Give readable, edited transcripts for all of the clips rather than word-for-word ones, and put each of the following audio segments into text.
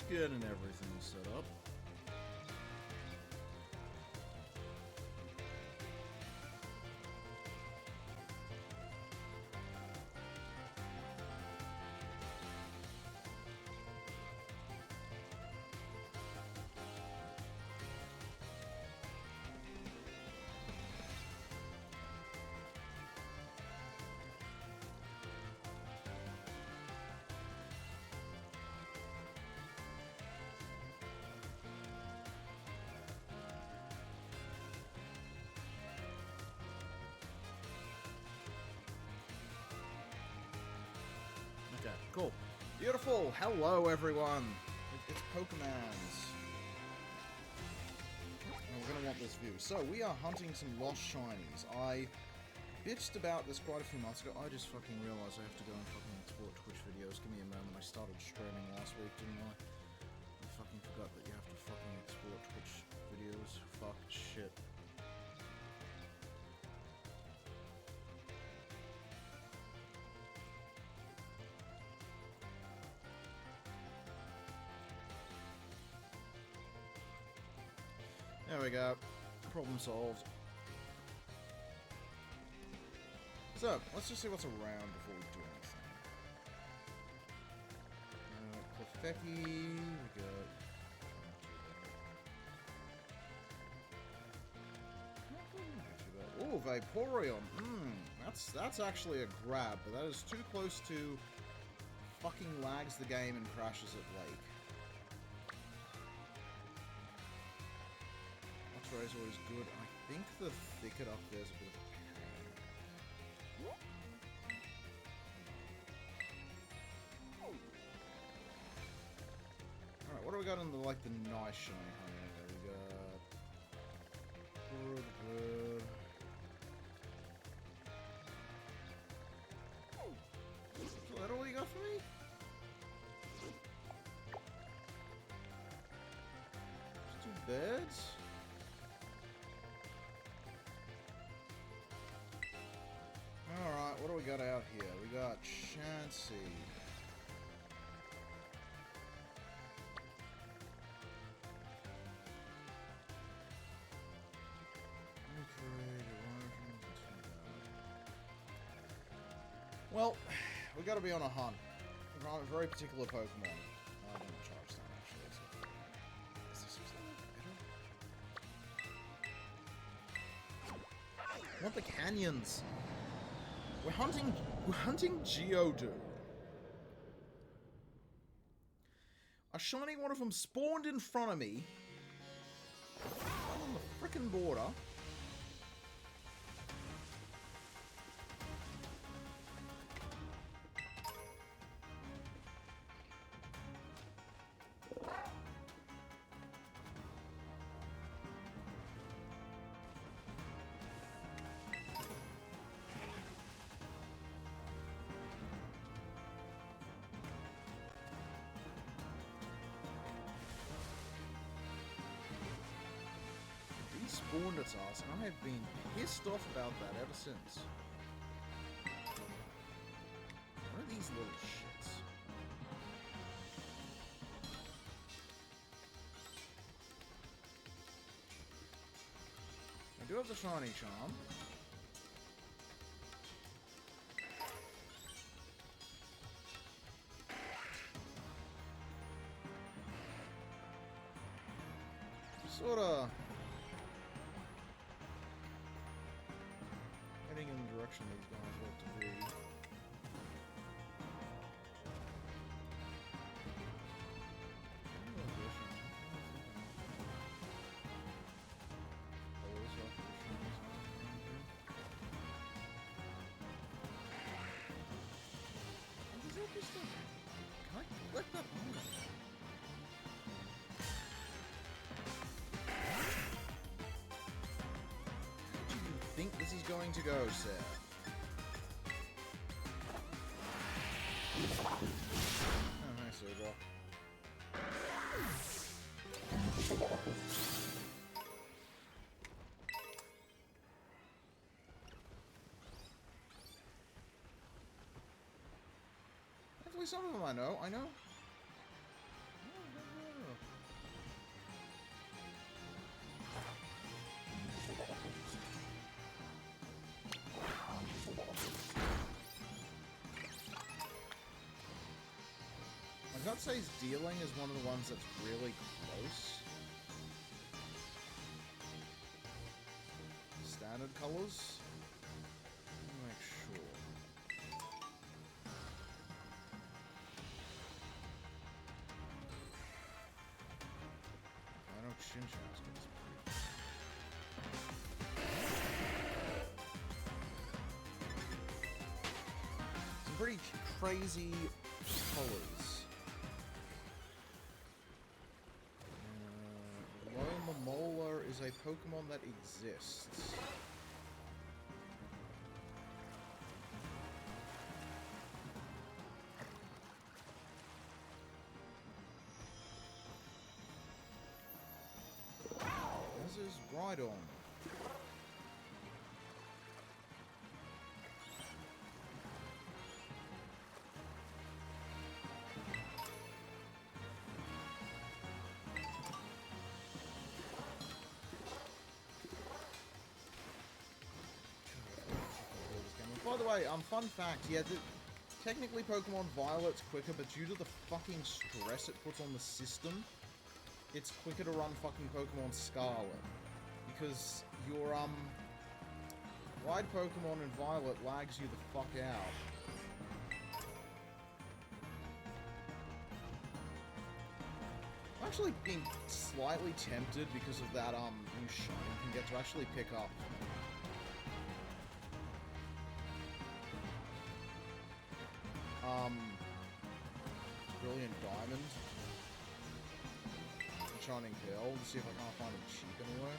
getting everything set up. Okay, cool. Beautiful! Hello, everyone! It's Pokemans. And we're gonna want this view. So, we are hunting some lost shinies. I bitched about this quite a few months ago. I just fucking realized I have to go and fucking explore Twitch videos. Give me a moment. I started streaming last week, didn't I? I fucking forgot that you have to fucking explore Twitch videos. Fuck shit. There we go. Problem solved. So, let's just see what's around before we do anything. Clefairy, we got... Oh, Vaporeon. That's actually a grab, but that is too close to fucking lags the game and crashes at Lake. Is always good. I think the thicket up there's a bit of a pain. Alright, what do we got in the the nice shiny honey? We got good. Is that all you got for me? Just 2 beds? Alright, what do we got out here? We got Chansey. Well, we gotta be on a hunt. We're on a very particular Pokemon. I'm gonna charge that actually. So. Is this better? I want the canyons! We're hunting Geodude. A shiny one of them spawned in front of me. Right on the frickin' border. Spawned its ass, and I have been pissed off about that ever since. What are these little shits? I do have the shiny charm. Sorta heading in the direction these guys want to be. Can I collect that money? Think this is going to go, sir? Oh, nice, Uber. Hopefully some of them I know. I'd say Dealing is one of the ones that's really close. Standard colors. Make sure. I know Shinshan's got this pretty crazy colors. Lomomola is a Pokemon that exists. This is Rhydon. By the way, fun fact, yeah, technically Pokemon Violet's quicker, but due to the fucking stress it puts on the system, it's quicker to run fucking Pokemon Scarlet. Because your, Wide Pokemon in Violet lags you the fuck out. I'm actually being slightly tempted because of that, new shine you can get to actually pick up. Brilliant Diamond. And Shining Pearl, to see if I can't find them cheap anywhere.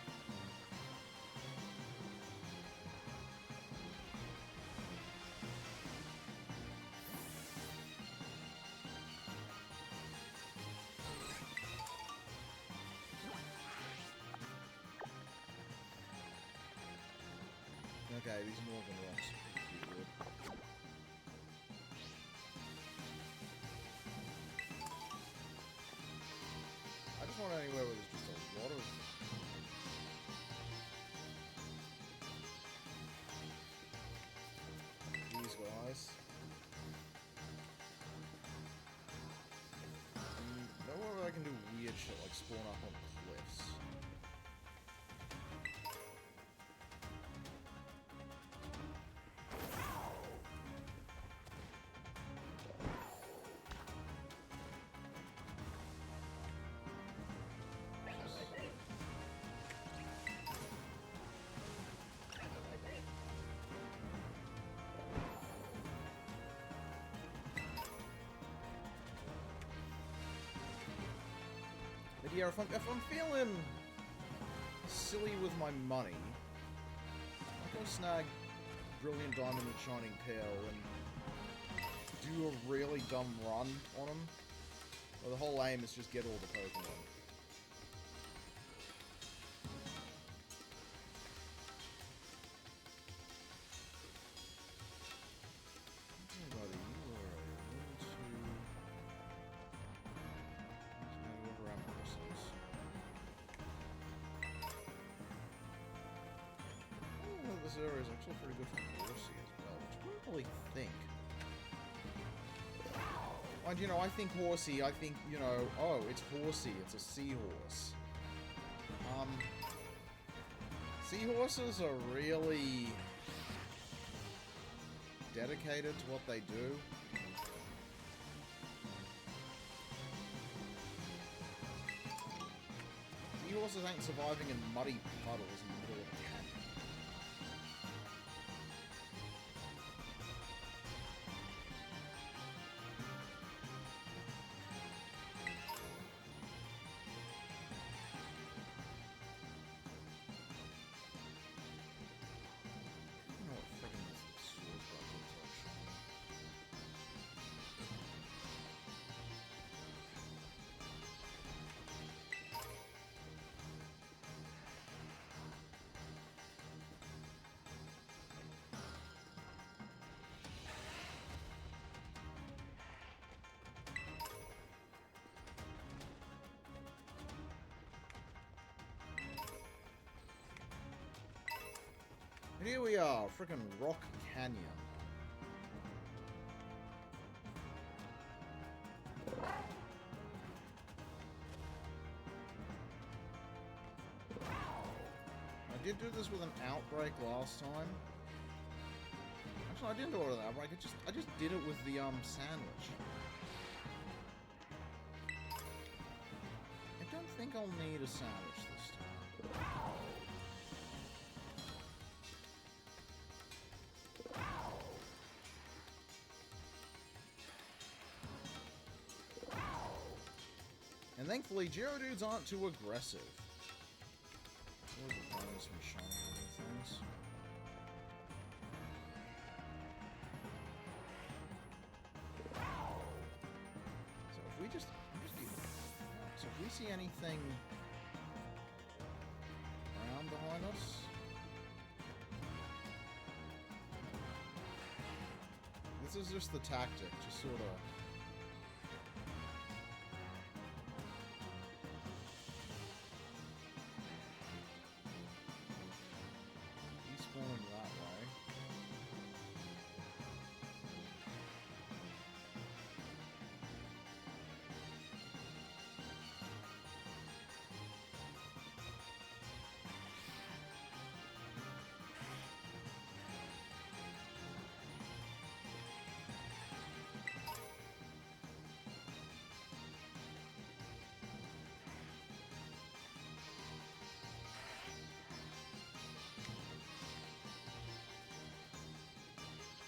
Okay, these Northern Rocks are pretty good. I just want anywhere where there's just a lot of... these guys. Nowhere where I can do weird shit like spawn up on cliffs. But yeah, if I'm feeling silly with my money, I'll go snag Brilliant Diamond and Shining Pearl and do a really dumb run on them. Where the whole aim is just get all the Pokemon. This area is actually pretty good for Horsey as well, which I don't really think. And, you know, I think Horsey, I think, you know, oh, it's Horsey, it's a seahorse. Seahorses are really dedicated to what they do. Seahorses ain't surviving in muddy puddles in the middle of a canyon. And here we are, frickin' Rock Canyon. did do this with an outbreak last time. Actually, I didn't do it with an outbreak. I just did it with the sandwich. I don't think I'll need a sandwich this time. And thankfully, Geodudes aren't too aggressive. Always a bonus from shiny hunting things. So if we just so if we see anything around behind us, this is just the tactic, just sort of. That way.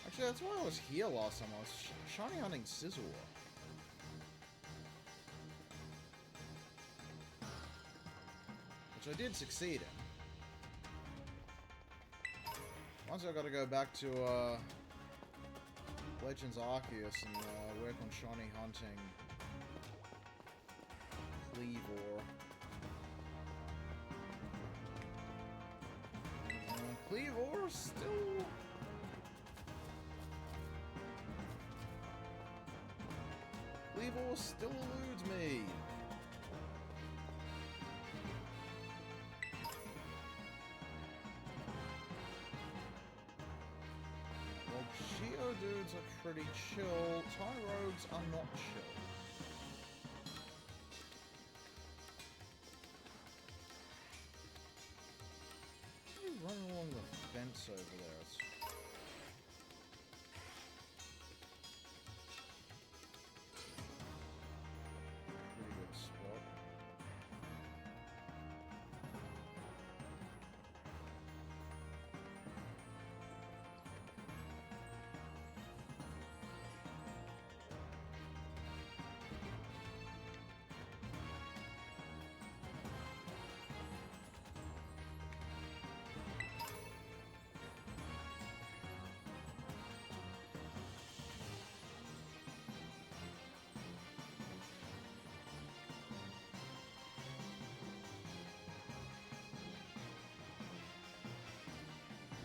Actually, that's why I was here last time. I was shiny hunting Scizor. Which I did succeed in. Once I gotta go back to, Legends Arceus and, work on shiny hunting Cleavor. Cleavor still... Cleavor still eludes me. Well, Geodudes are pretty chill. Tyrogues are not chill. You run along the fence over there. It's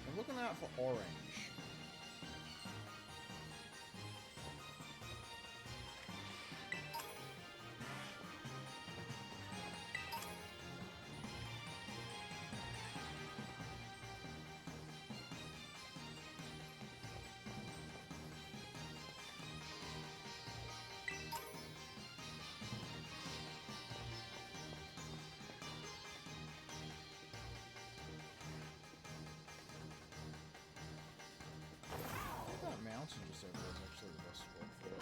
I'm looking out for orange. Mountain just over there is actually the best spot for it.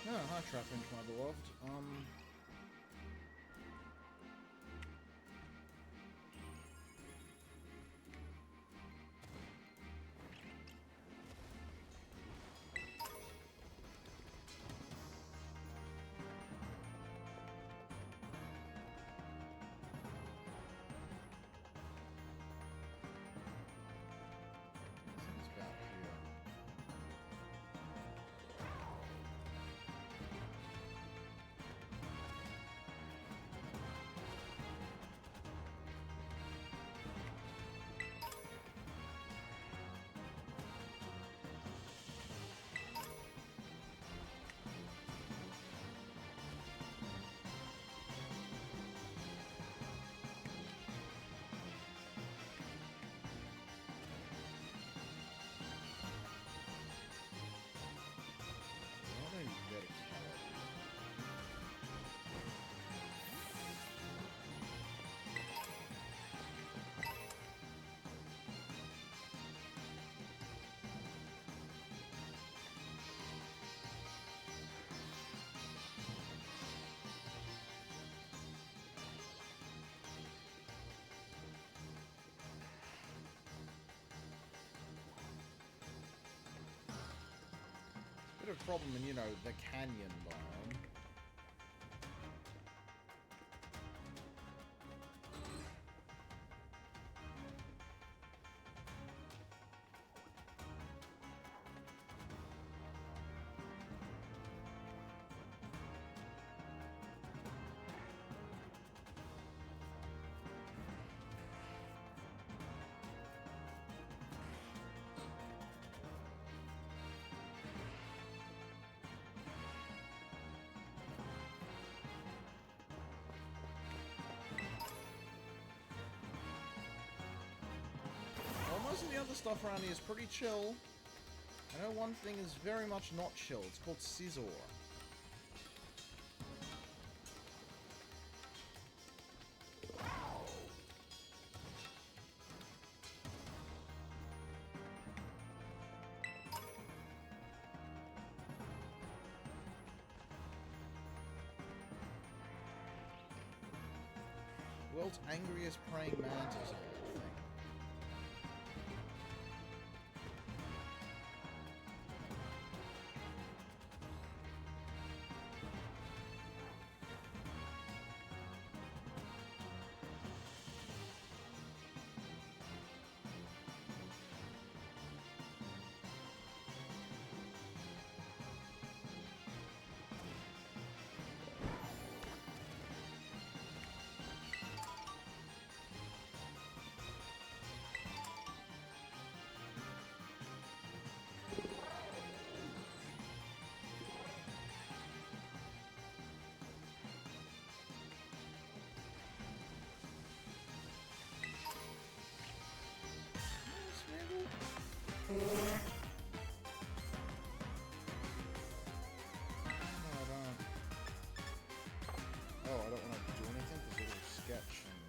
Oh, hi Trapinch, my beloved. of problem in, you know, the canyon biome. Most of the other stuff around here is pretty chill. I know one thing is very much not chill. It's called Scizor. World's angriest praying mantis, I think. Oh, I don't want to do anything because it'll sketch and...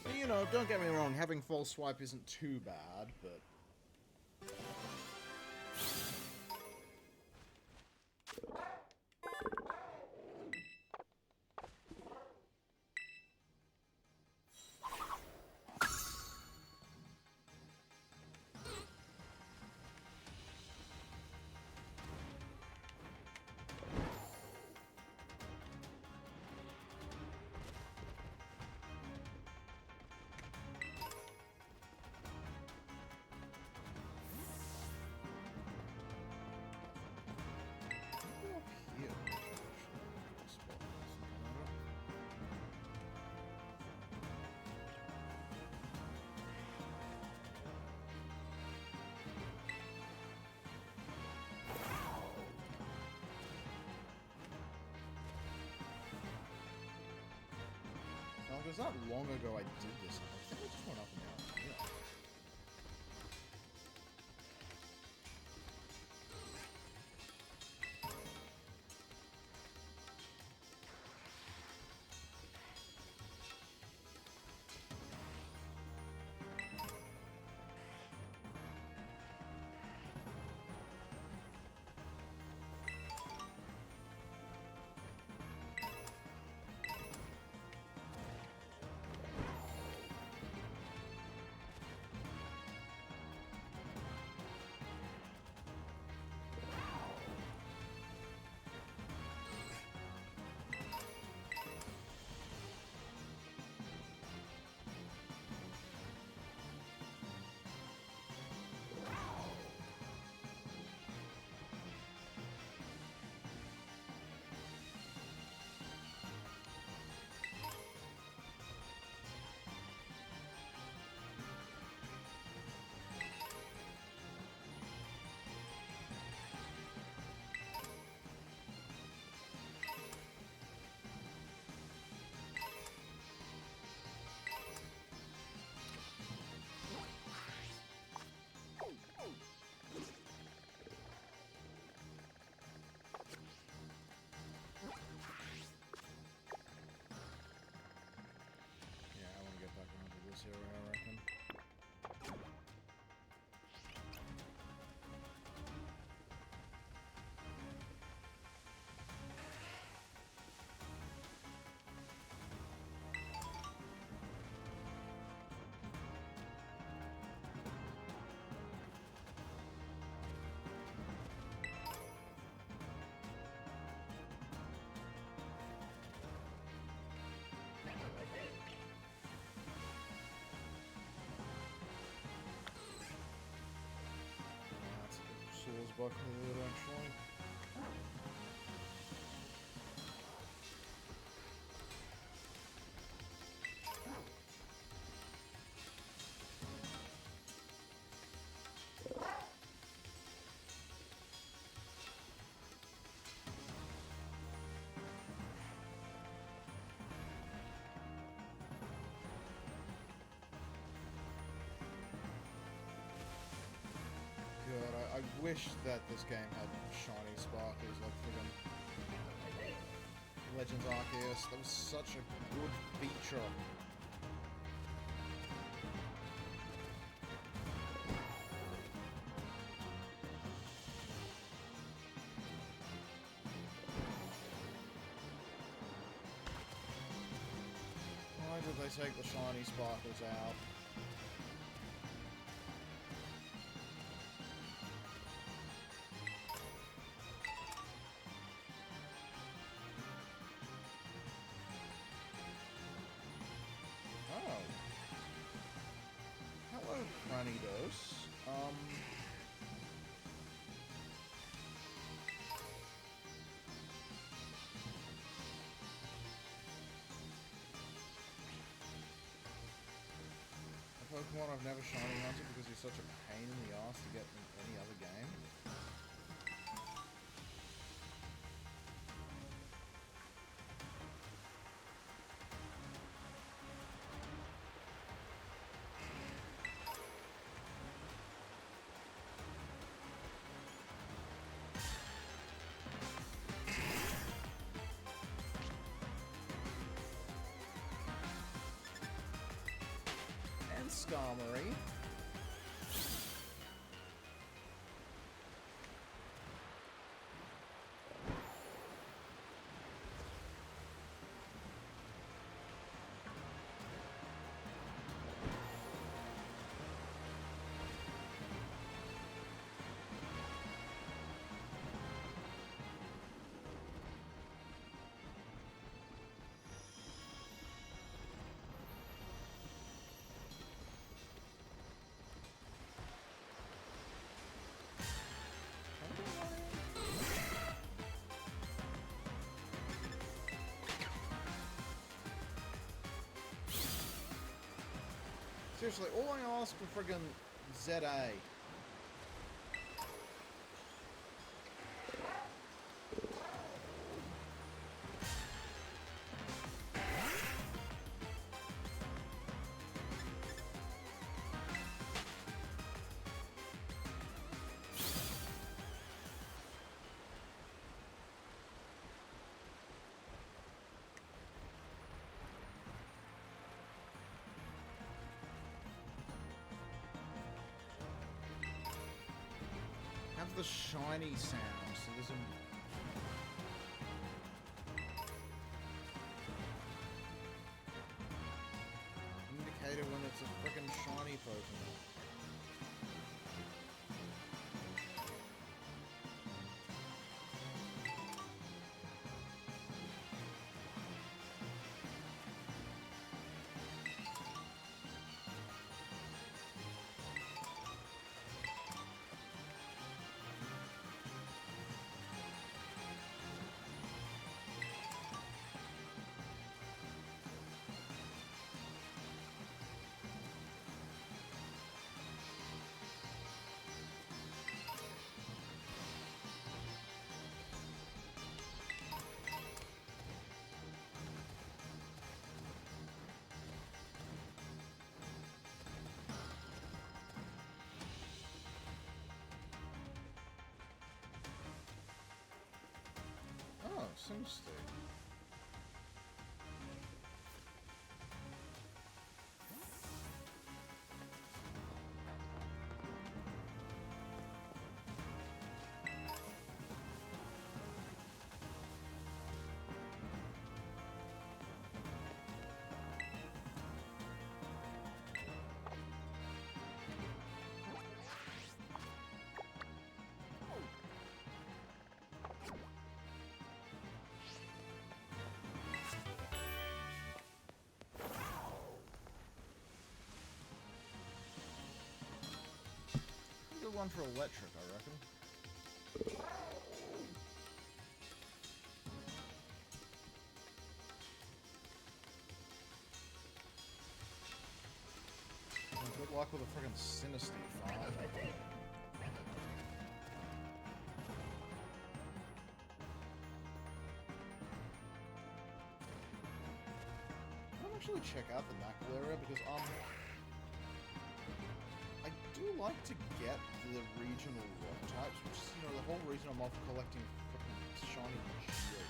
But, you know, don't get me wrong, having false swipe isn't too bad, but... It was not long ago I did this. I think I just went up and down. Yeah. Here, I reckon. quite cool, actually. I wish that this game had shiny sparkles like friggin' Legends Arceus. That was such a good feature. Why did they take the shiny sparkles out? Granidos. A Pokemon I've never shiny hunted because he's such a pain in the ass to get in any other game. Skarmory. Seriously, all I ask for friggin' ZA. Have the shiny sound, so there's a... indicator when it's a frickin' shiny Pokemon. Oh, Simstick. Good one for electric, I reckon. Good luck with a friggin' Sinister farm. I'll actually check out the Knuckle area because I do like to get the regional rock types, which is, you know, the whole reason I'm off collecting frickin' shiny shit.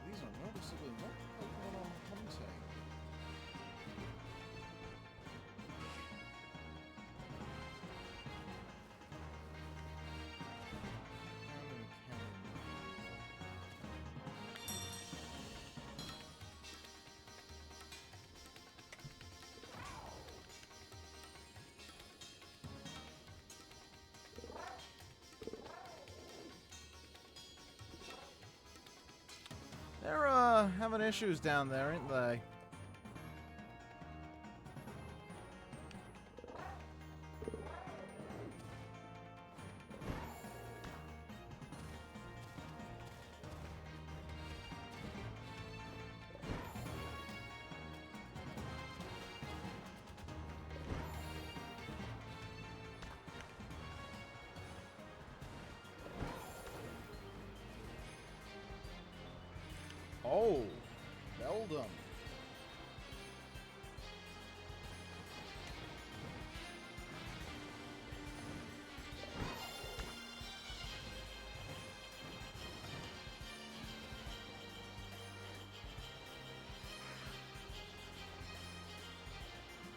These are noticeably not Pokemon I'm hunting. They're having issues down there, ain't they? Oh, Beldum.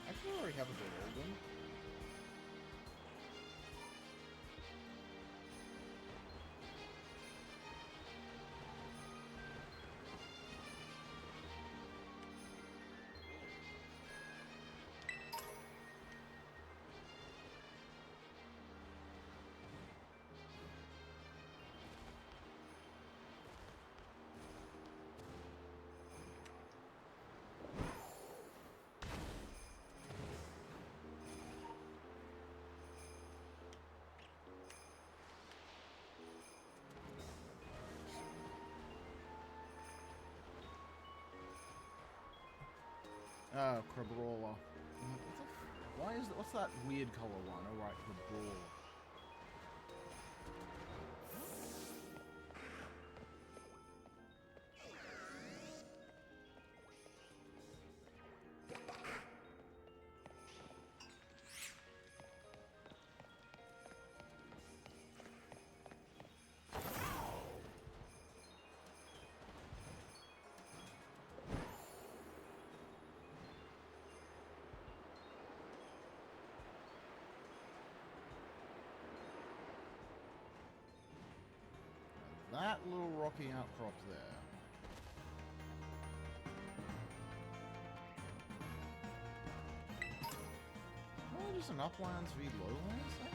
I think I already have a Beldum. Oh, Crabrawler. Why is that? What's that weird color one? Oh, right, Crabrawler. That little rocky outcrop there. Oh, just an uplands v lowlands thing?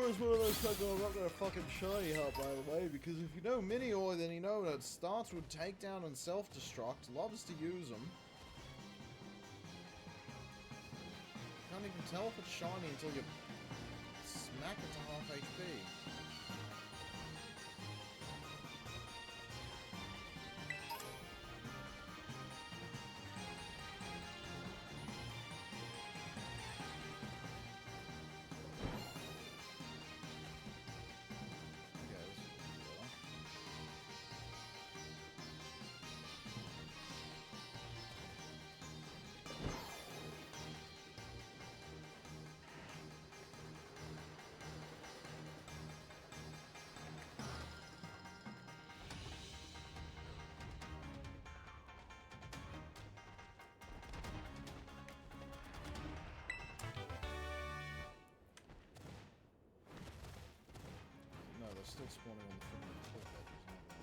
was one of those times where I'm not going to fucking shiny hunt, by the way, because if you know Mini-Oi, then you know that starts with takedown and self-destruct, loves to use them. Can't even tell if it's shiny until you smack it to half HP. No, they're still spawning on the freaking top edges, aren't they?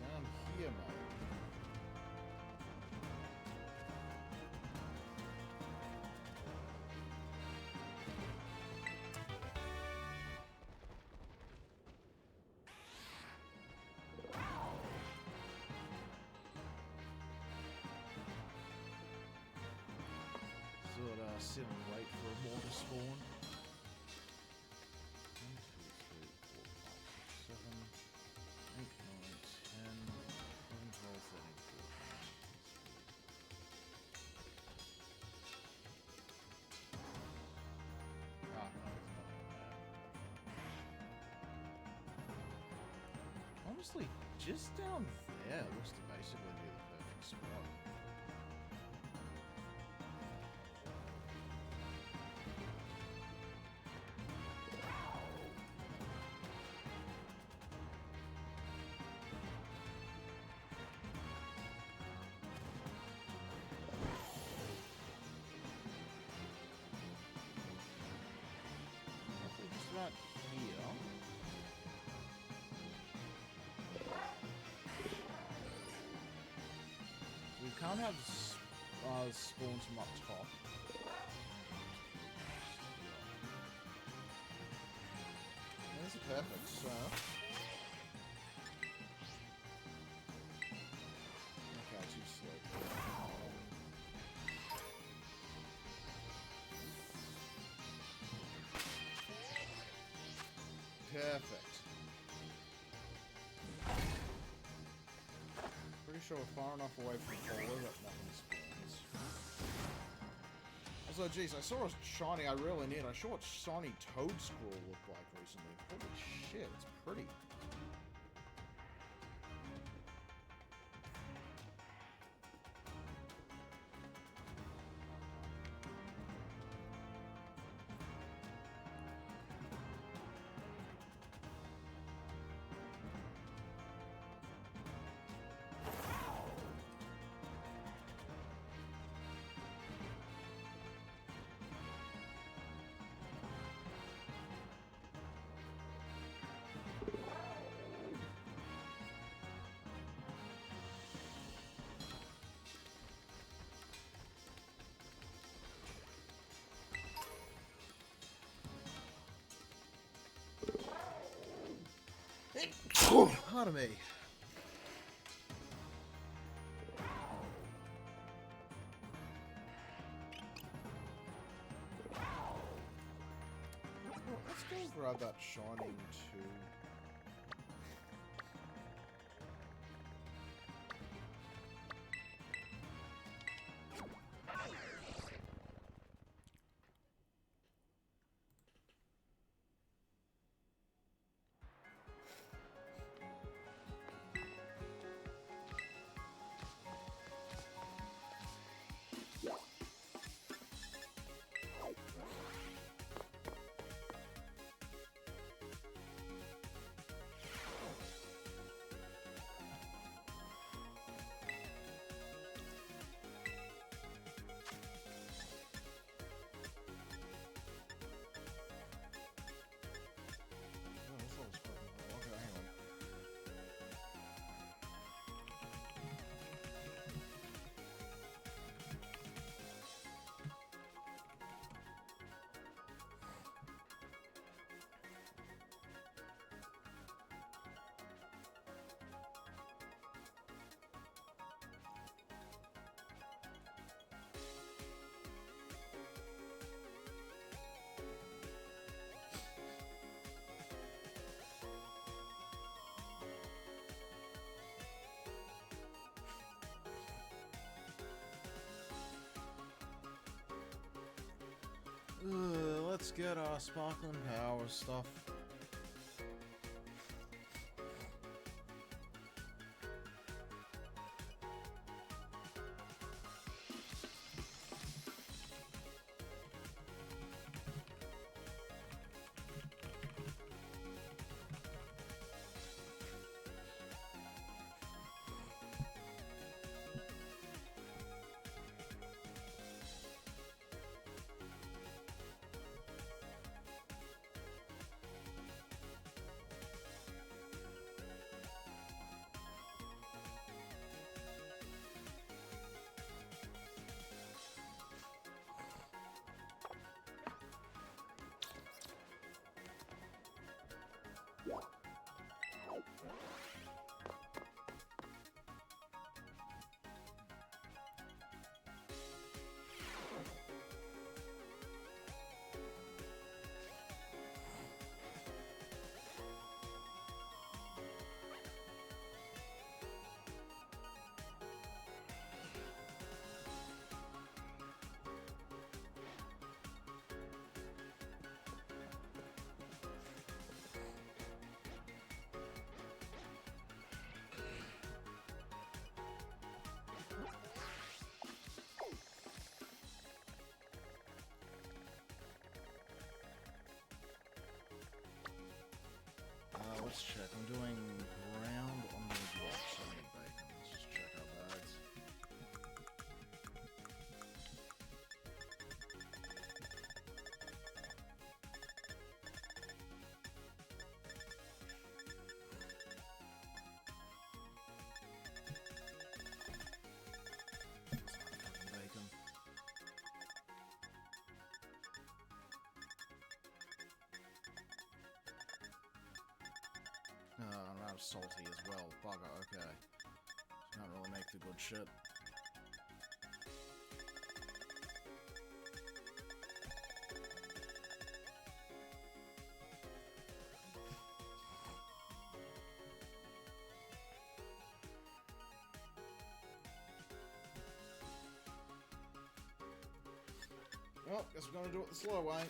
Down here, mate. Sort of sit and wait for a more to spawn. 1, 2, 3, 4, 5, 6, 7, 8, 9, 10, 11, 12, 13, 14. Ah, no, there's nothing there. Honestly, just down there looks to basically be the perfect spot. Just about here. We can't have spawns from up top. This is perfect, so... Okay, too slow. Perfect. Pretty sure we're far enough away from Polar that nothing spawns. Also, geez, I saw a shiny I really need. I saw what shiny Toad Scroll looked like recently. Holy shit, it's pretty. Pardon me. Let's go grab that shining too. let's get our sparkling power stuff. Let's check. I'm doing ground on the blocks. I need bacon. Let's just check our bags. Bacon. I'm out of salty as well. Bugger, okay. Can't really make the good shit. Well, guess we're gonna do it the slow way.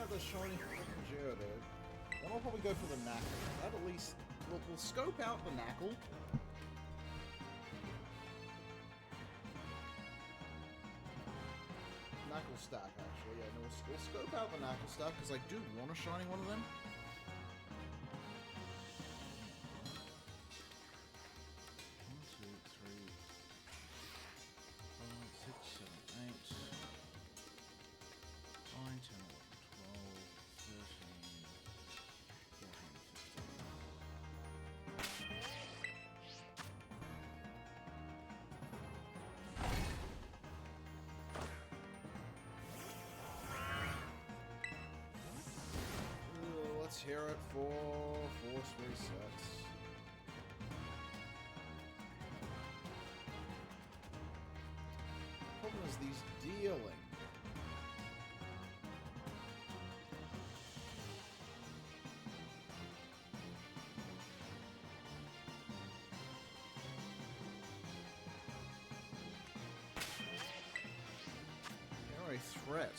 out the shiny Geodude, then I'll probably go for the Knackle. That at least... Look, we'll scope out the Knackle. Knackle stack, actually. Yeah, no, we'll scope out the Knackle stack, because I do want a shiny one of them. 1, 2, 3, 4, 5, 6, 7, 8, 9, 10, 11, 12, 13, 14, 15. Let's hear it for force resets. Problem is these dealing. They're a threat.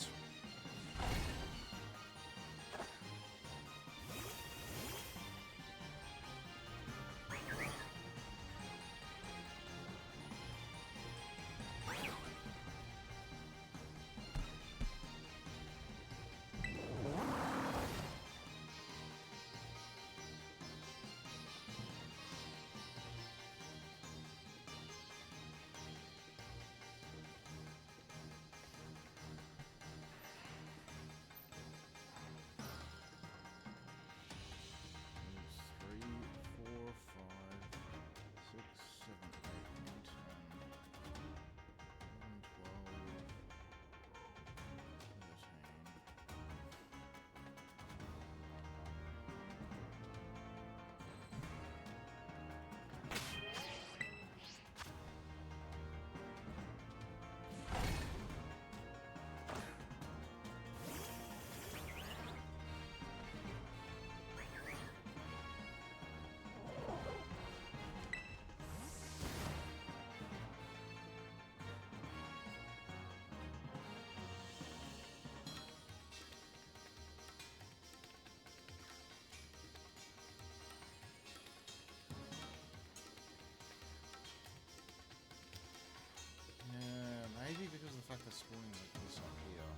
Maybe because of the fact they're spawning like this up here.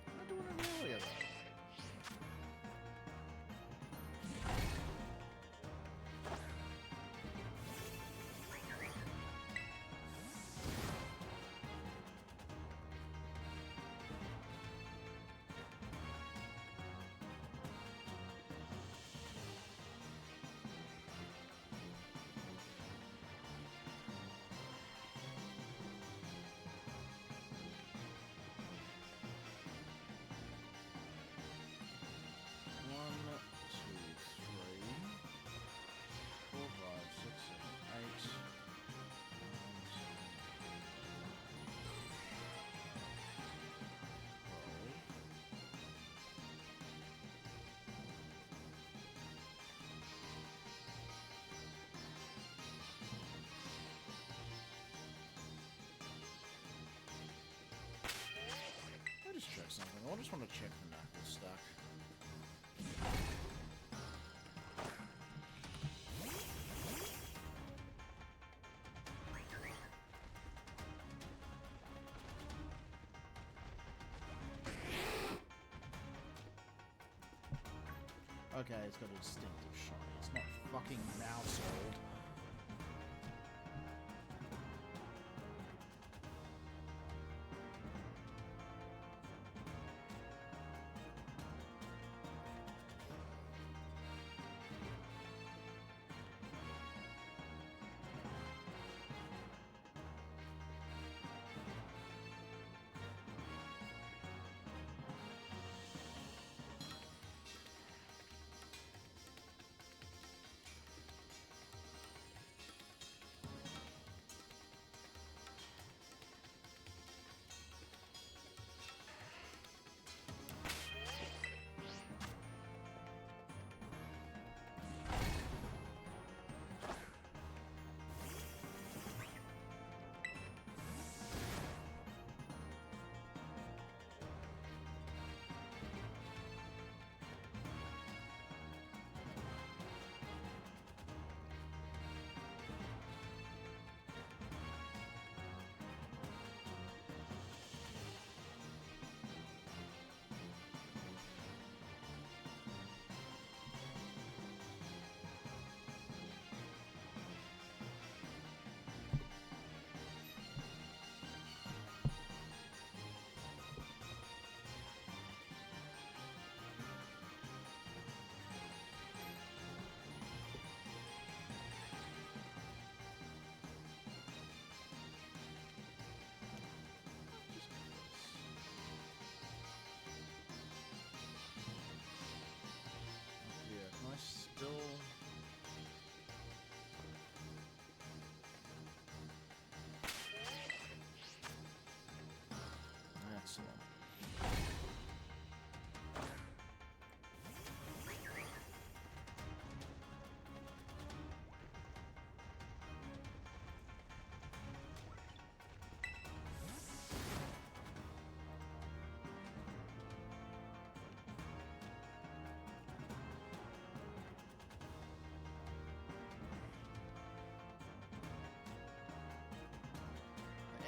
I'm not doing it earlier though. Just check something. I just want to check the Knackle stack. Okay, it's got a distinctive shiny. It's not fucking Mousehold.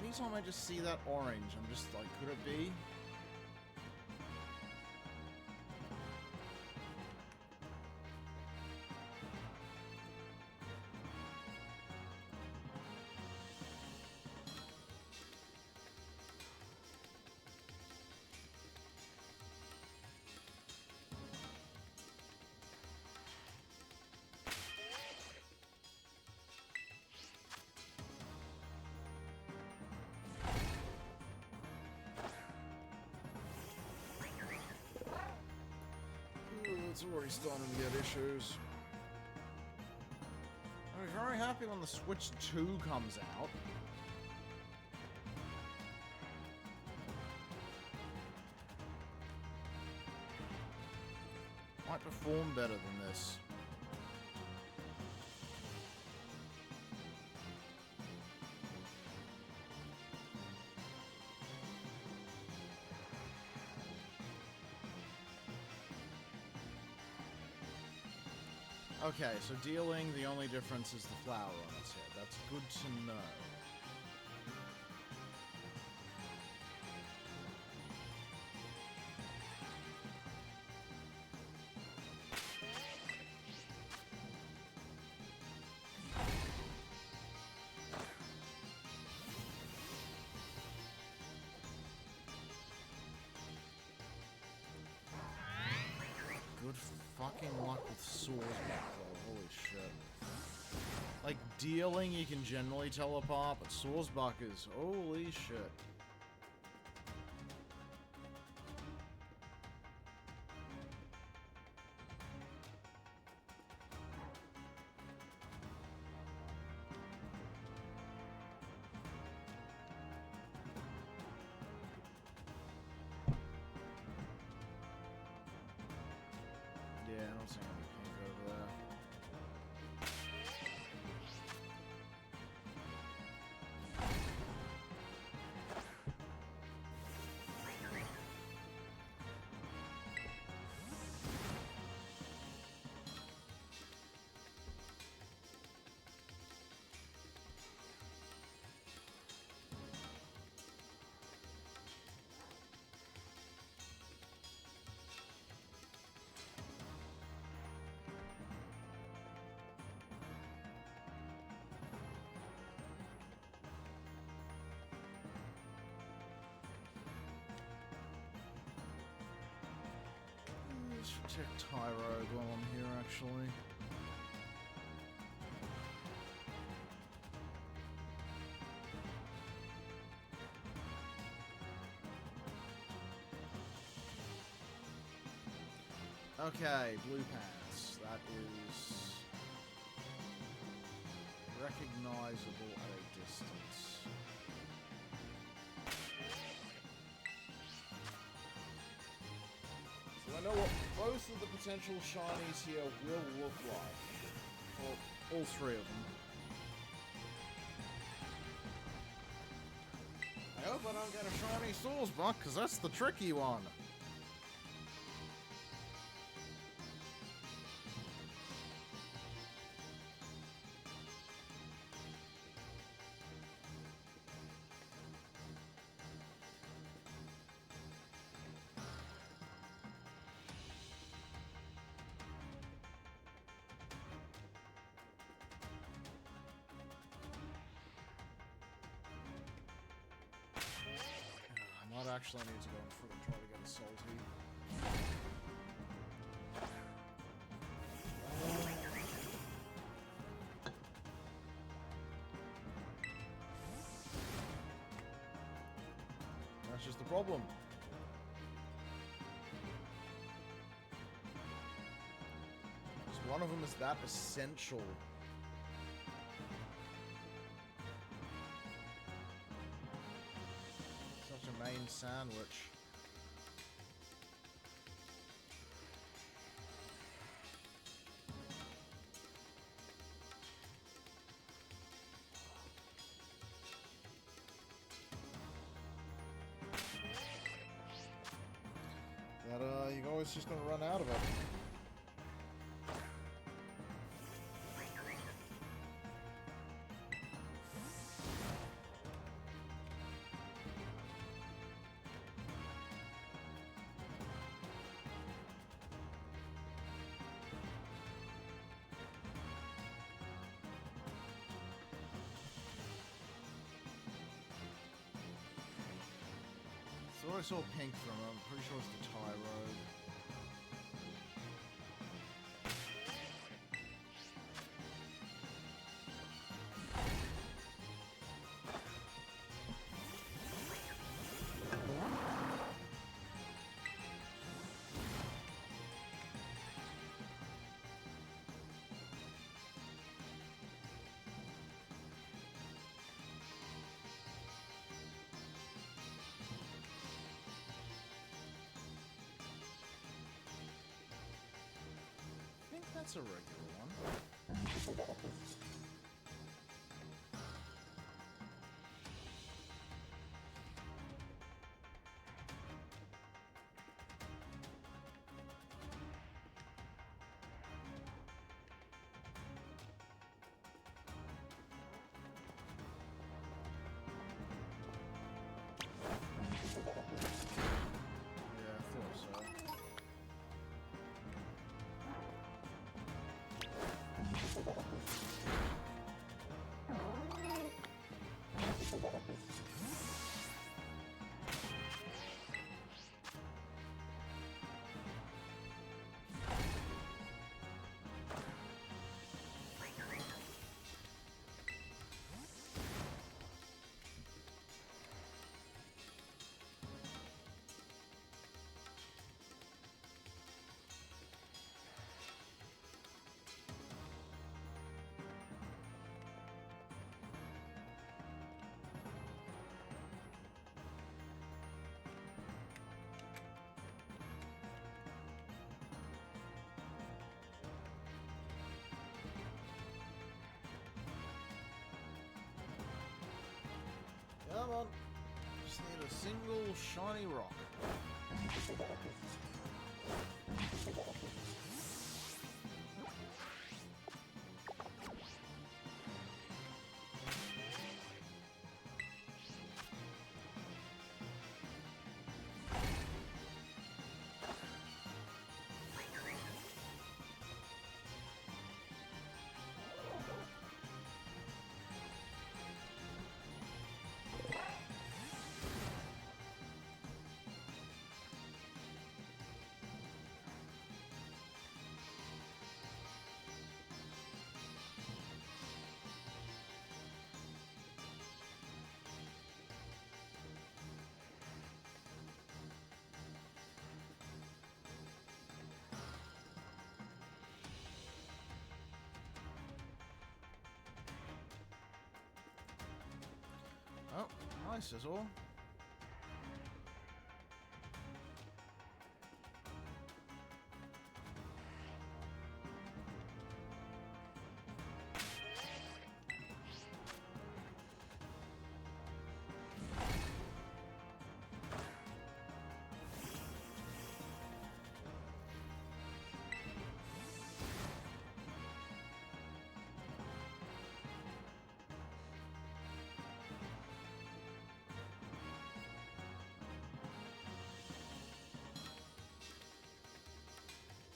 anytime I just see that orange, I'm just like, could it be? It's already starting to get issues. I'll be very happy when the Switch 2 comes out. Might perform better than this. Okay, so dealing, the only difference is the flower on its head. That's good to know. Good fucking luck with swords back though, holy shit. Like, dealing you can generally tell apart, but Swordsbuck is holy shit. Yeah, I don't see any pink over there. Let's protect Tyro while I'm here, actually. Okay, blue pants. That is recognizable at a distance. So I know what both of the potential shinies here will look like. Well, all three of them. I hope I don't get a shiny Swordsbuck, because that's the tricky one. I might actually need to go and freaking try to get a salty. That's just the problem. Just one of them is that essential. Such a main sandwich. That, you're always just gonna run out of it. I saw pink from him. I'm pretty sure it's the Tyro. I think that's a regular one. Yeah, I thought so. Come on. Just need a single shiny rock. Oh, nice is all.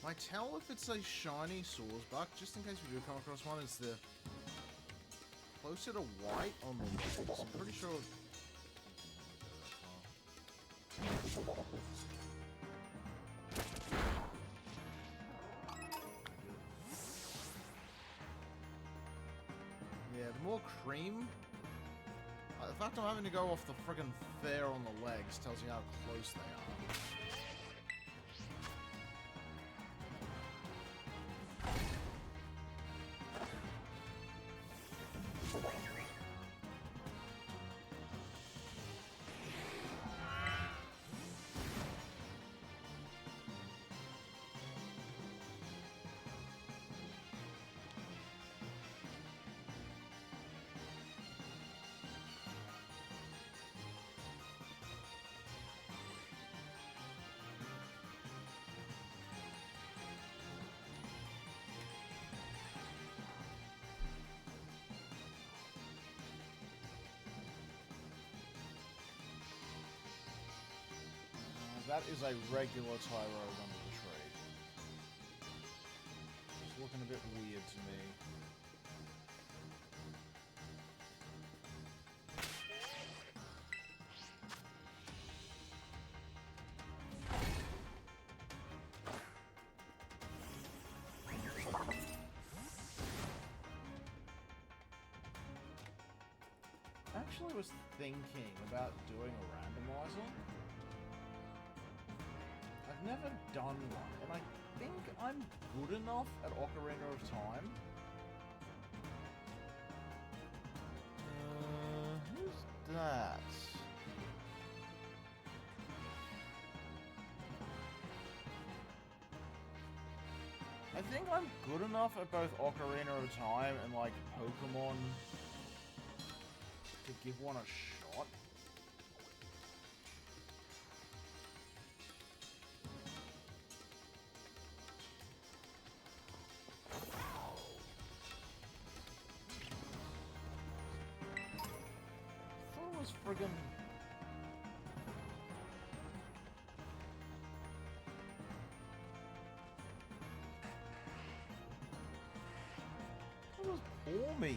Can I tell if it's a shiny Swordsbuck? Just in case we do come across one, it's the closer to white on the legs. I'm pretty sure. Yeah, the more cream. The fact I'm having to go off the friggin' fair on the legs tells you how close they are. That is a regular Tyro under the tree. It's looking a bit weird to me. actually was thinking about doing a randomizer. I've never done one, and I think I'm good enough at Ocarina of Time. Who's that? I think I'm good enough at both Ocarina of Time and, like, Pokemon to give one a shot. I thought it was friggin'... It was poor me.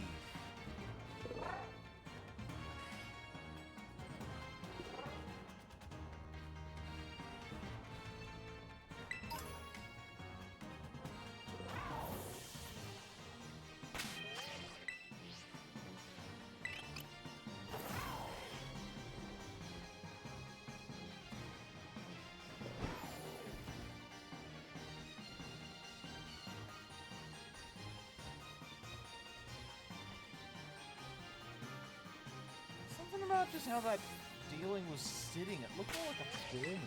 Something about just how that dealing was sitting. It looked more like a form.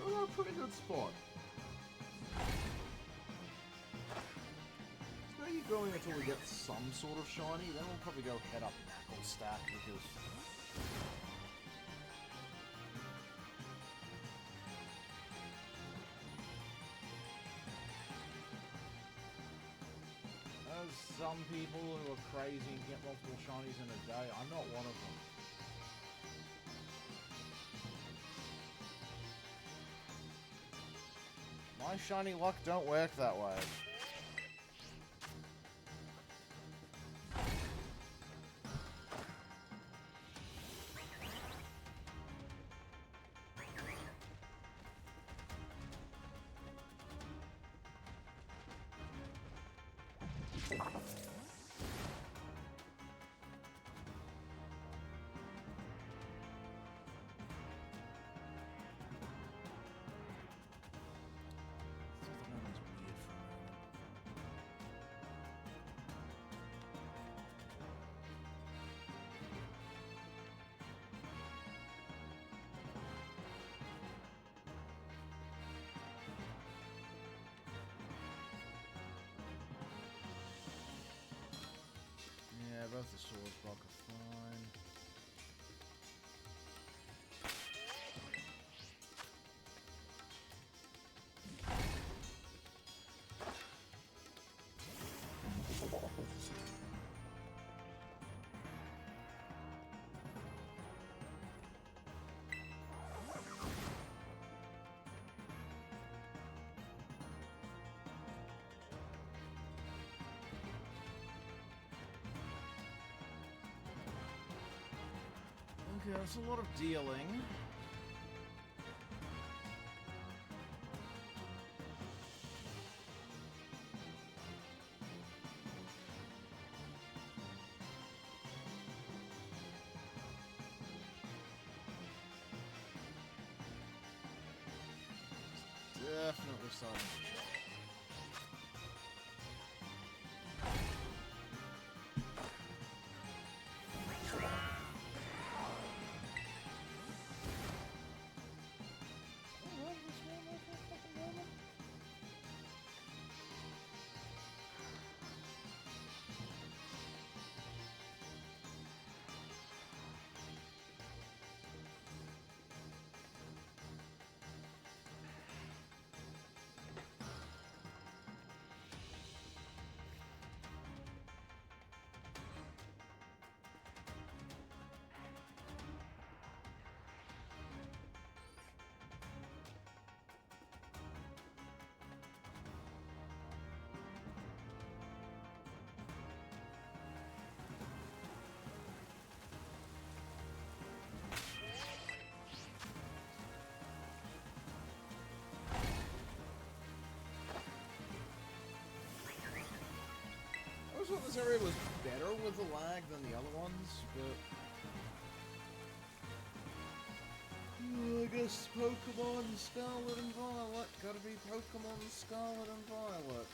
We're in a pretty good spot. It's no keep going until we get some sort of shiny, then we'll probably go head up Knuckle Stack because... There's some people who are crazy and get multiple shinies in a day. I'm not one of them. My shiny luck don't work that way. Yeah, both the swords block are fine. Okay, that's a lot of dealing. Definitely starting to show. I thought this area was better with the lag than the other ones, but... I guess Pokemon Scarlet and Violet. Gotta be Pokemon Scarlet and Violet.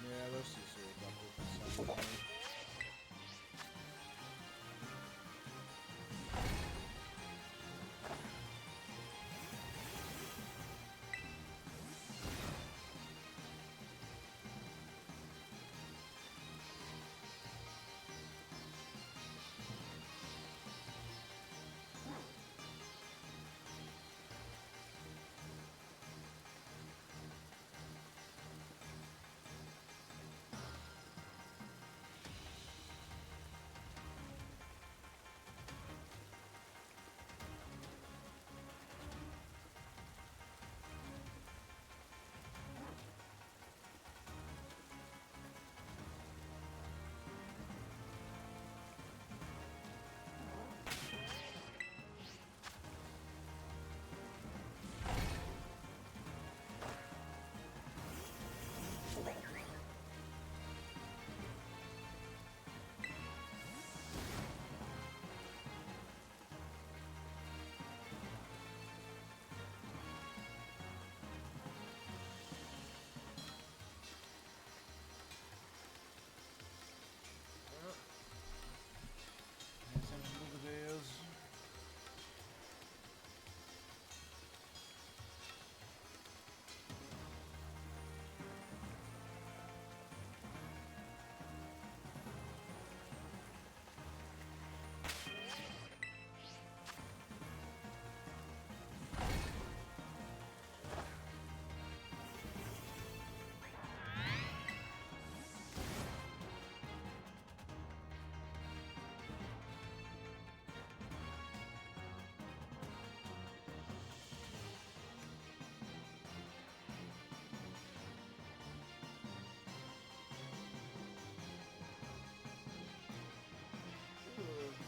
Yeah, those two series got different stuff.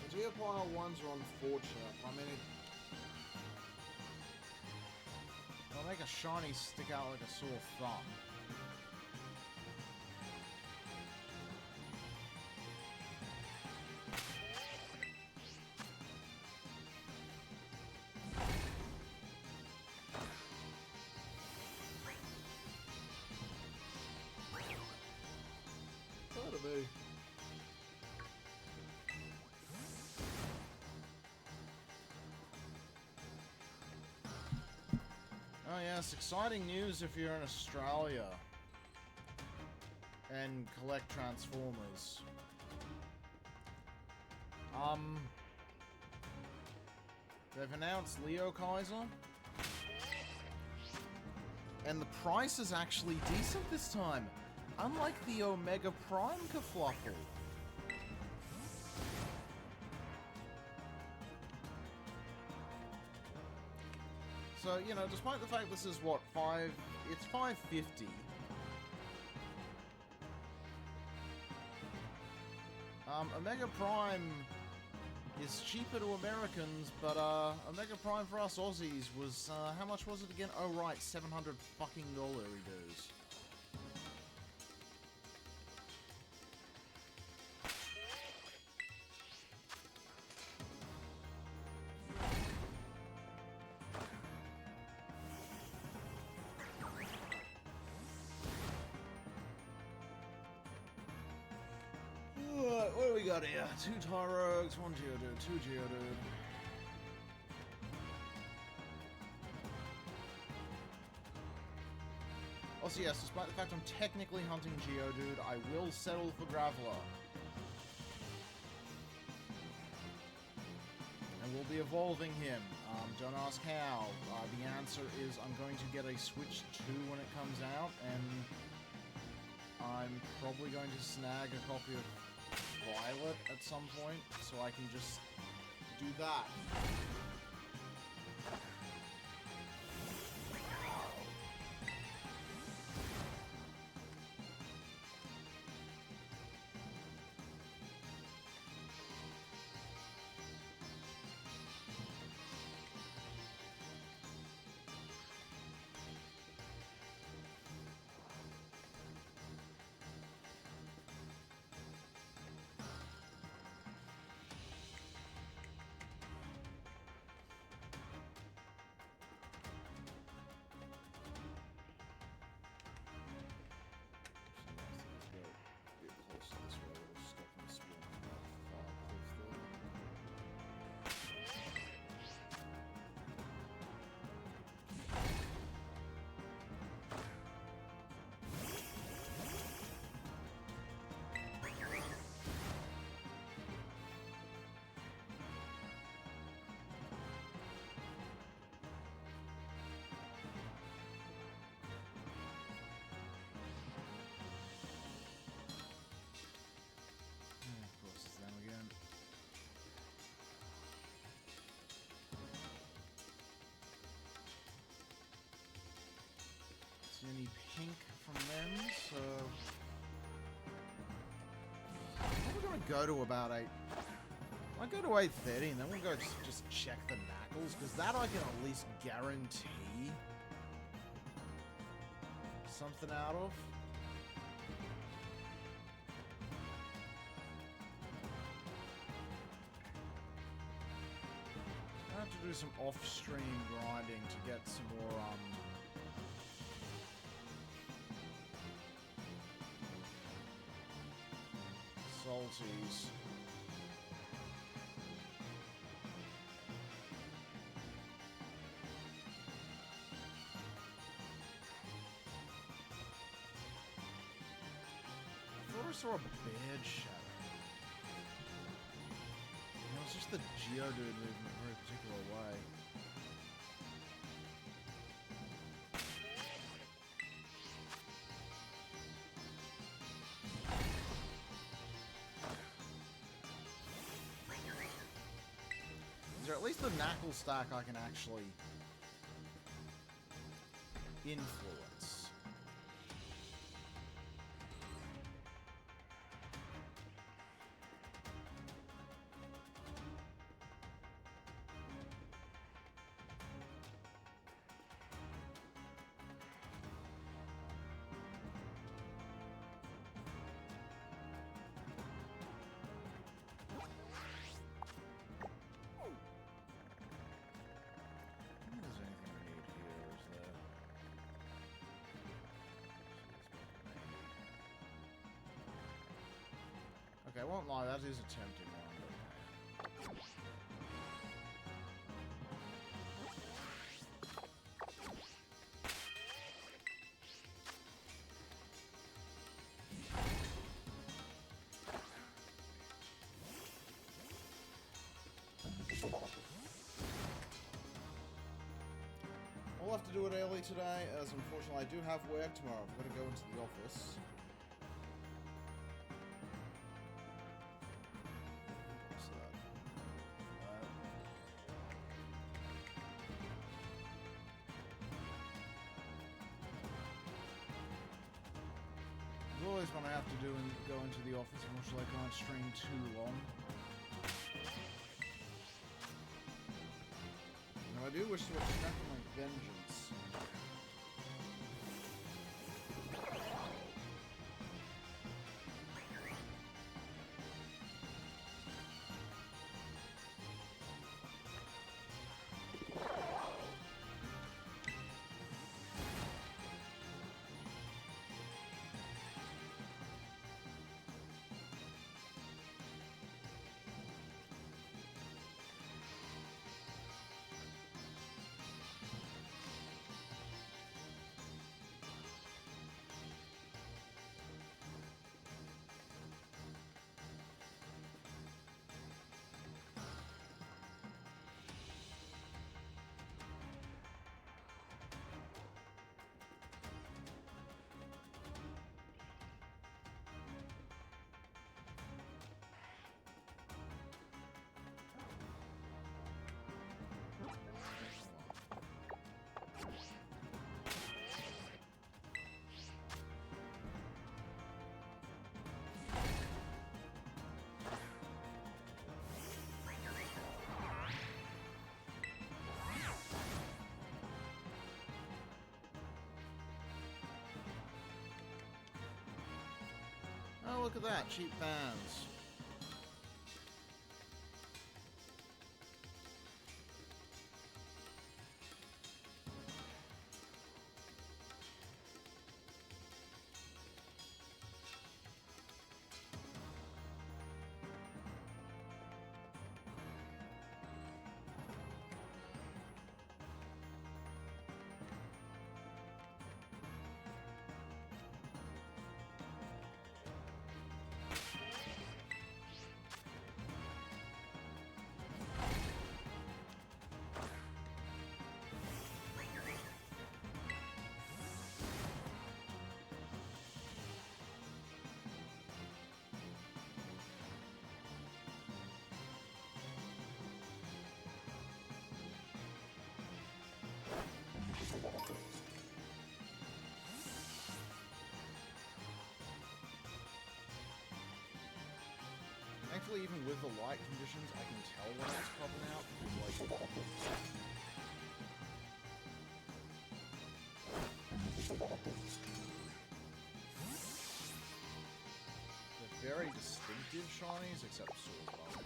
The Geopile ones are unfortunate. I mean, they'll make a shiny stick out like a sore thumb. Oh yes, exciting news if you're in Australia and collect Transformers. They've announced Leo Kaiser, and the price is actually decent this time, unlike the Omega Prime kerfluffle. So, you know, despite the fact this is, what, it's $5.50. Omega Prime is cheaper to Americans, but, Omega Prime for us Aussies was, how much was it again? Oh, right, $700 fucking dollars. What do we got here? 2 Tyrogues, 1 Geodude, 2 Geodude. Also, yes, despite the fact I'm technically hunting Geodude, I will settle for Graveler. And we'll be evolving him. Don't ask how. The answer is I'm going to get a Switch 2 when it comes out, and I'm probably going to snag a copy of Violet at some point, so I can just do that. Any pink from them, so we're gonna go to about 8. I go to 8:30, and then we'll go just check the Knuckles, because that I can at least guarantee something out of. I have to do some off-stream grinding to get some more salties. I thought I saw a bad shadow. It was just the Geodude moving in a very particular way. Or at least the Knuckle stack I can actually influence. Okay, I won't lie, that is a tempting one, but... do it early today, as unfortunately I do have work tomorrow. I've got to go into the office. What's that? There's always when I have to go into the office, unfortunately I can't stream too long. Now I do wish to extract my vengeance. Oh, look at that, cheap fans. Thankfully, even with the light conditions, I can tell when it's popping out. They're very distinctive shinies, except Sword Bug.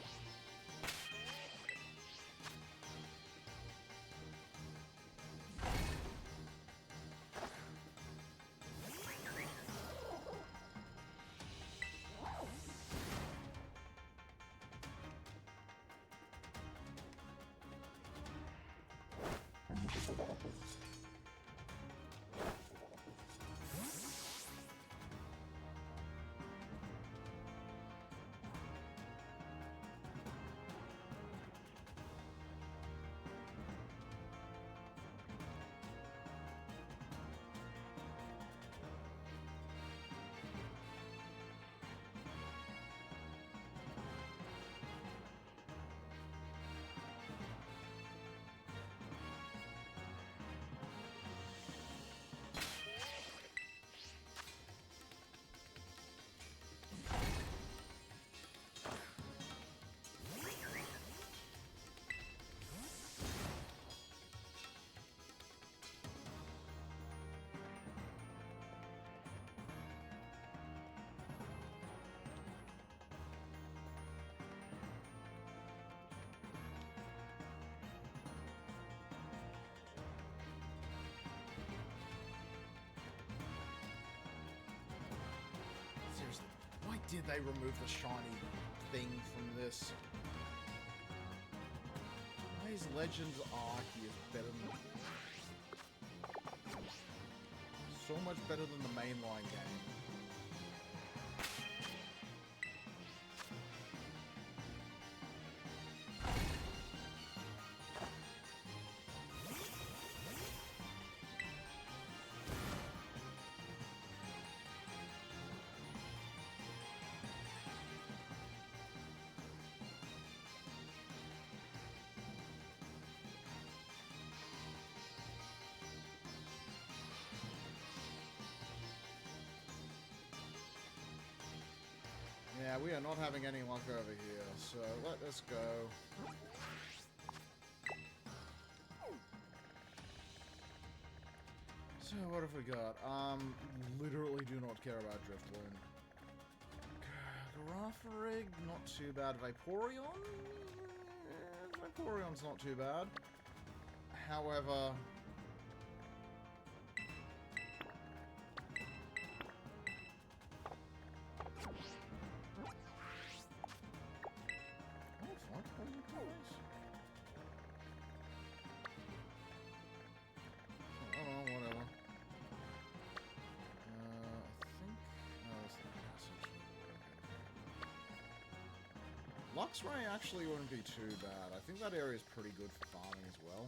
Seriously, why did they remove the shiny thing from this? Why is Legends Arceus better than... so much better than the mainline game? Yeah, we are not having any luck over here, so let this go. So what have we got? Literally do not care about Driftwood. Garafarig, not too bad. Vaporeon? Vaporeon's not too bad. However... Oh, fuck, what are you guys? Oh, whatever. I think... No, that's the passage. Luxray actually wouldn't be too bad. I think that area is pretty good for farming as well.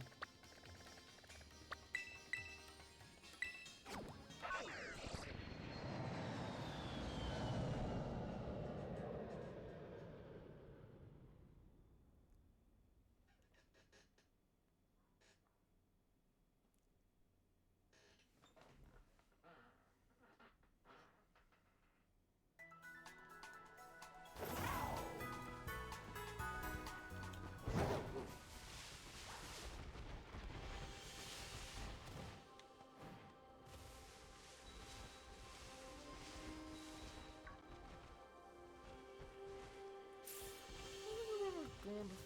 Going to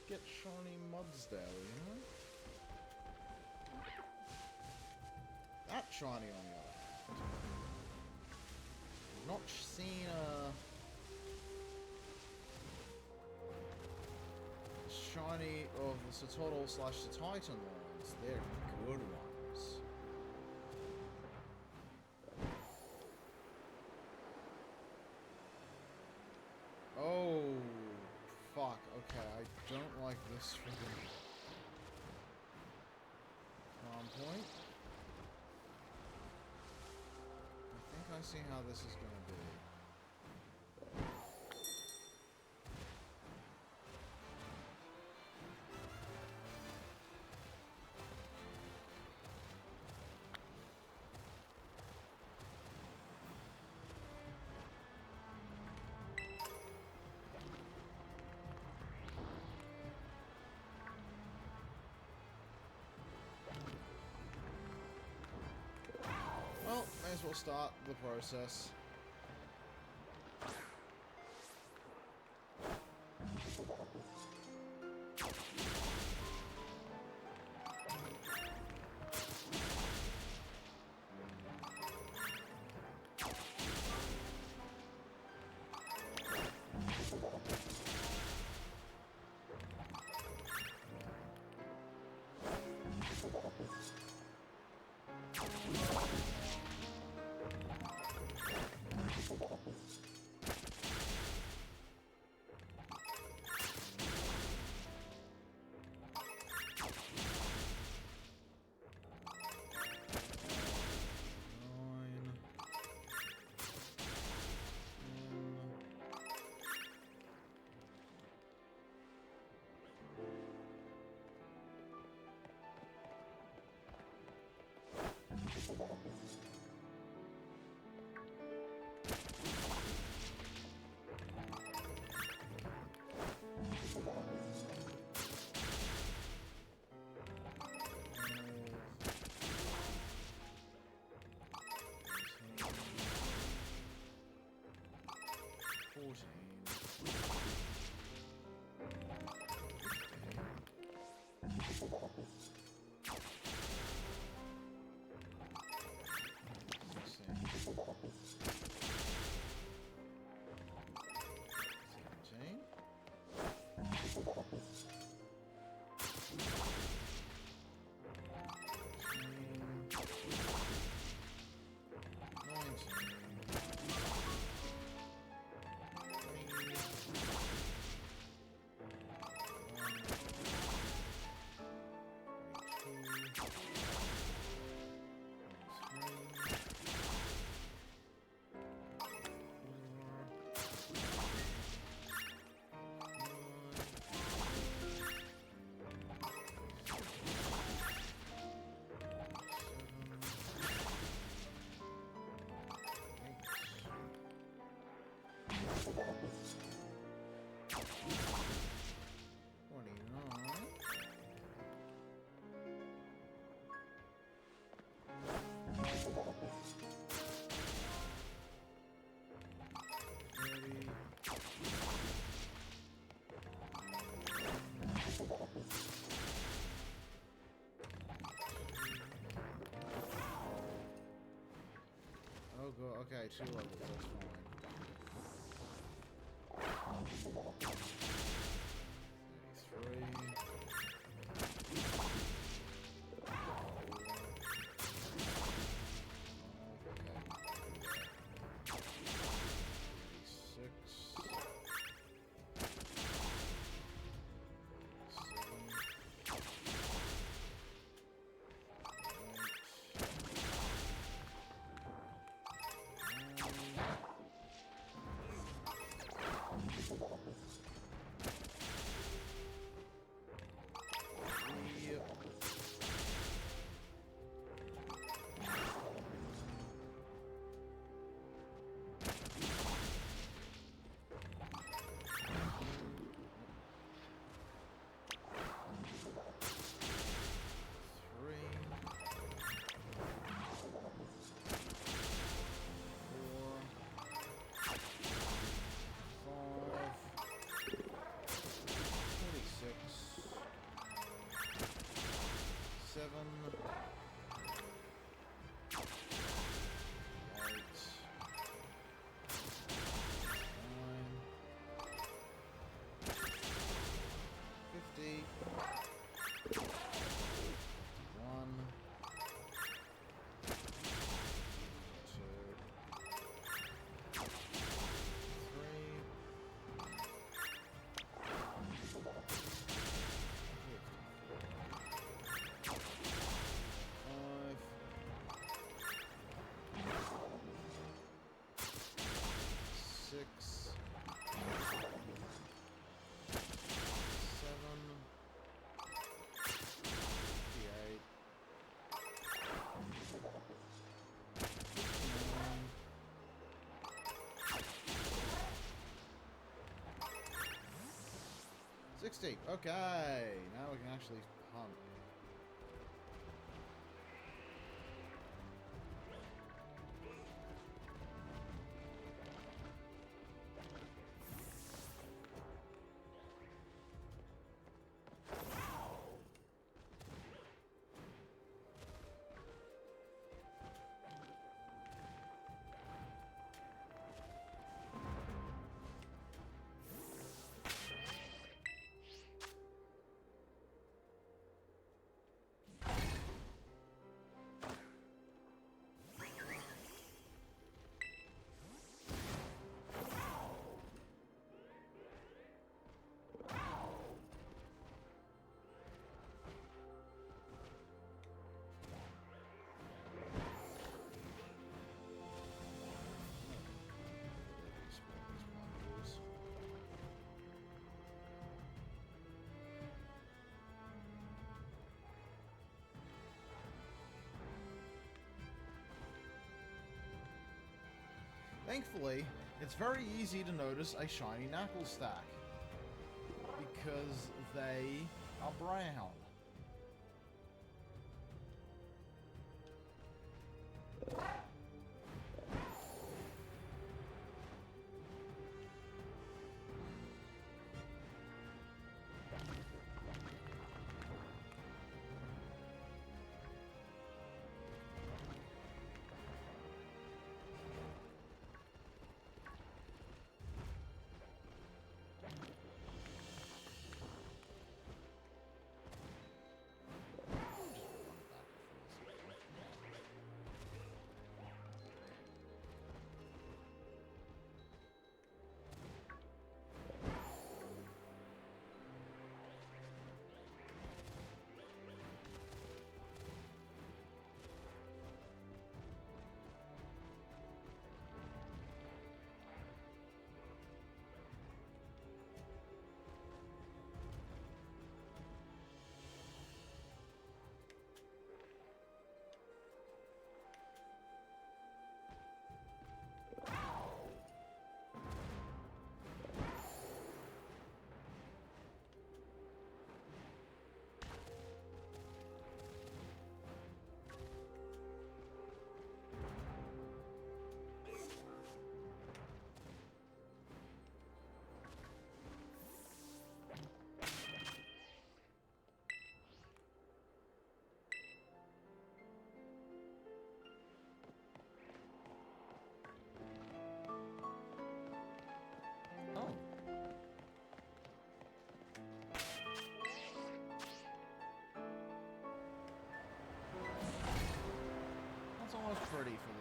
get shiny Mudsdale, you know? That shiny on the other hand. Not seen a shiny of the Sotodle/Titan ones. They're good ones. Oh, fuck. Okay, I don't like this friggin' farm point. I think I see how this is gonna be. Well, may as well start the process. Okay, 2 levels, that's fine. 33. Okay, now we can actually hunt. Thankfully, it's very easy to notice a shiny knuckle stack because they are brown.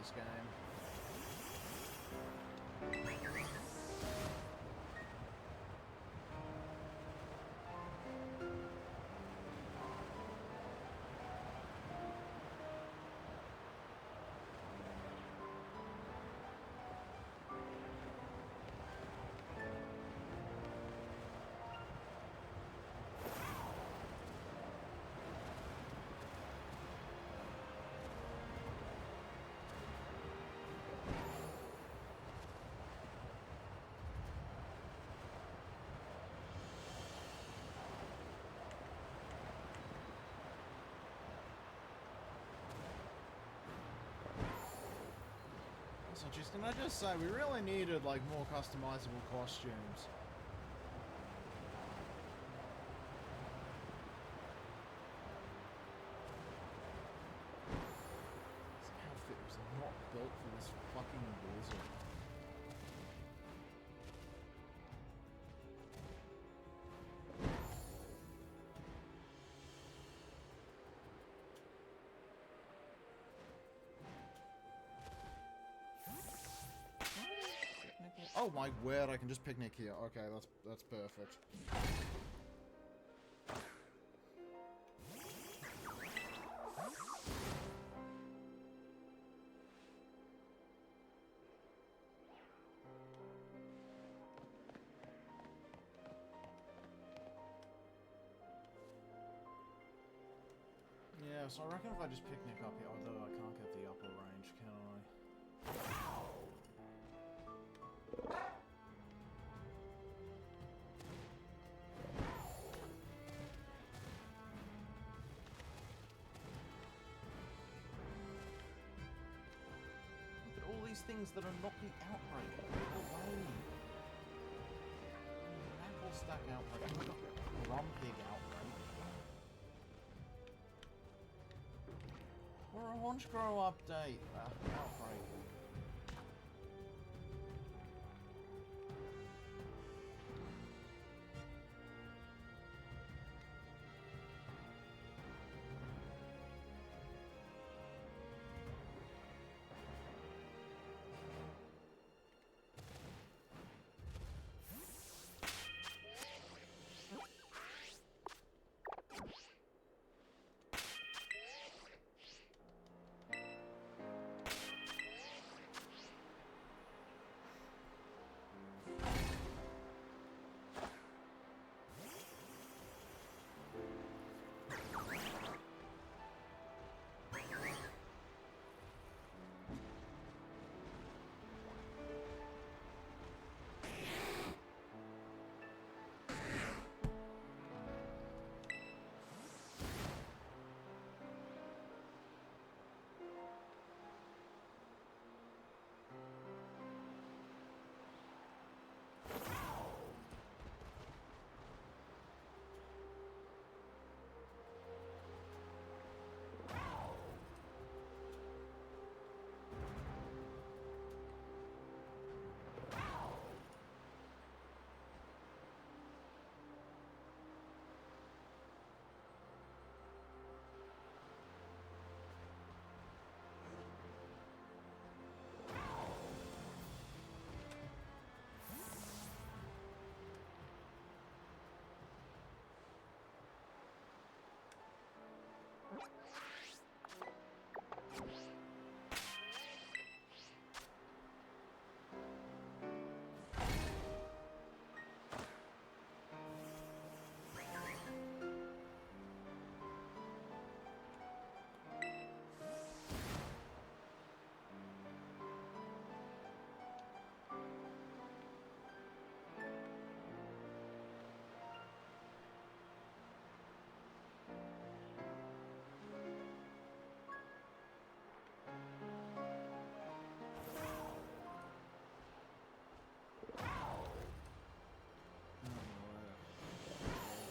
this game. So just, can I just say, we really needed, like, more customizable costumes. This outfit was not built for this fucking blizzard. Oh my word, I can just picnic here. Okay, that's perfect. Yeah, so I reckon if I just picnic up here, although I can't get the upper range, can I? Things that are not the outbreak. Go away. Knuckle stack outbreak. Grumpig outbreak. We're a Honchgrow update. Outbreak.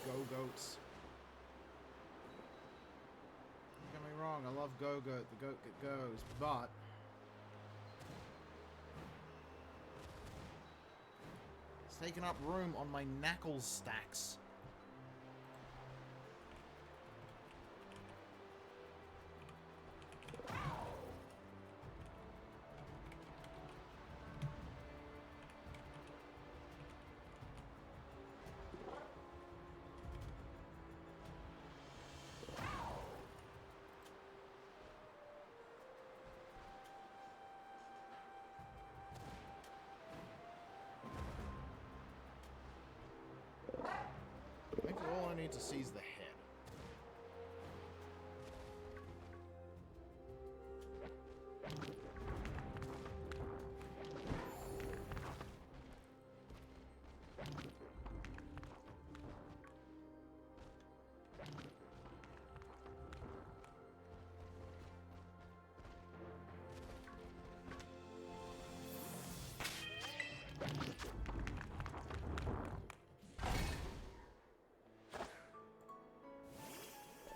Go-goats. Don't get me wrong, I love Go-Goat, the goat that goes, but it's taking up room on my knuckles stacks. to seize the head.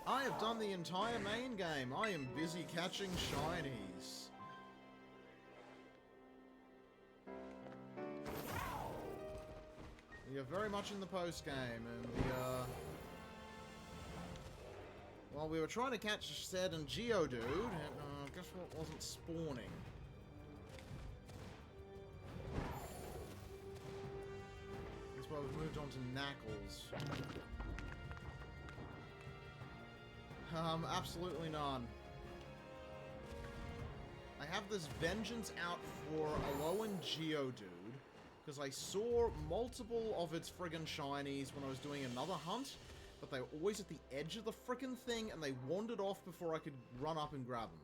I have done the entire main game. I am busy catching shinies. We are very much in the post-game, and well, we were trying to catch Zed and Geodude, and guess what wasn't spawning? That's why we've moved on to Knuckles. Absolutely none. I have this vengeance out for Alolan Geodude, because I saw multiple of its friggin' shinies when I was doing another hunt, but they were always at the edge of the frickin' thing, and they wandered off before I could run up and grab them.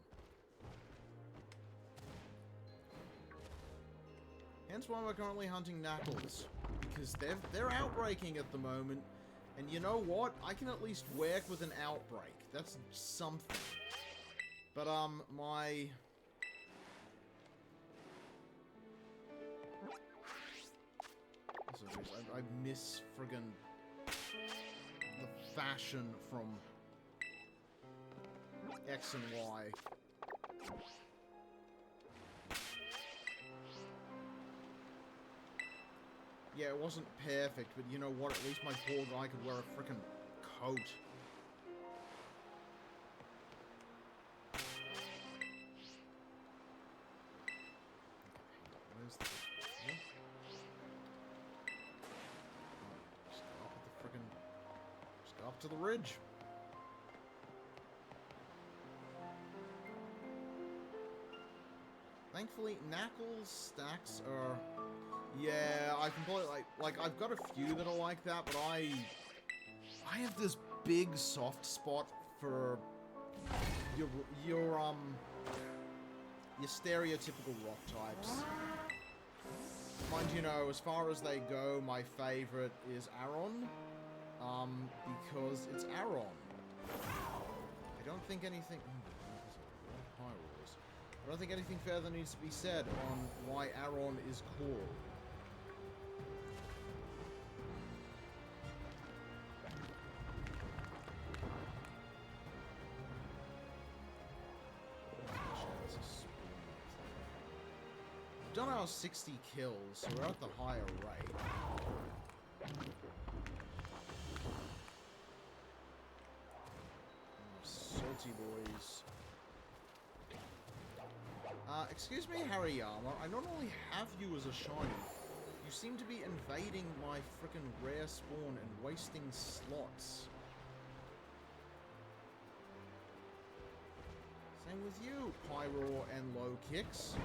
Hence why we're currently hunting Knuckles, because they're outbreaking at the moment. And you know what? I can at least work with an outbreak. That's something. But, my... I miss friggin' the fashion from X and Y. Yeah, it wasn't perfect, but you know what? At least my poor guy could wear a frickin' coat. Where's the... Just go up with the frickin'... Just go up to the ridge. Thankfully, Knuckles stacks are... Yeah, I completely, like, I've got a few that are like that, but I have this big soft spot for your stereotypical rock types. Mind you know, as far as they go, my favorite is Aron, because it's Aron. I don't think anything... I don't think anything further needs to be said on why Aron is cool. We've done our 60 kills, so we're at the higher rate. Oh, salty boys. Excuse me, Hariyama, I not only have you as a shiny, you seem to be invading my frickin' rare spawn and wasting slots. Same with you, Pyro and Low Kicks.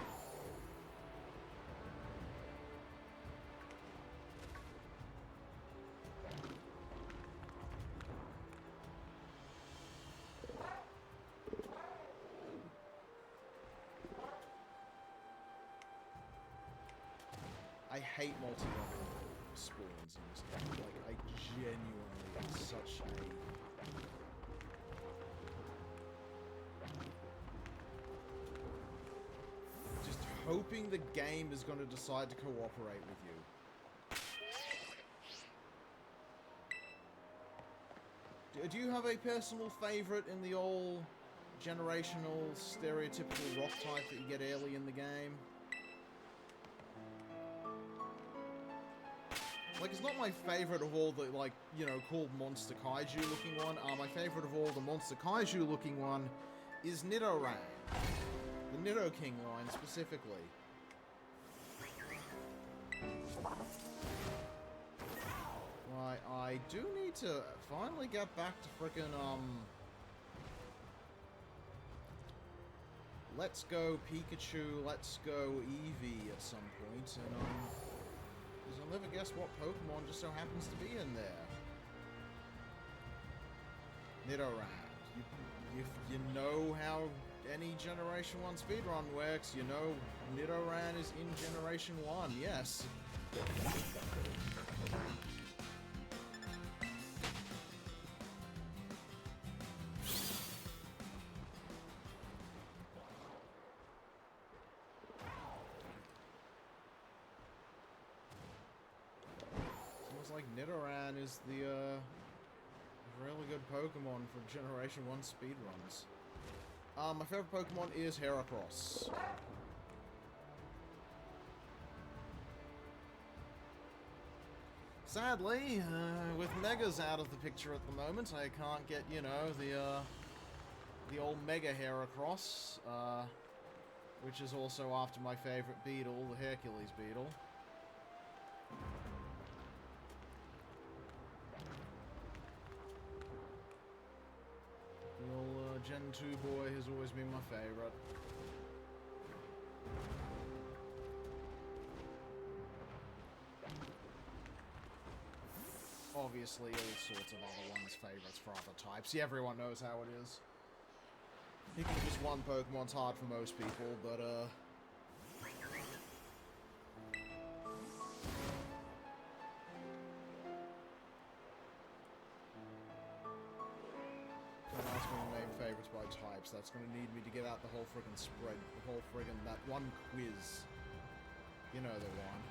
I hate multi-level spawns in this game. Like, I genuinely am such a... Just hoping the game is going to decide to cooperate with you. Do you have a personal favorite in the old generational stereotypical rock type that you get early in the game? Like, it's not my favorite of all the, like, you know, cool Monster Kaiju looking one. My favorite of all the Monster Kaiju looking one is Nidoran. The Nido King line, specifically. Right, I do need to finally get back to frickin', Let's Go Pikachu, Let's Go Eevee at some point, and, because I'll never guess what Pokemon just so happens to be in there. Nidoran. You know how any Generation 1 speedrun works. You know Nidoran is in Generation 1, yes. It's like Nidoran is the, really good Pokemon for Generation 1 speedruns. My favorite Pokemon is Heracross. Sadly, with Megas out of the picture at the moment, I can't get, you know, the old Mega Heracross, which is also after my favorite beetle, the Hercules beetle. The old Gen 2 boy has always been my favorite. Obviously, all sorts of other ones' favorites for other types. Yeah, everyone knows how it is. Picking just one Pokemon's hard for most people, but, don't ask me to name favorites by types. That's going to need me to get out the whole friggin' spread, the whole friggin' that one quiz. You know the one.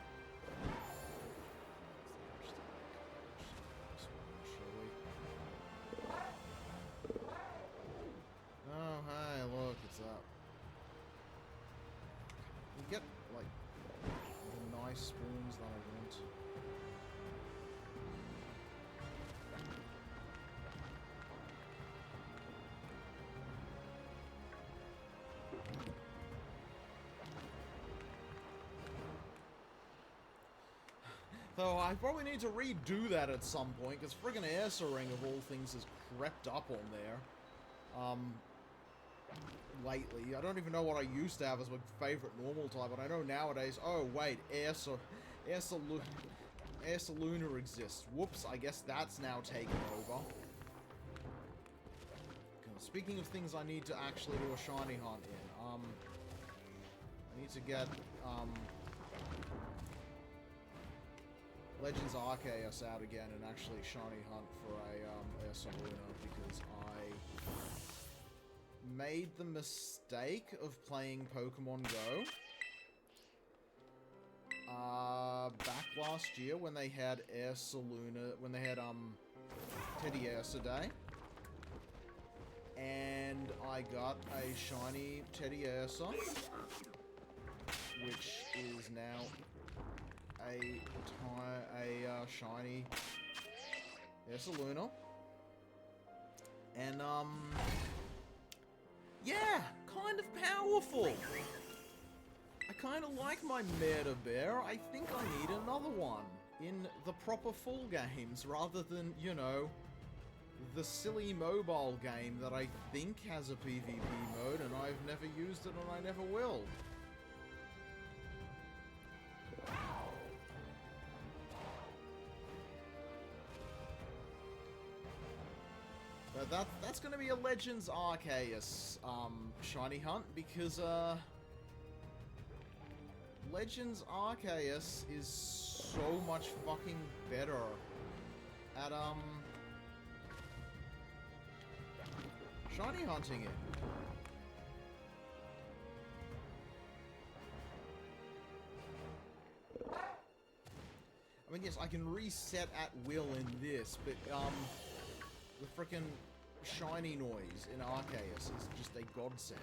Oh, hi, look, it's up. You get, like, the nice spoons that I want. Though I probably need to redo that at some point, because friggin' Ursaring of all things has crept up on there. Lately. I don't even know what I used to have as my favorite normal type, but I know nowadays, oh wait, Ursaluna exists. Whoops, I guess that's now taken over. Speaking of things I need to actually do a shiny hunt in, I need to get, Legends Arceus out again and actually shiny hunt for a, Ursaluna, because I made the mistake of playing Pokemon Go back last year when they had Ursaluna, when they had Teddiursa Day, and I got a shiny Teddiursa, which is now a shiny Ursaluna, and yeah, kind of powerful. I kind of like my Meta Bear. I think I need another one in the proper full games rather than, you know, the silly mobile game that I think has a PvP mode and I've never used it and I never will. But that's going to be a Legends Arceus shiny hunt, because Legends Arceus is so much fucking better at shiny hunting it. I mean, yes, I can reset at will in this, but the frickin' shiny noise in Arceus is just a godsend.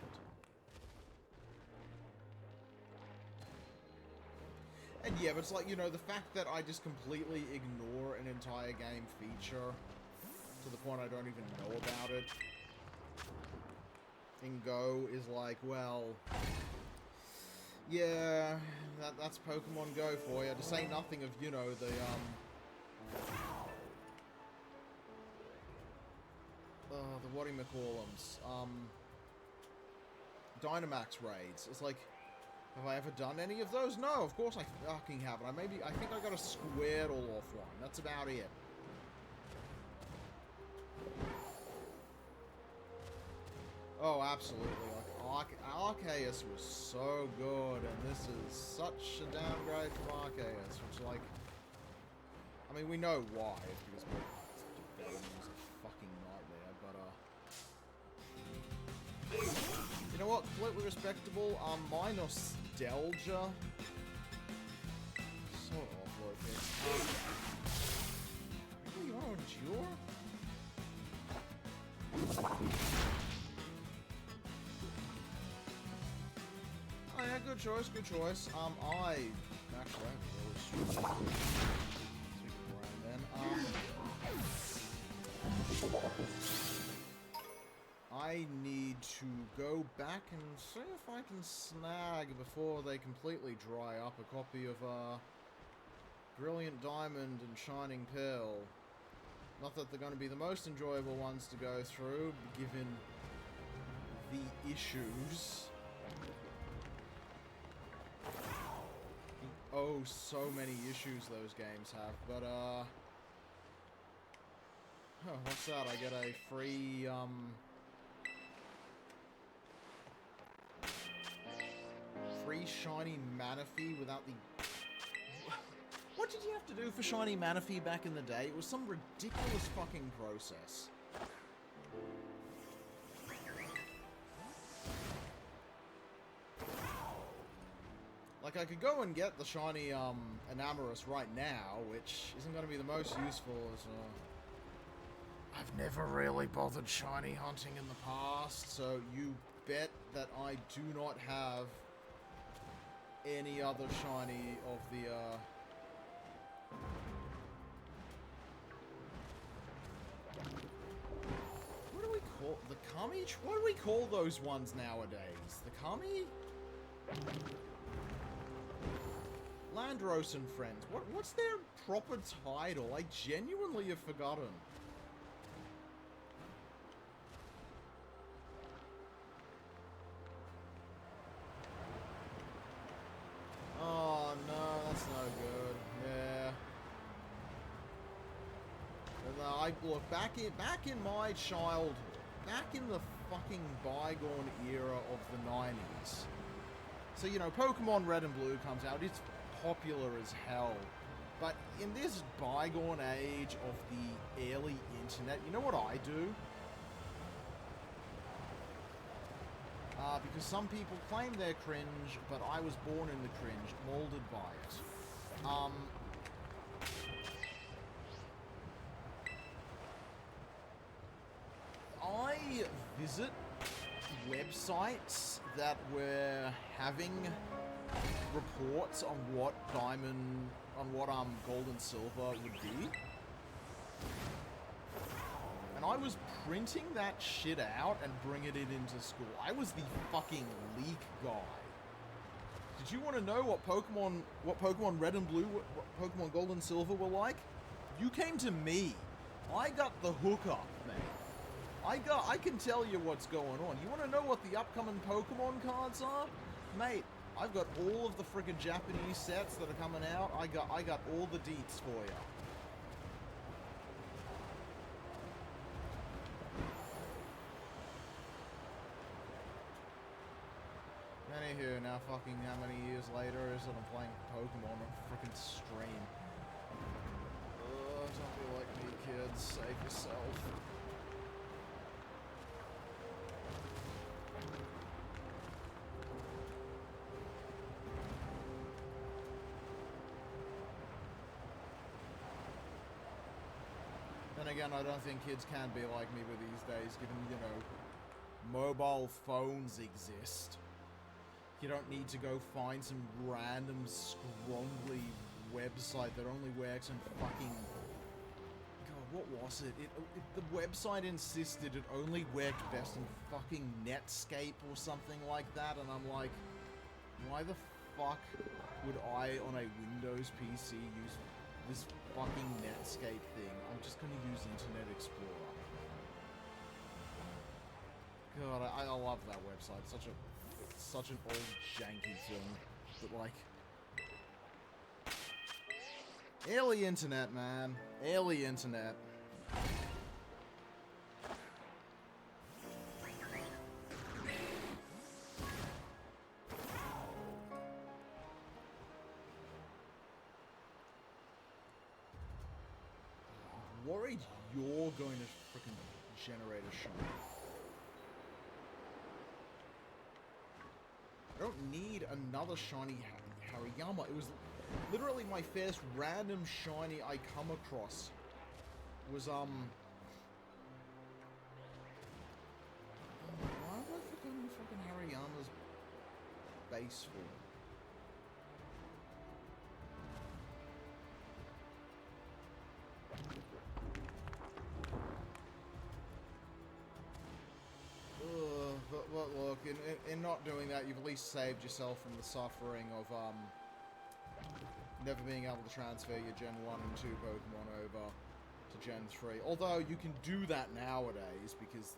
And yeah, but it's like, you know, the fact that I just completely ignore an entire game feature to the point I don't even know about it in Go is like, well, yeah, that's Pokemon Go for you. To say nothing of, you know, the whatchamacallums, Dynamax raids. It's like, have I ever done any of those? No, of course I fucking haven't. I think I got a Squirtle off one. That's about it. Oh, absolutely. Like, Arceus was so good, and this is such a downgrade from Arceus, which, like... I mean, we know why. It's because development's a fucking nightmare, but, you know what? Completely respectable. My nostalgia... So awful, okay. Really, you want to endure? Oh yeah, good choice, good choice. I actually have a really stupid then. I need to go back and see if I can snag before they completely dry up a copy of Brilliant Diamond and Shining Pearl. Not that they're going to be the most enjoyable ones to go through, given the issues. Oh, so many issues those games have, but, oh, what's that? I get a free, free shiny Manaphy without the... What did you have to do for shiny Manaphy back in the day? It was some ridiculous fucking process. Like, I could go and get the shiny, Enamorus right now, which isn't going to be the most useful as, I've never really bothered shiny hunting in the past, so you bet that I do not have any other shiny of the, what do we call... The Kami? What do we call those ones nowadays? The Kami? Landros and Friends. What's their proper title? I genuinely have forgotten. Oh no, that's no good. Yeah. I look back in my childhood, back in the fucking bygone era of the 90s. So, you know, Pokemon Red and Blue comes out. It's popular as hell. But in this bygone age of the early internet, you know what I do? Because some people claim they're cringe, but I was born in the cringe, molded by it. I visit websites that were having reports on what gold and silver would be. And I was printing that shit out and bringing it into school. I was the fucking leak guy. Did you want to know what Pokemon Red and Blue, what Pokemon Gold and Silver were like? You came to me. I got the hookup, man. I can tell you what's going on. You want to know what the upcoming Pokemon cards are? Mate, I've got all of the friggin' Japanese sets that are coming out. I got all the deets for you. Anywho, now fucking how many years later is it I'm playing Pokemon on frickin' stream? Don't be like me, kids. Save yourself. Then again, I don't think kids can be like me with these days, given, you know, mobile phones exist. You don't need to go find some random scrongly website that only works in fucking... God, what was it? The website insisted it only worked best in fucking Netscape or something like that, and I'm like, why the fuck would I, on a Windows PC, use this fucking Netscape thing? I'm just gonna use Internet Explorer. God, I love that website. It's such an old janky thing, but like, early internet, man, early internet. worried you're going to freaking generate a shiny. I don't need another shiny Hariyama. It was literally my first random shiny I come across. Was, why have I forgotten fucking Hariyama's base form? But look, in not doing that, you've at least saved yourself from the suffering of, never being able to transfer your Gen 1 and 2 Pokemon over to Gen 3. Although, you can do that nowadays, because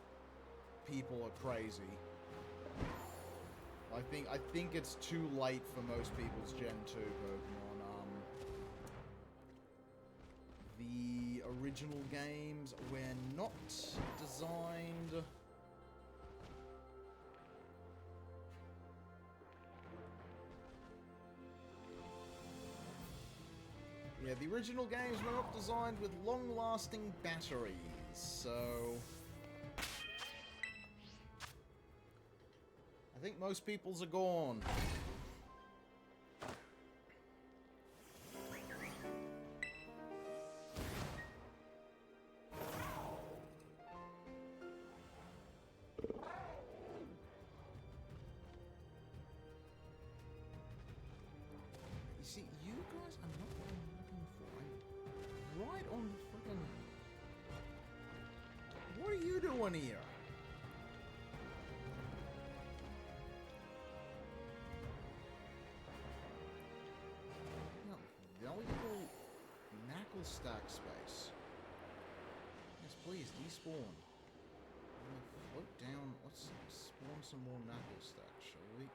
people are crazy. I think it's too late for most people's Gen 2 Pokemon. The original games were not designed... Yeah, the original games were not designed with long-lasting batteries, so... I think most people's are gone. You see, you guys are not what I'm looking for. I'm right on the freaking... What are you doing here? Valuable knuckle stack space. Yes, please, despawn. I'm gonna float down. Let's spawn some more knuckle stacks, shall we?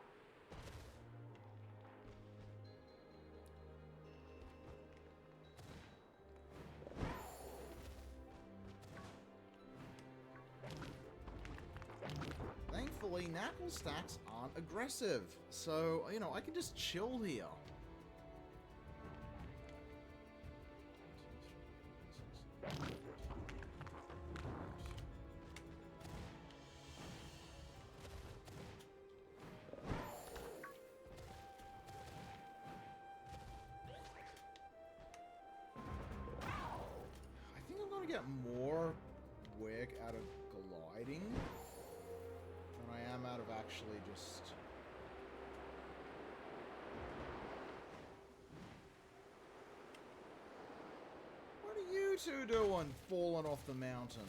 Thankfully, knuckle stacks aren't aggressive, so, you know, I can just chill here. I think I'm gonna get more work out of gliding than I am out of actually just... What are you two doing, falling off the mountain?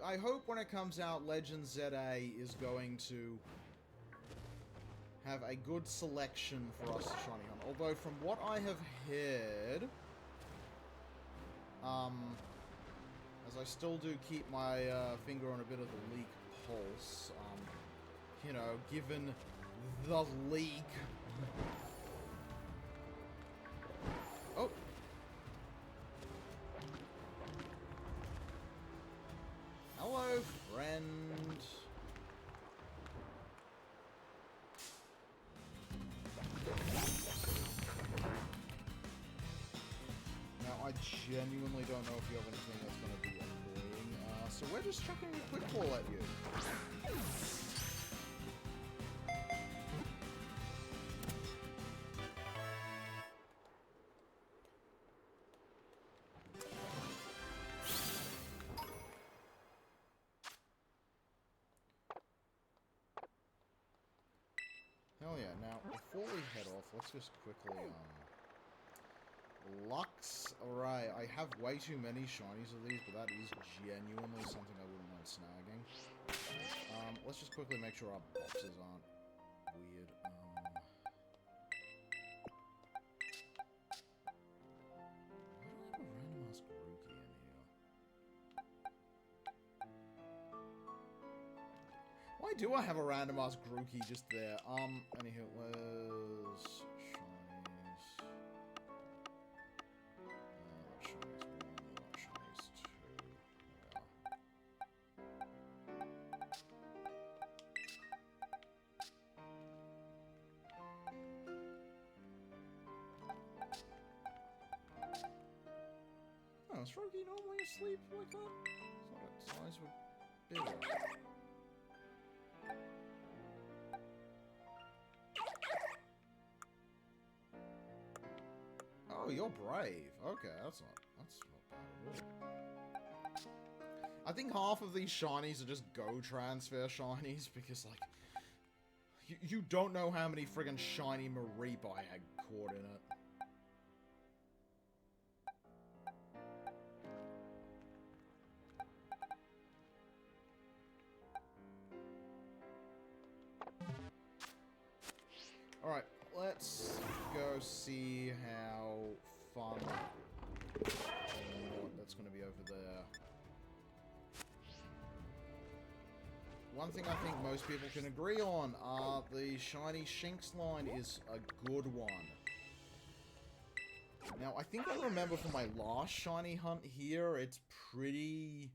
I hope when it comes out, Legends ZA is going to have a good selection for us to shiny hunt. Although, from what I have heard, as I still do keep my finger on a bit of the leak pulse, you know, given the leak. Oh! Hello, friend. Now, I genuinely don't know if you have anything that's going to be annoying, so we're just chucking a quick ball at you. Now, before we head off, let's just quickly, Lux. Alright, I have way too many shinies of these, but that is genuinely something I wouldn't mind snagging. Let's just quickly make sure our boxes aren't weird. Why do I have a random ass Grookey in here? Why do I have a random ass Grookey just there? Anywho, where's shinies? Shinies 1, shinies 2. Oh, is Froggy normally asleep like that? I thought its eyes were bigger. Oh, you're brave. Okay, that's not bad at all. I think half of these shinies are just go transfer shinies because, like, you don't know how many friggin' shiny Mareep I had caught in it. Alright, let's go see how fun that's going to be over there. One thing I think most people can agree on, the shiny Shinx line is a good one. Now, I think I remember from my last shiny hunt here, it's pretty...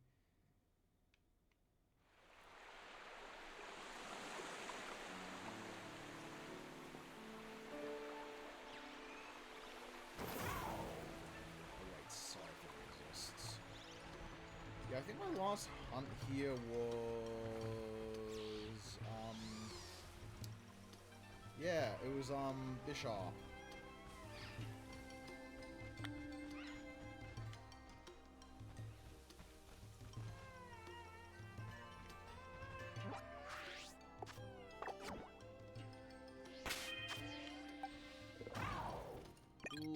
Yeah, I think my last hunt here was, yeah, it was, Bishop.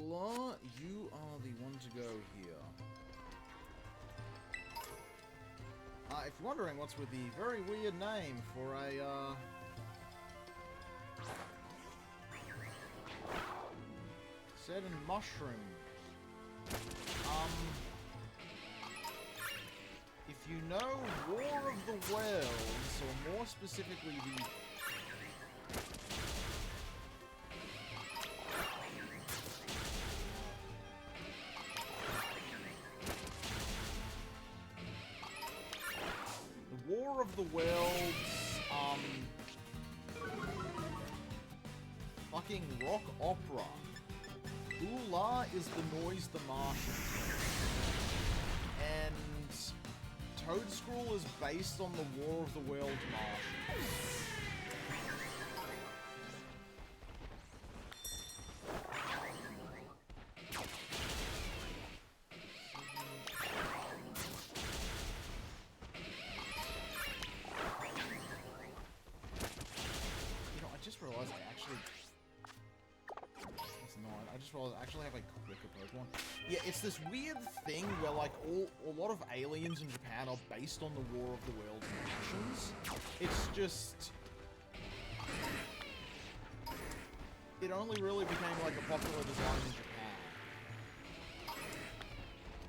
La, you are the one to go here. If you're wondering what's with the very weird name for a, said in mushroom. If you know War of the Worlds, or more specifically the War of the Worlds, fucking rock opera. Ooh-La is the noise the Martian. And Toadstool is based on the War of the Worlds Martian. You know, I just realized I actually... I just realized I actually have a quicker Pokemon. Yeah, it's this weird thing where, like, a lot of aliens in Japan are based on the War of the Worlds Martians. It's just... It only really became, like, a popular design in Japan.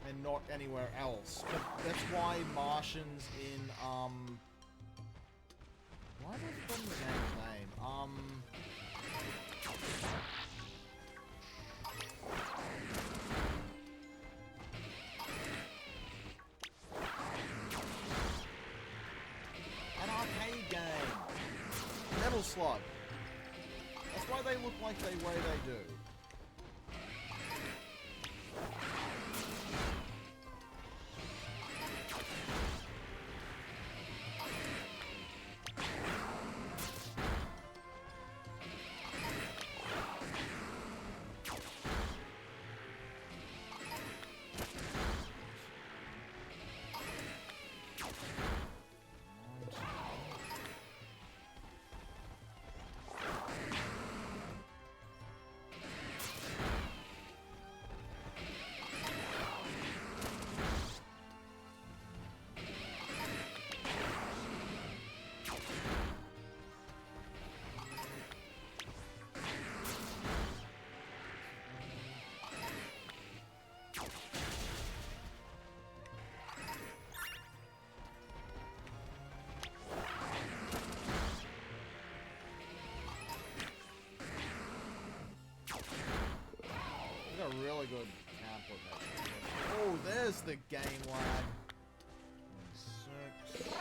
And not anywhere else. But that's why Martians in, why have I forgotten the game's name? An arcade game. Metal Slug. That's why they look like the way they do. really good template there. Oh, there's the game lag. 6.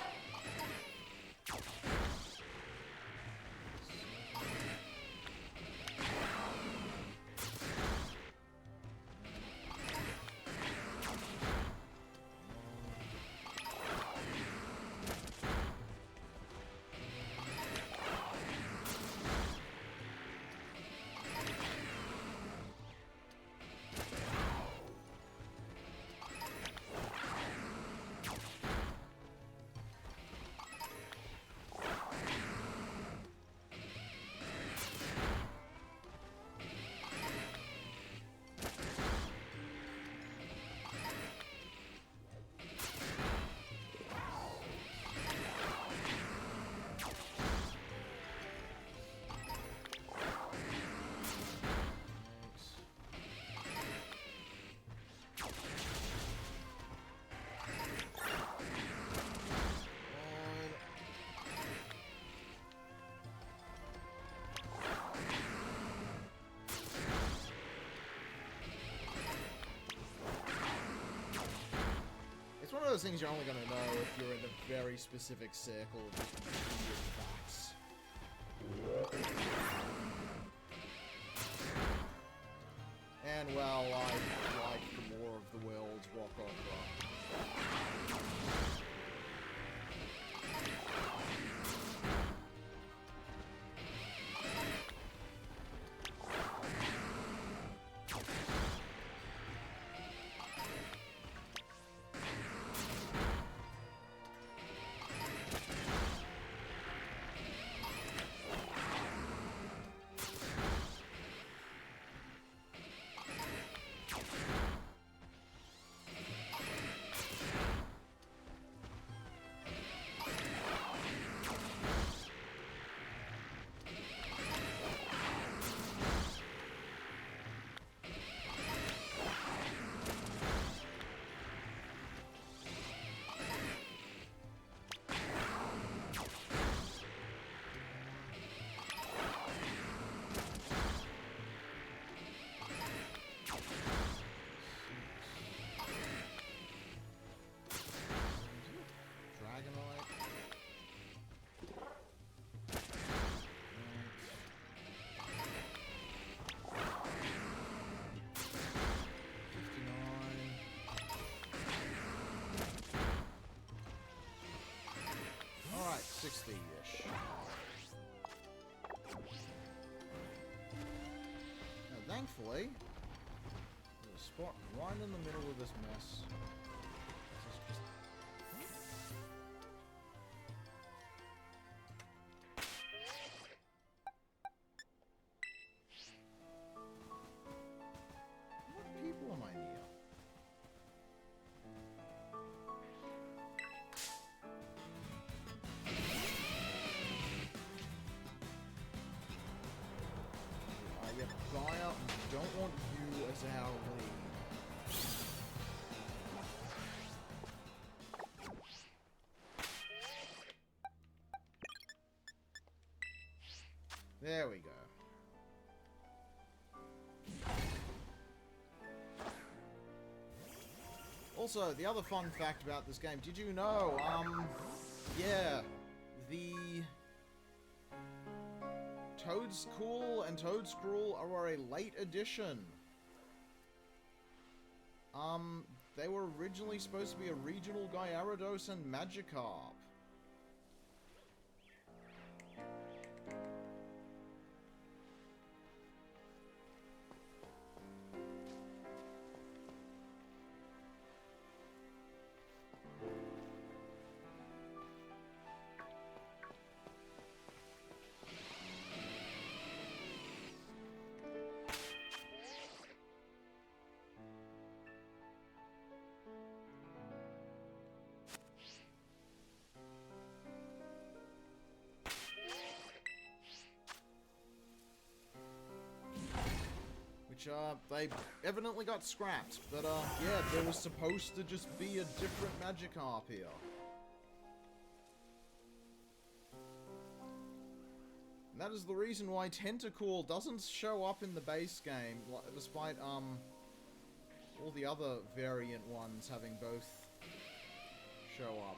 It's one of those things you're only going to know if you're in a very specific circle of just weird facts. And, well, I like the War of the Worlds rock opera. Alright, 60-ish. Now, thankfully, there's a spot right in the middle of this mess. What people am I near? Fire, don't want you as our lead. There we go. Also, the other fun fact about this game, did you know, yeah, the Toadskool and Toadskrull are a late addition. They were originally supposed to be a regional Gyarados and Magikarp. They evidently got scrapped, but, yeah, there was supposed to just be a different Magikarp here. And that is the reason why Tentacool doesn't show up in the base game, despite, all the other variant ones having both show up.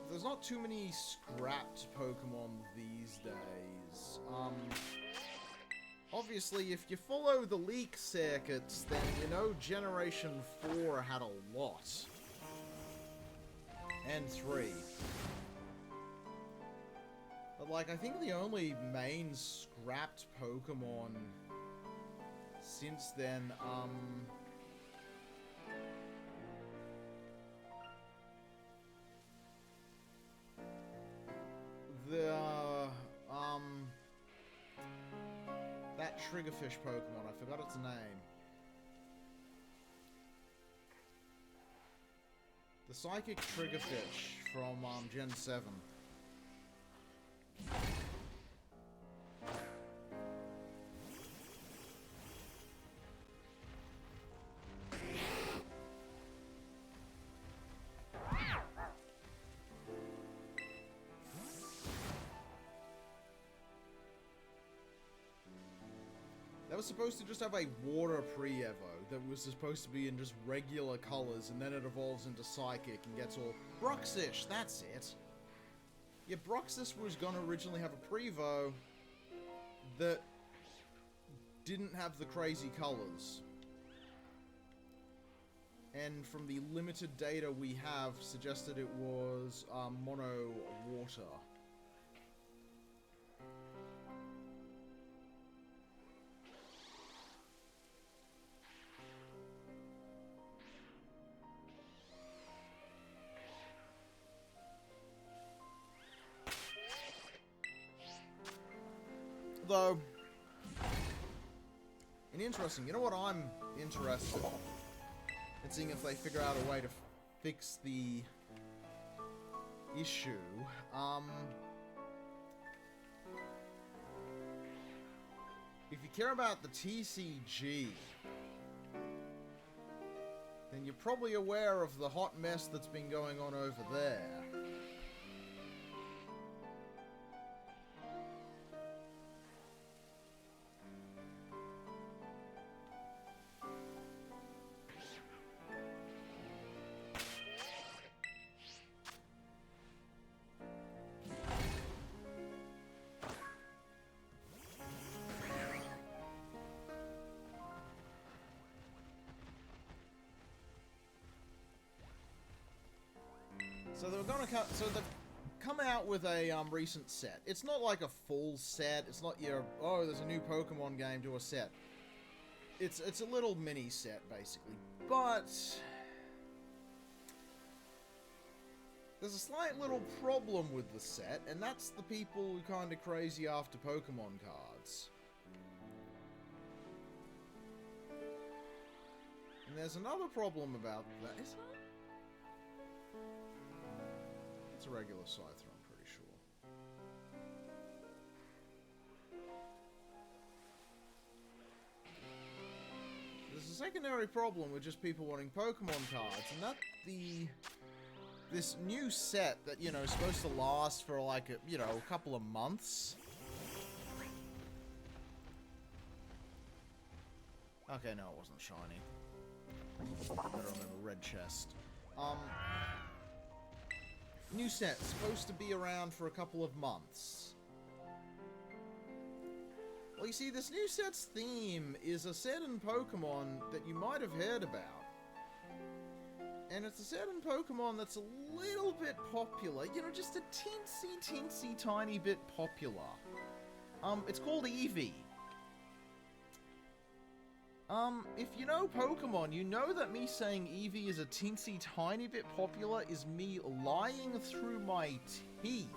There's not too many scrapped Pokemon these days. Obviously, if you follow the leak circuits, then you know Generation 4 had a lot. And 3. But, like, I think the only main scrapped Pokemon since then, that Triggerfish Pokemon, I forgot its name. The Psychic Triggerfish from, Gen 7. That was supposed to just have a water pre-evo that was supposed to be in just regular colors, and then it evolves into Psychic and gets all... Bruxish, that's it! Yeah, Bruxish was gonna originally have a Prevo that didn't have the crazy colors. And from the limited data we have, suggested it was mono water. Though, and interesting, you know what I'm interested in seeing if they figure out a way to fix the issue. If you care about the TCG, then you're probably aware of the hot mess that's been going on over there. So they were gonna come. So they've come out with a recent set. It's not like a full set. It's not your there's a new Pokemon game to a set. It's a little mini set basically, but there's a slight little problem with the set, and that's the people who are kind of crazy after Pokemon cards. And there's another problem about that. Is it? It's a regular Scyther, I'm pretty sure. There's a secondary problem with just people wanting Pokemon cards, and that this new set that, you know, is supposed to last for like a couple of months. Okay, no, it wasn't shiny. I better remember red chest. New set, supposed to be around for a couple of months. Well, you see, this new set's theme is a set in Pokemon that you might have heard about. And it's a set in Pokemon that's a little bit popular. You know, just a teensy tiny bit popular. It's called Eevee. If you know Pokemon, you know that me saying Eevee is a teensy tiny bit popular is me lying through my teeth.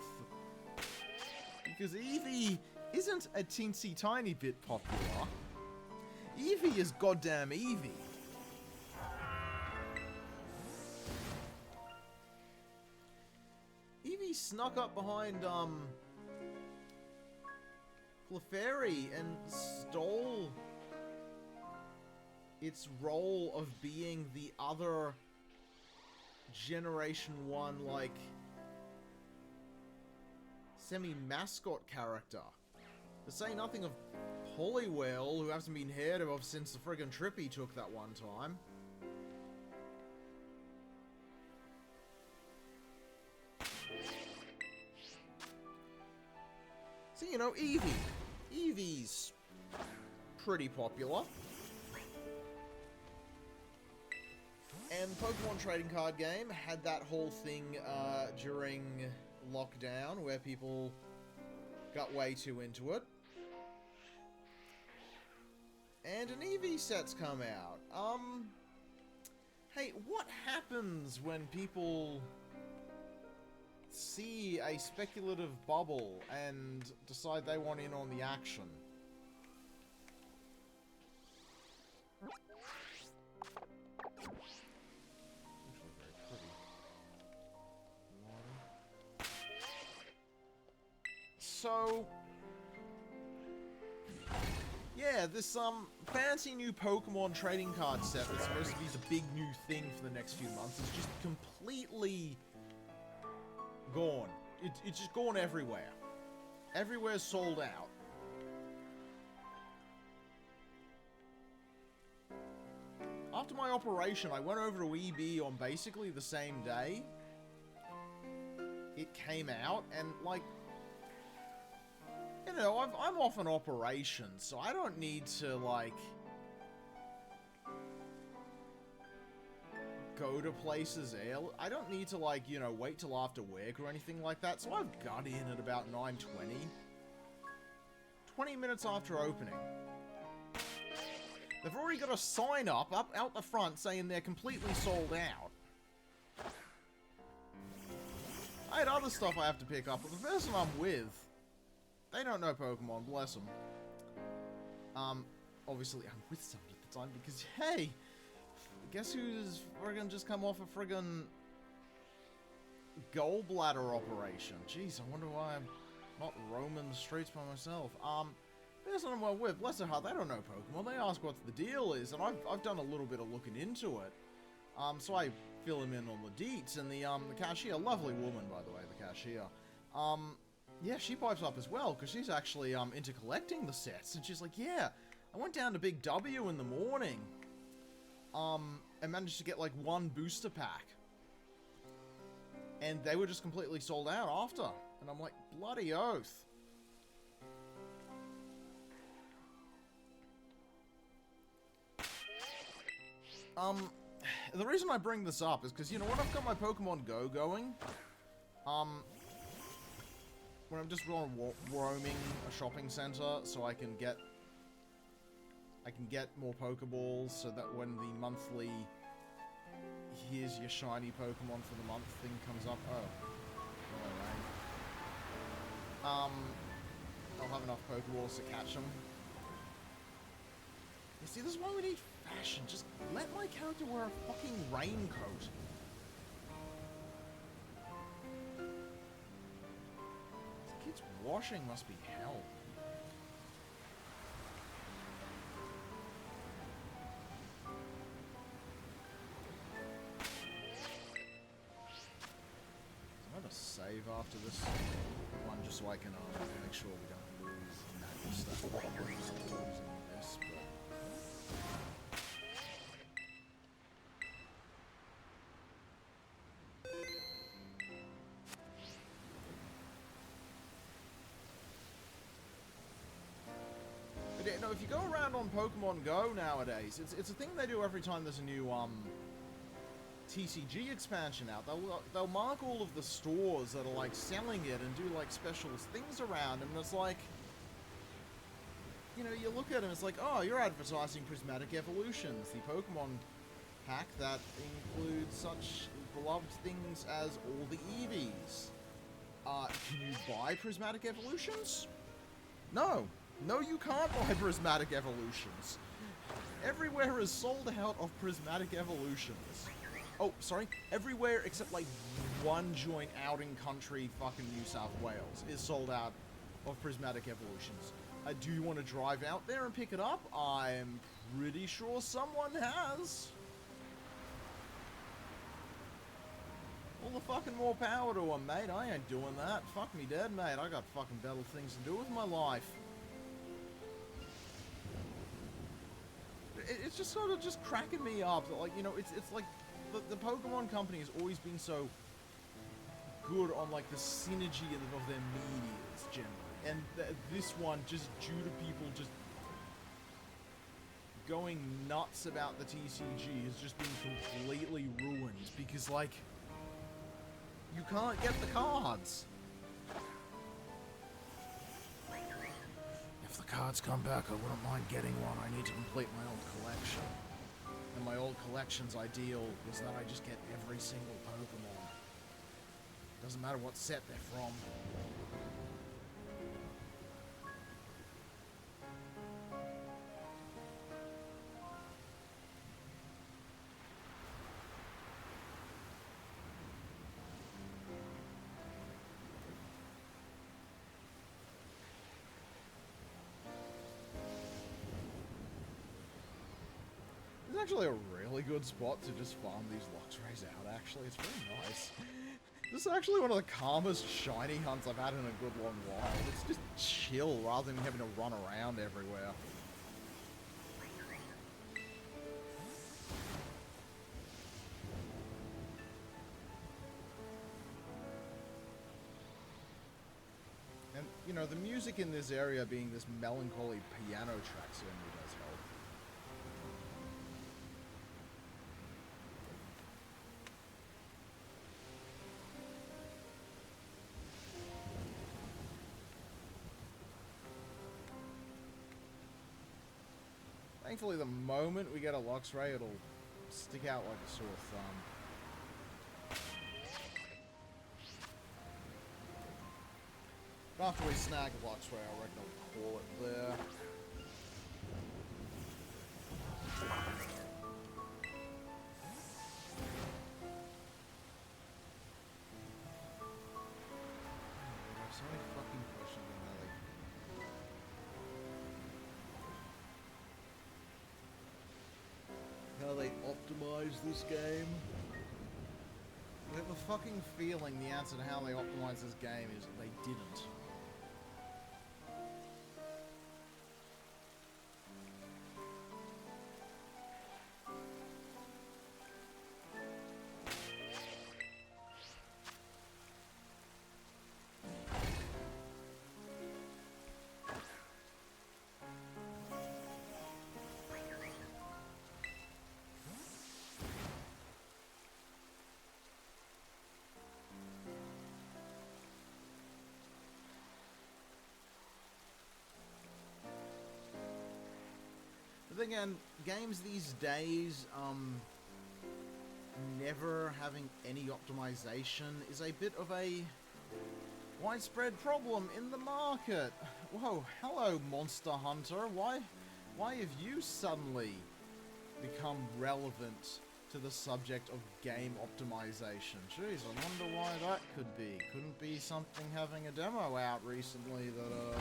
Because Eevee isn't a teensy tiny bit popular. Eevee is goddamn Eevee. Eevee snuck up behind, Clefairy and stole its role of being the other Generation 1, like, semi-mascot character. To say nothing of Poliwhirl, who hasn't been heard of since the friggin' trip he took that one time. So, you know, Eevee. Eevee's pretty popular. And Pokemon Trading Card Game had that whole thing during lockdown where people got way too into it. And an Eevee set's come out. Hey, what happens when people see a speculative bubble and decide they want in on the action? Actually very pretty. So, yeah, this fancy new Pokemon trading card set that's supposed to be the big new thing for the next few months is just completely gone. It's just gone everywhere. Everywhere's sold out. After my operation, I went over to EB on basically the same day it came out, and like, you know, I'm off an operation, so I don't need to, like, go to places early. I don't need to, like, you know, wait till after work or anything like that, so I've got in at about 9:20. 20 minutes after opening. They've already got a sign up out the front saying they're completely sold out. I had other stuff I have to pick up, but the person I'm with, they don't know Pokemon, bless them. Obviously I'm with someone at the time because, hey, guess who's friggin' just come off a friggin' gallbladder operation? Jeez, I wonder why I'm not roaming the streets by myself. There's someone I'm with, bless their heart, they don't know Pokemon. They ask what the deal is, and I've done a little bit of looking into it. So I fill him in on the deets, and the cashier, lovely woman, by the way, the cashier, yeah, she pipes up as well, because she's actually into collecting the sets, and she's like, yeah, I went down to Big W in the morning, and managed to get, like, one booster pack. And they were just completely sold out after. And I'm like, bloody oath. The reason I bring this up is because, you know, when I've got my Pokemon Go going, when I'm just roaming a shopping center so I can get more Pokeballs so that when the monthly here's your shiny Pokemon for the month thing comes up. Oh. Alright. I'll have enough Pokeballs to catch them. You see, this is why we need fashion. Just let my character wear a fucking raincoat. This kid's washing must be hell. I'm gonna save after this one just so I can make sure we don't lose magic stuff. Losing this, but yeah, no, if you go around on Pokemon Go nowadays, it's a thing they do every time there's a new TCG expansion out. They'll mark all of the stores that are like selling it and do like special things around them, and it's like, you know, you look at them, it's like, oh, you're advertising Prismatic Evolutions, the Pokemon pack that includes such beloved things as all the Eevees. Can you buy Prismatic Evolutions? No. No, you can't buy Prismatic Evolutions. Everywhere is sold out of Prismatic Evolutions. Oh, sorry. Everywhere except, like, one joint out in country fucking New South Wales is sold out of Prismatic Evolutions. Do you want to drive out there and pick it up? I'm pretty sure someone has. the fucking more power to him, mate. I ain't doing that. Fuck me dead, mate. I got fucking better things to do with my life. It's just sort of just cracking me up. Like, you know, it's like the Pokemon company has always been so good on, like, the synergy of their medias, generally. And this one, just due to people just going nuts about the TCG, has just been completely ruined. Because, like, you can't get the cards. If the cards come back, I wouldn't mind getting one. I need to complete my old collection. And my old collection's ideal is that I just get every single Pokemon. Doesn't matter what set they're from. It's actually a really good spot to just farm these Luxrays out, actually. It's really nice. This is actually one of the calmest shiny hunts I've had in a good long while. It's just chill rather than having to run around everywhere. And, you know, the music in this area being this melancholy piano track certainly does help. Thankfully, the moment we get a Luxray, it'll stick out like a sore thumb. After we snag a Luxray, I reckon I'll call it there. I have so many fucking questions on that, like... how they optimize this game. I have a fucking feeling the answer to how they optimize this game is they didn't. But again, games these days, never having any optimization is a bit of a widespread problem in the market. Whoa, hello, Monster Hunter. Why have you suddenly become relevant to the subject of game optimization? Jeez, I wonder why that could be. Couldn't be something having a demo out recently that,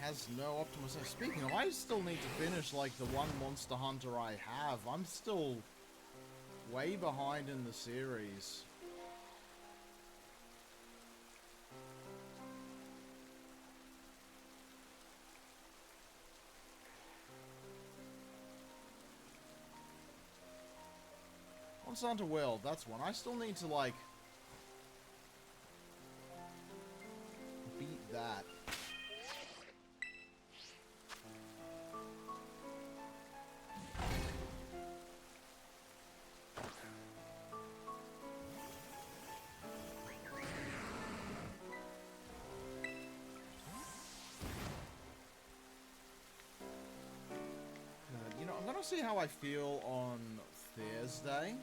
has no optimization. Speaking of, I still need to finish, like, the one Monster Hunter I have. I'm still way behind in the series. Monster Hunter World, that's one. I still need to, like, beat that. You know, I'm gonna see how I feel on Thursday.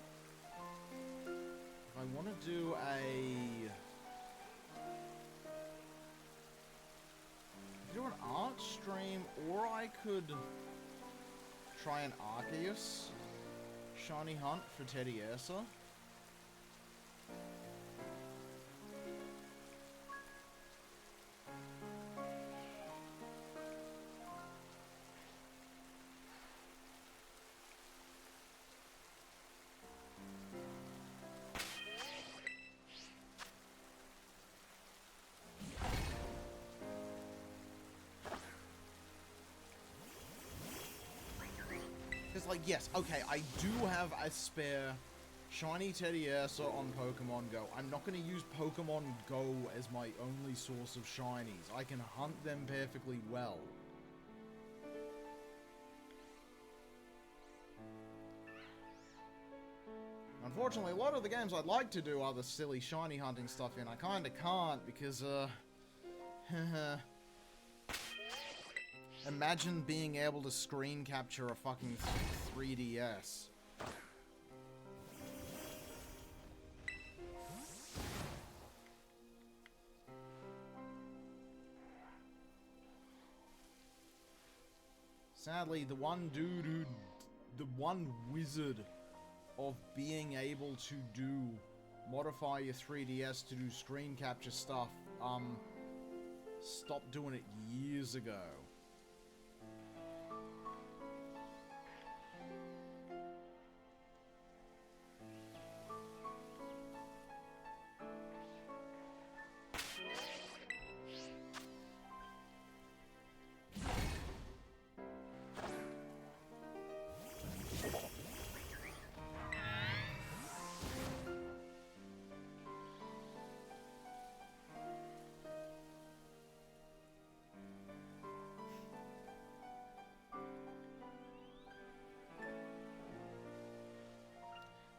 If I want to do an art stream, or I could try an Arceus shiny hunt for Teddiursa. is, like, yes, okay, I do have a spare shiny Teddiursa on Pokemon Go. I'm not going to use Pokemon Go as my only source of shinies. I can hunt them perfectly well. Unfortunately, a lot of the games I'd like to do other silly shiny hunting stuff in, I kinda can't because, imagine being able to screen capture a fucking 3DS. Sadly, the one dude who... the one wizard of being able to modify your 3DS to do screen capture stuff, stopped doing it years ago.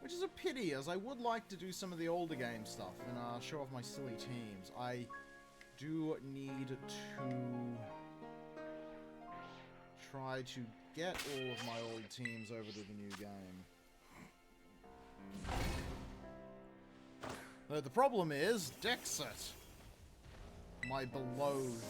Which is a pity, as I would like to do some of the older game stuff and show off my silly teams. I do need to try to get all of my old teams over to the new game. Though the problem is, Dexet, my beloved.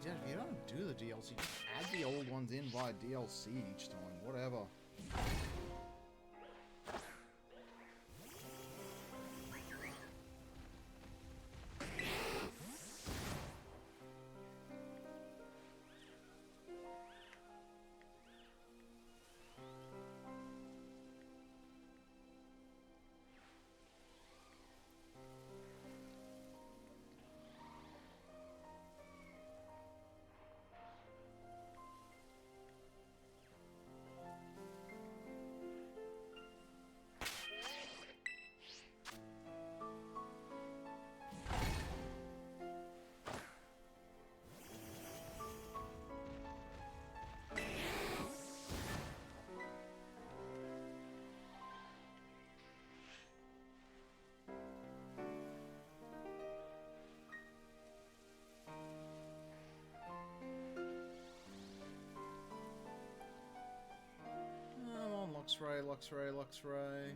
If you don't do the DLC, just add the old ones in via DLC each time, whatever. Luxray, Luxray, Luxray.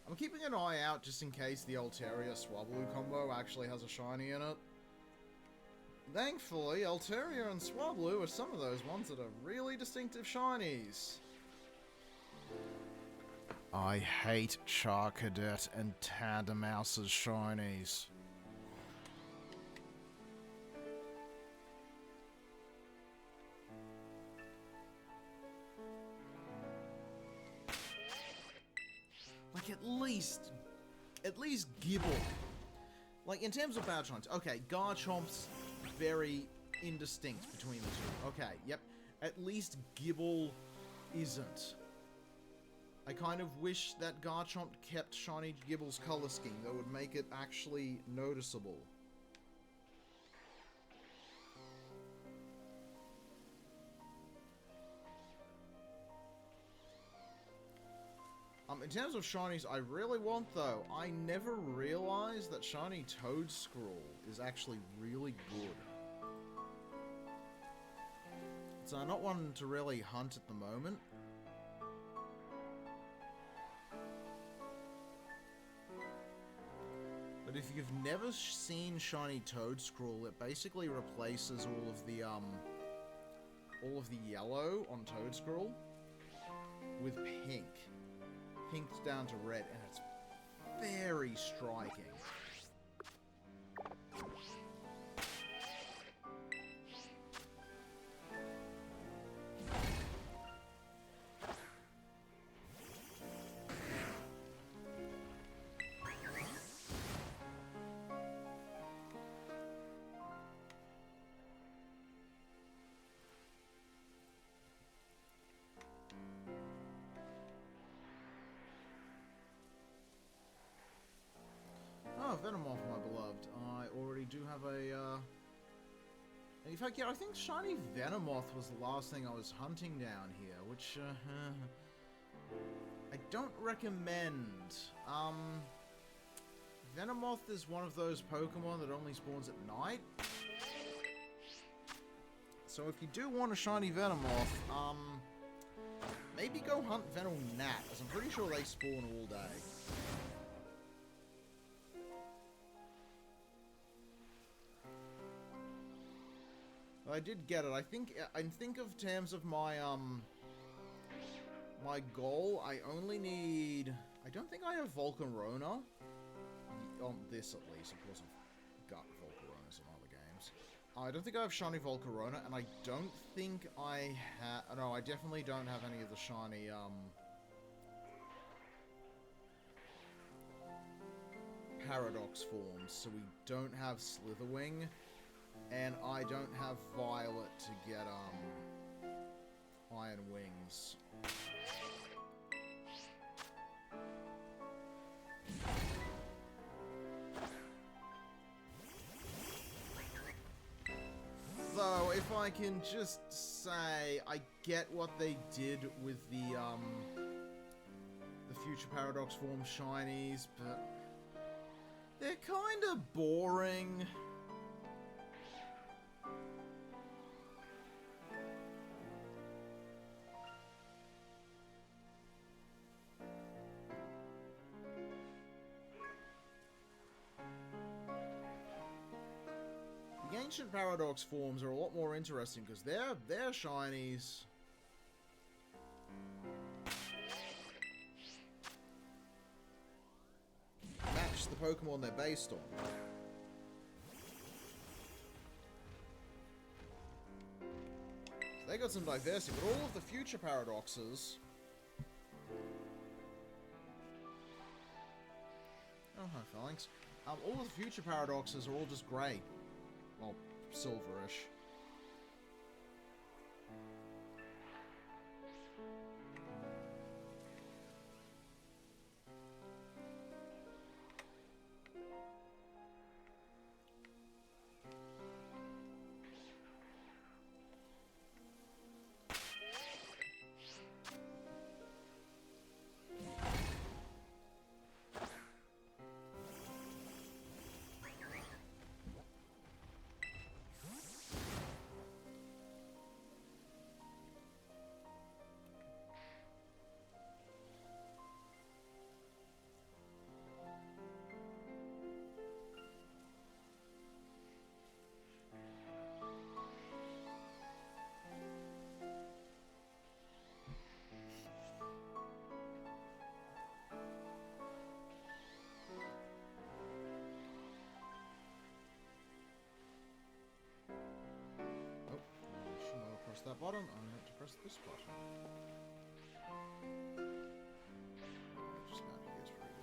I'm keeping an eye out just in case the Altaria Swablu combo actually has a shiny in it. Thankfully, Altaria and Swablu are some of those ones that are really distinctive shinies. I hate Charcadet and Tandemouse's shinies. Like, at least Gibble. Like, in terms of battle shines, okay, Garchomp's very indistinct between the two. Okay, yep. At least Gibble isn't. I kind of wish that Garchomp kept Shiny Gibble's color scheme. That would make it actually noticeable. In terms of shinies I really want, though, I never realized that shiny Toadstool is actually really good. It's not one to really hunt at the moment. But if you've never seen Shiny Toedscruel, it basically replaces all of the yellow on Toedscruel with pink. Pinked down to red, and it's very striking. Oh, Venomoth, my beloved. I already do have a, in fact, yeah, I think Shiny Venomoth was the last thing I was hunting down here, which, I don't recommend. Venomoth is one of those Pokemon that only spawns at night. So if you do want a Shiny Venomoth, maybe go hunt Venonat, as I'm pretty sure they spawn all day. I did get it. I think of terms of my my goal, I only need... I don't think I have Volcarona. On this, at least. Of course, I've got Volcaronas in other games. I don't think I have Shiny Volcarona, and I don't think I have... No, I definitely don't have any of the Shiny, Paradox forms, so we don't have Slitherwing. And I don't have Violet to get, Iron Wings. Though, if I can just say, I get what they did with the Future Paradox form Shinies, but they're kinda boring. The Ancient Paradox forms are a lot more interesting because they're Shinies. Match the Pokemon they're based on. So they got some diversity, but all of the Future Paradoxes... Oh, hi, Phalanx. All of the Future Paradoxes are all just grey. Well, silverish. That button, I'm meant to press this button. Just not here, very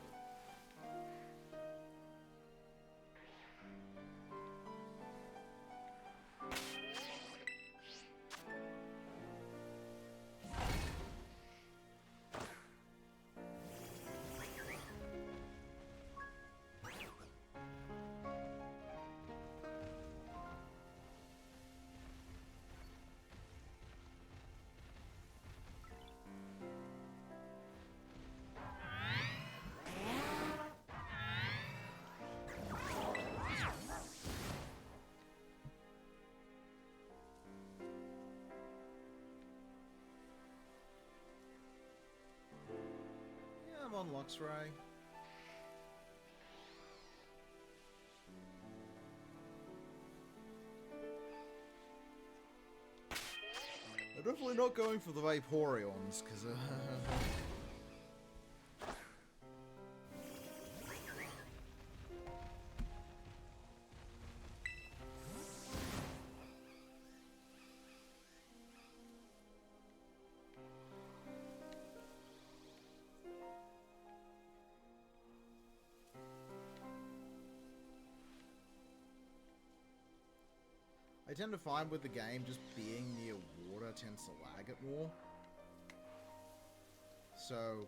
Come on, Luxray. I'm definitely not going for the Vaporeons, because I tend to find with the game, just being near water tends to lag it more. So,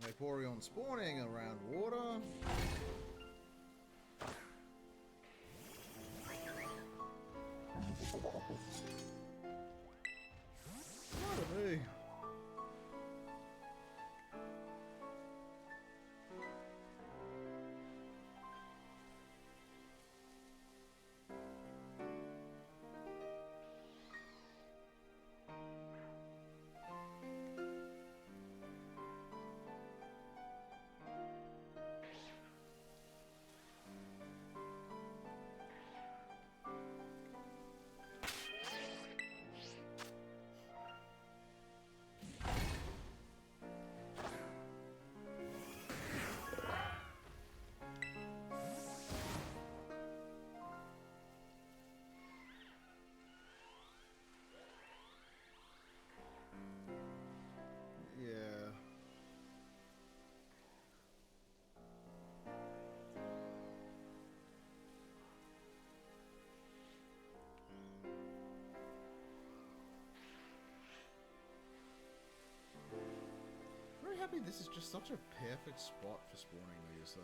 Vaporeon spawning around water. Pardon me. Yeah. Very happy this is just such a perfect spot for spawning these, though.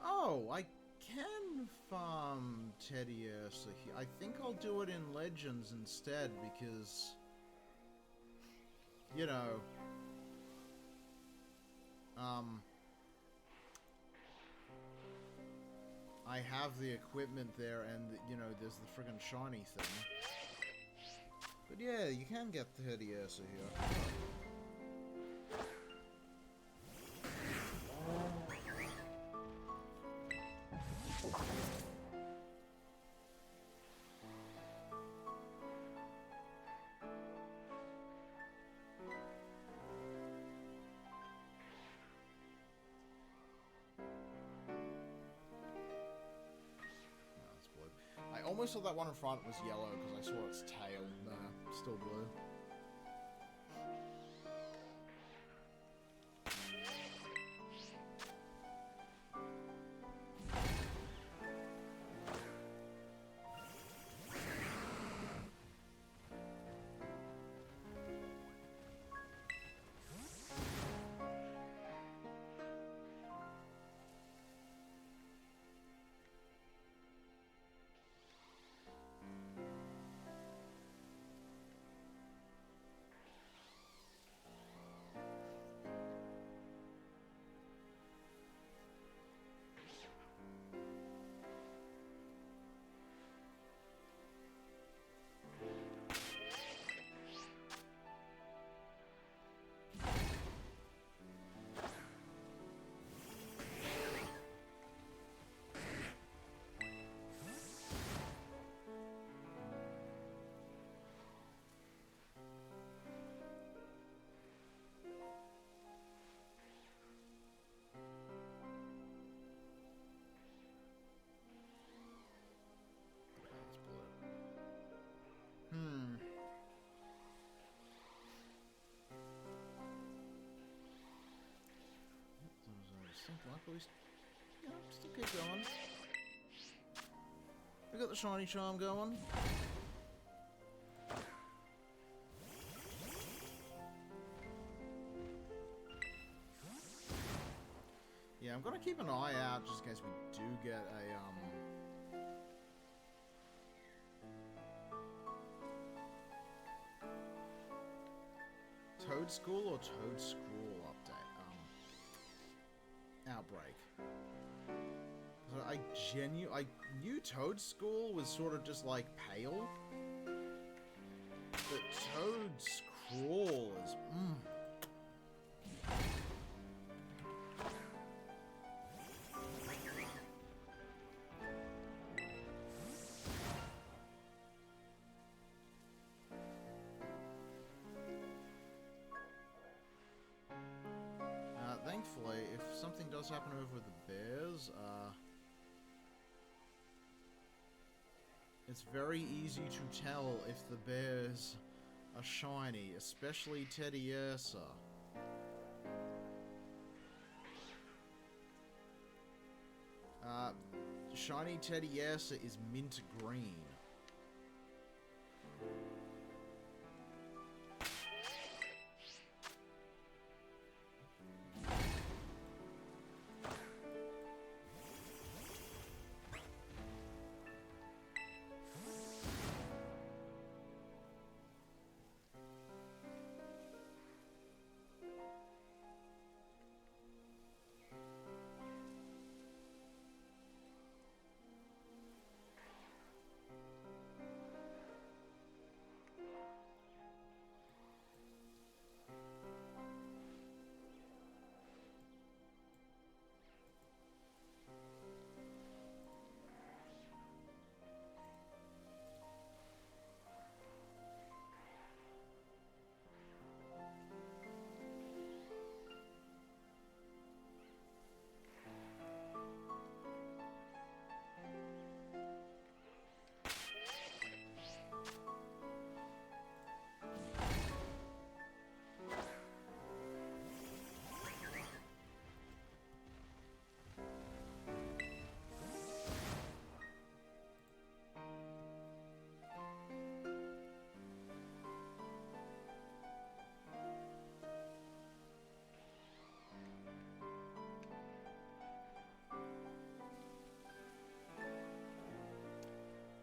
Oh, I can farm Teddiursa here. I think I'll do it in Legends instead because, you know, I have the equipment there and, you know, there's the friggin' shiny thing. But yeah, you can get Teddiursa here. I almost thought that one in front was yellow because I saw its tail. Nah, still blue. Yeah, still keep going. We got the shiny charm going. Yeah, I'm gonna keep an eye out just in case we do get a, Toad School or Toad Scroll update? Outbreak. So I knew Toad School was sort of just like pale, but Toad Scroll is thankfully, if something does happen over the bears, it's very easy to tell if the bears are shiny, especially Teddy Ursa. Shiny Teddy Ursa is mint green.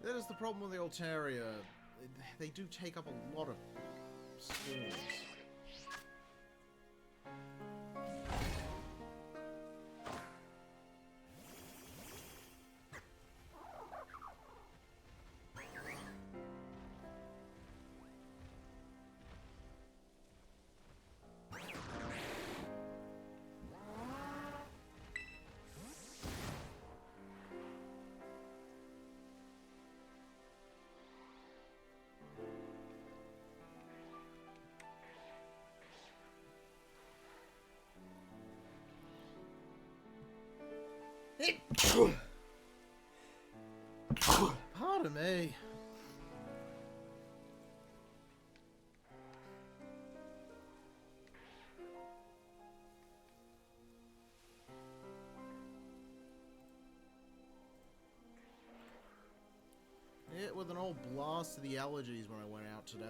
That is the problem with the Altaria. They do take up a lot of spawns. Pardon me. Hit with an old blast to the allergies when I went out today.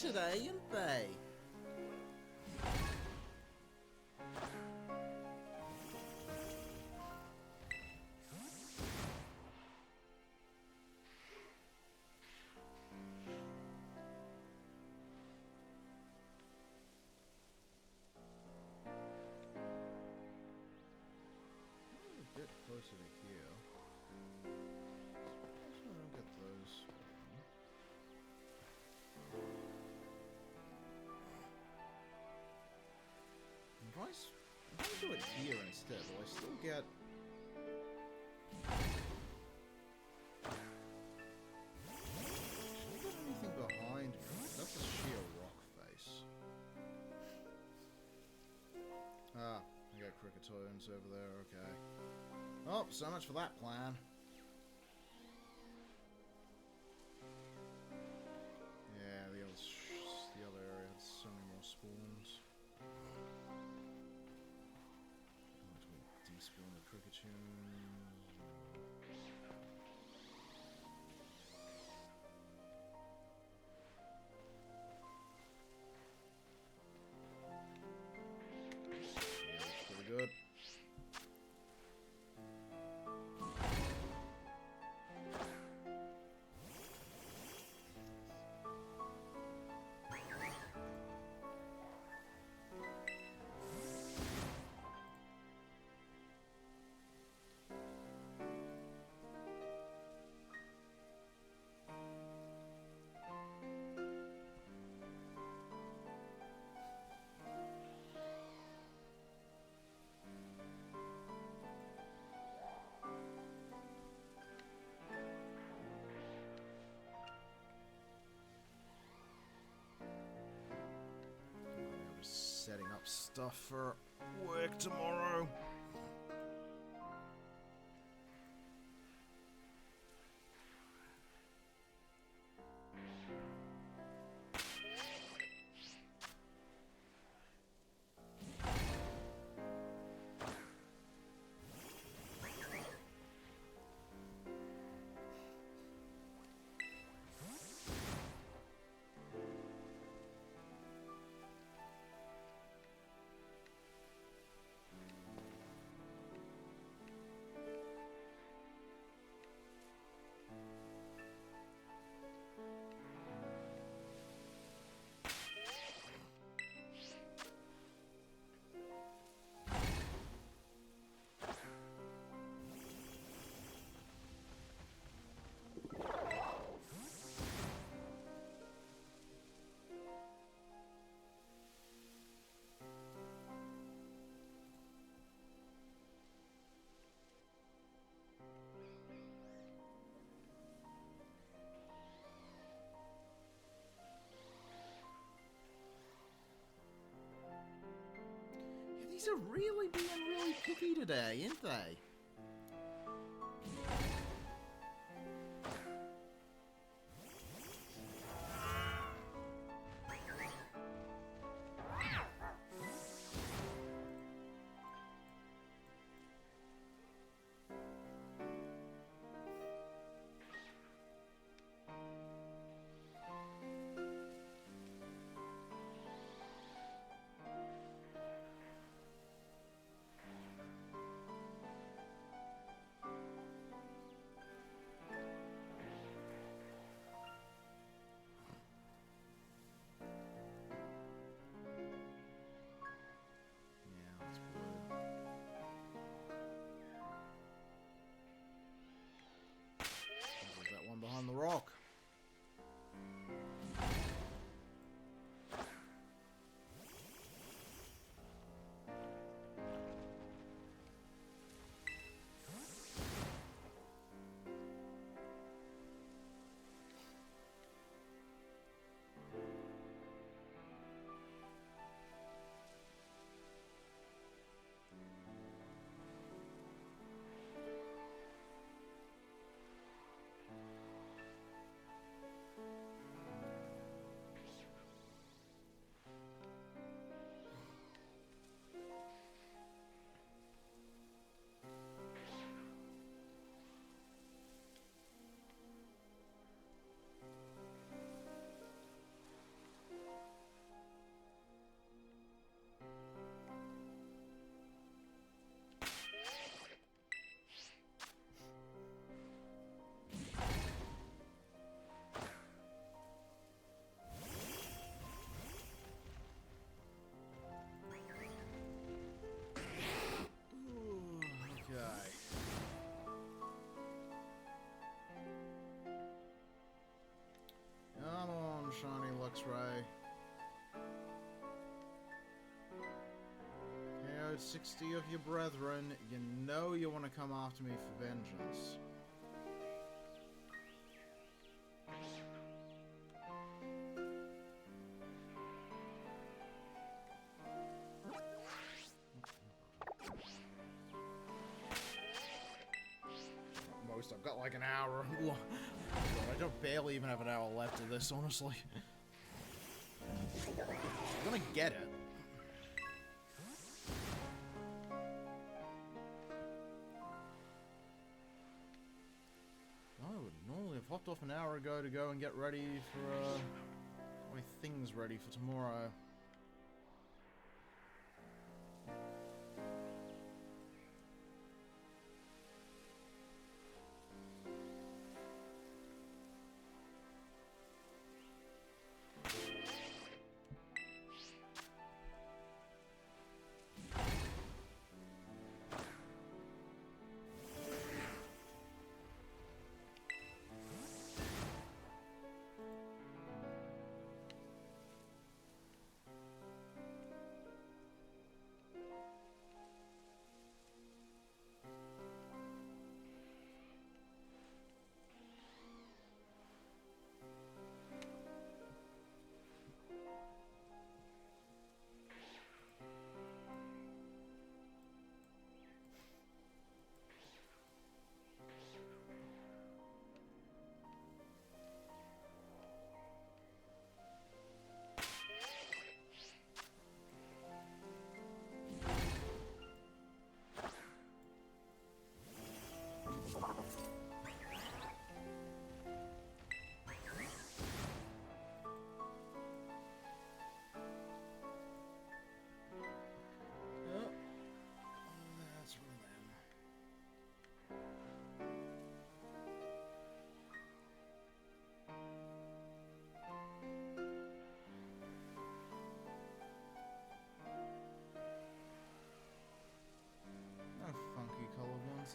today, ain't they? A bit closer to here. So I don't get those. If I do it here instead, will I still get... Should I get anything behind me? That's a sheer rock face. Ah, I got cricketones over there, okay. Oh, so much for that plan. Yeah, the other area has so many more spawns. Despawn the cricketune. Yeah, that's pretty good. Setting up stuff for work tomorrow. These are really being really picky today, ain't they? On the rock. shiny Luxray. KO'd 60 of your brethren. You know you want to come after me for vengeance. I've got like an hour. I don't barely even have an hour left of this, honestly. I'm gonna get it. I would normally have hopped off an hour ago to go and get ready for, my things ready for tomorrow.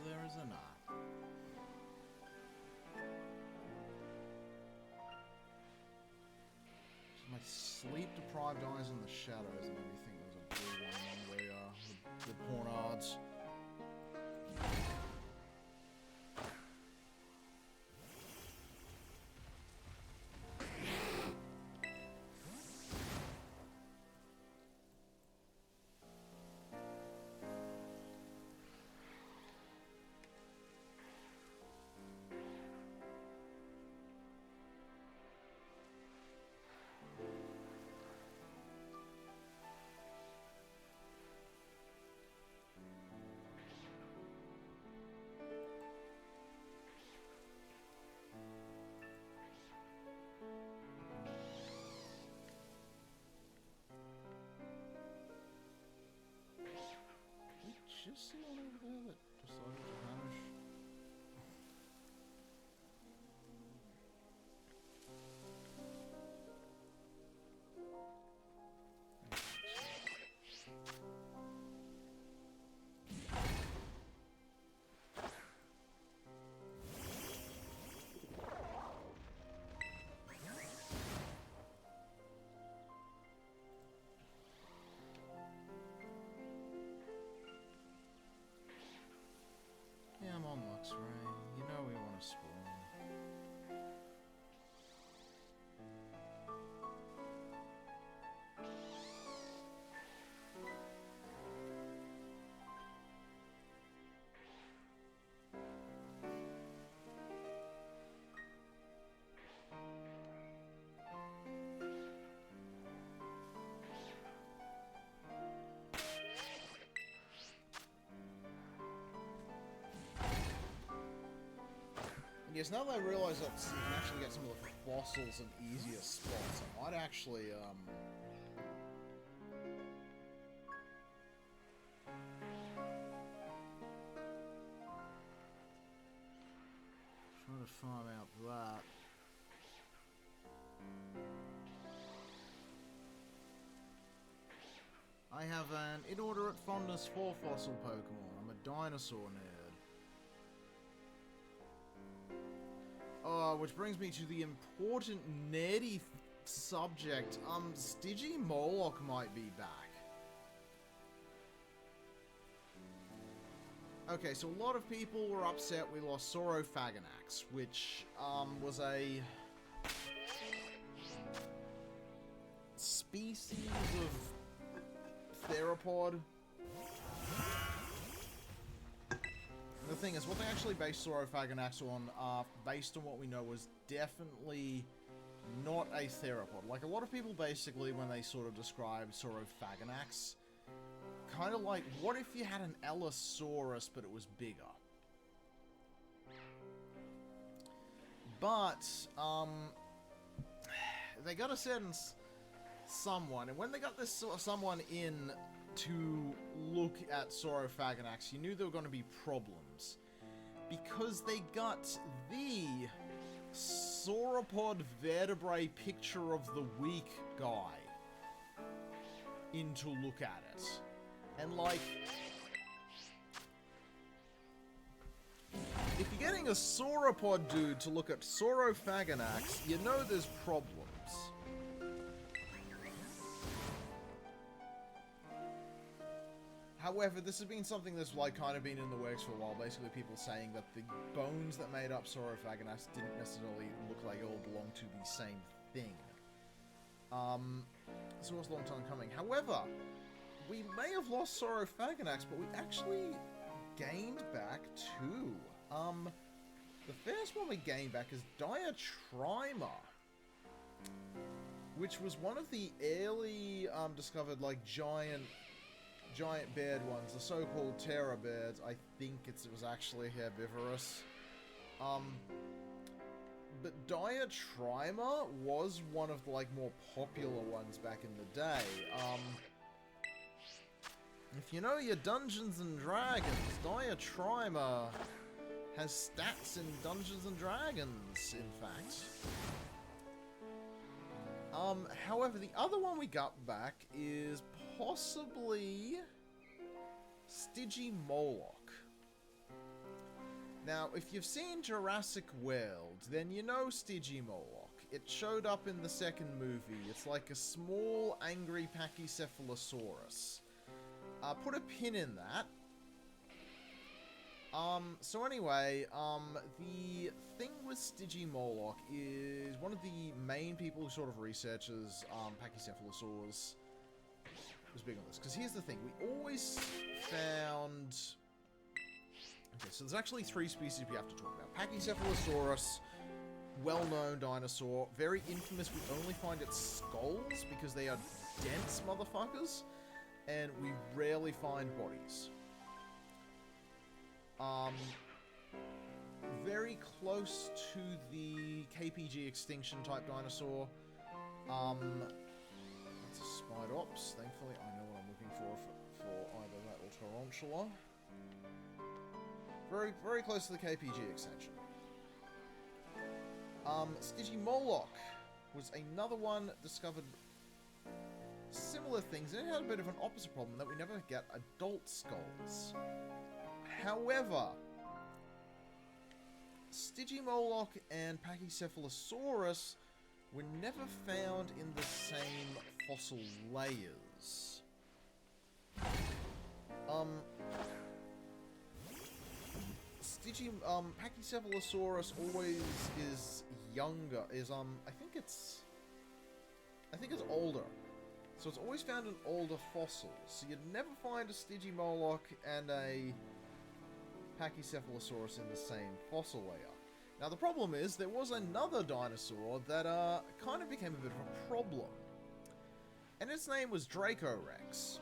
There is a not. My sleep-deprived eyes in the shadows and everything. There's a blue one on the porn odds. Just see one over there that decided to vanish. Yeah, I'm on Luxray. You know we want to spawn. Yes, now that I realize that you can actually get some of the fossils in easier spots, I might actually, try to farm out that. I have an inordinate fondness for fossil Pokemon. I'm a dinosaur nerd. Which brings me to the important nerdy subject, Moloch might be back. Okay, so a lot of people were upset we lost Saurophaganax, which, was a species of theropod. The thing is, what they actually based Saurophaganax on, based on what we know, was definitely not a theropod. Like, a lot of people basically, when they sort of describe Saurophaganax, kind of like, what if you had an Allosaurus, but it was bigger? But, they got a certain someone, and when they got this someone in to look at Saurophaganax, you knew there were going to be problems. Because they got the sauropod vertebrae picture of the week guy in to look at it. And, like, if you're getting a sauropod dude to look at Saurophaganax, you know there's problems. However, this has been something that's, like, kind of been in the works for a while. Basically, people saying that the bones that made up Saurophaganax didn't necessarily look like it all belonged to the same thing. So it was a long time coming. However, we may have lost Saurophaganax, but we actually gained back two. The first one we gained back is Diatrima, which was one of the early discovered, like, giant bird ones, the so-called terror birds. I think it was actually herbivorous. But Diatrima was one of the, like, more popular ones back in the day. If you know your Dungeons and Dragons, Diatrima has stats in Dungeons and Dragons, in fact. However, the other one we got back is possibly Moloch. Now, if you've seen Jurassic World, then you know Moloch. It showed up in the second movie. It's like a small, angry Pachycephalosaurus. Put a pin in that. So anyway, the thing with Moloch is one of the main people who sort of researches Pachycephalosaurs was big on this. Because here's the thing, we always found... Okay, so there's actually three species we have to talk about. Pachycephalosaurus, well-known dinosaur, very infamous. We only find its skulls because they are dense motherfuckers, and we rarely find bodies. Very close to the KPG extinction type dinosaur. That's a Spidops. Thankfully, I know what I'm looking for either that or Tarantula. Very, very close to the KPG extinction. Moloch was another one discovered similar things, and it had a bit of an opposite problem, that we never get adult skulls. However, Moloch and Pachycephalosaurus were never found in the same fossil layers. Pachycephalosaurus always is younger, I think it's older. So it's always found in older fossils. So you'd never find a Moloch and a Pachycephalosaurus in the same fossil layer. Now the problem is, there was another dinosaur that kind of became a bit of a problem. And its name was Dracorex.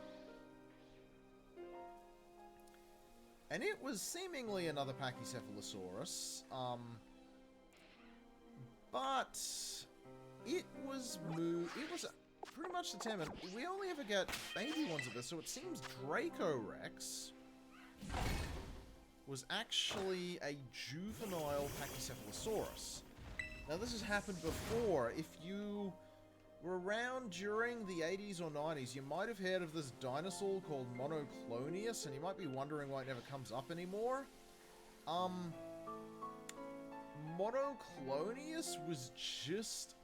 And it was seemingly another Pachycephalosaurus, but it was pretty much determined. We only ever get baby ones of this, so it seems Dracorex was actually a juvenile Pachycephalosaurus. Now this has happened before. If you were around during the 80s or 90s, you might have heard of this dinosaur called Monoclonius, and you might be wondering why it never comes up anymore. Monoclonius was just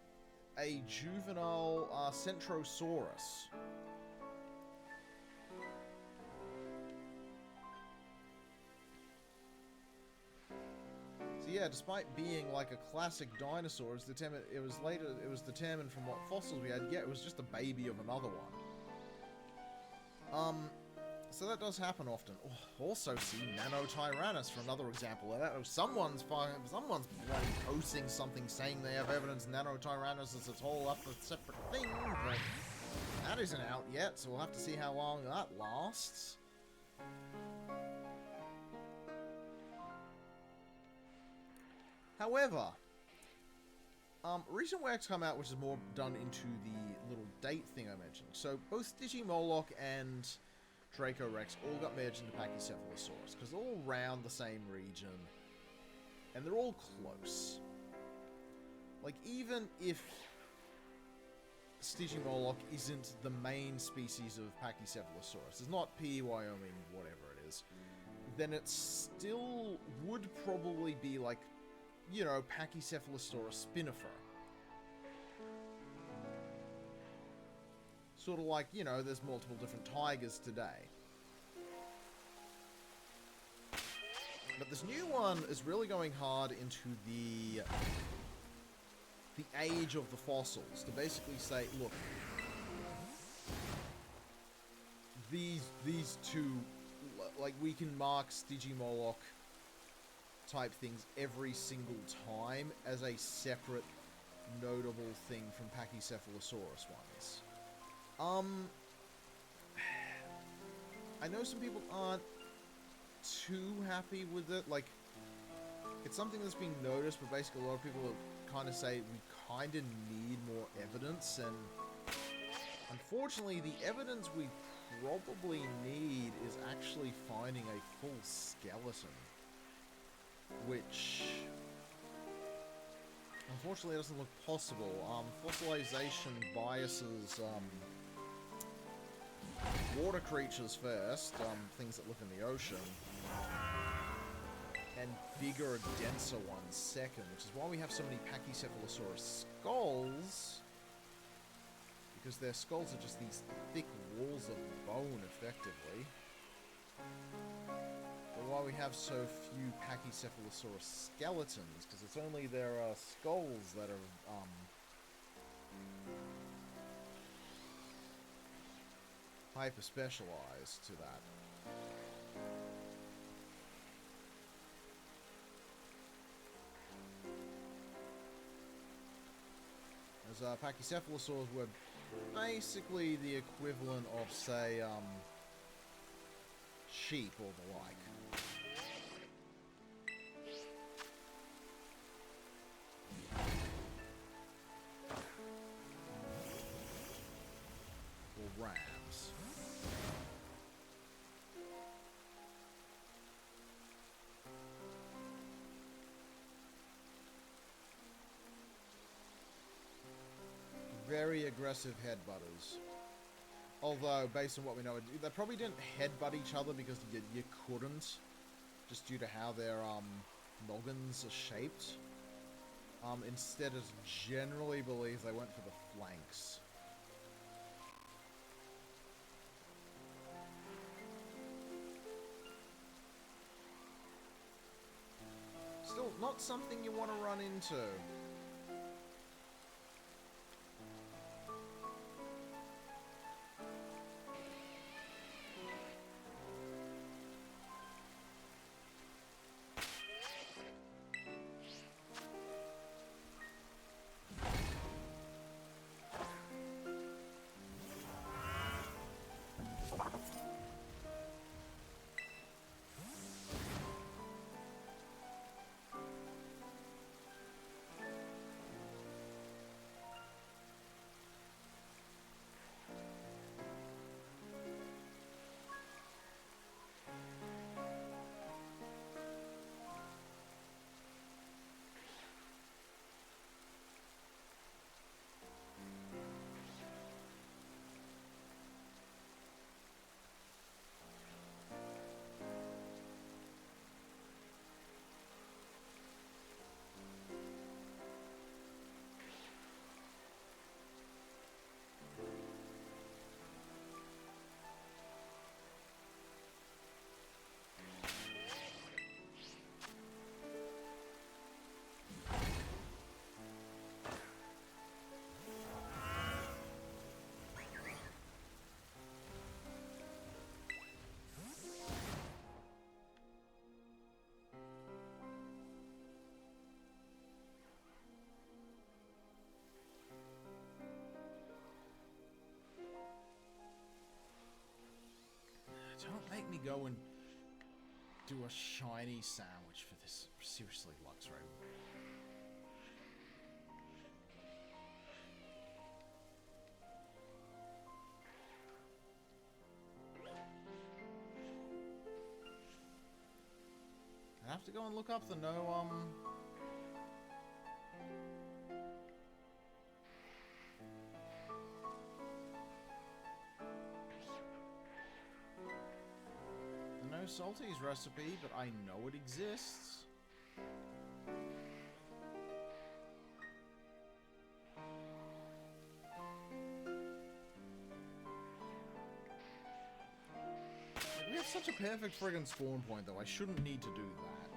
a juvenile Centrosaurus. So yeah, despite being like a classic dinosaur, it was determined from what fossils we had. Yeah, it was just a baby of another one. So that does happen often. Oh, also see Nanotyrannus for another example. Someone's bloody posting something saying they have evidence Nanotyrannus is a whole other separate thing, but that isn't out yet, so we'll have to see how long that lasts. However, recent work's come out which is more done into the little date thing I mentioned. So both Digimoloch and Draco Rex all got merged into Pachycephalosaurus, because they're all around the same region, and they're all close. Like, even if Digimoloch isn't the main species of Pachycephalosaurus, it's not P, Wyoming, whatever it is, then it still would probably be like, you know, Pachycephalosaurus spinifer. Sort of like, you know, there's multiple different tigers today. But this new one is really going hard into the age of the fossils. To basically say, look, these two, like, we can mark Digimoloch type things every single time as a separate notable thing from Pachycephalosaurus ones. I know some people aren't too happy with it. Like, it's something that's been noticed, but basically a lot of people kind of say we kind of need more evidence, and unfortunately the evidence we probably need is actually finding a full skeleton, which unfortunately doesn't look possible. Fossilization biases water creatures first, things that live in the ocean, and bigger, denser ones second, which is why we have so many Pachycephalosaurus skulls, because their skulls are just these thick walls of bone, effectively. But why we have so few Pachycephalosaurus skeletons, because it's only their skulls that are hyper-specialized to that. As Pachycephalosaurs were basically the equivalent of, say, sheep or the like. Or rams. Very aggressive headbutters. Although, based on what we know, they probably didn't headbutt each other because you couldn't, just due to how their noggins are shaped. Instead, it's generally believed they went for the flanks. Still, not something you want to run into. go and do a shiny sandwich for this. Seriously, Lux, right? I have to go and look up the no salties recipe, but I know it exists. We have such a perfect friggin' spawn point, though. I shouldn't need to do that.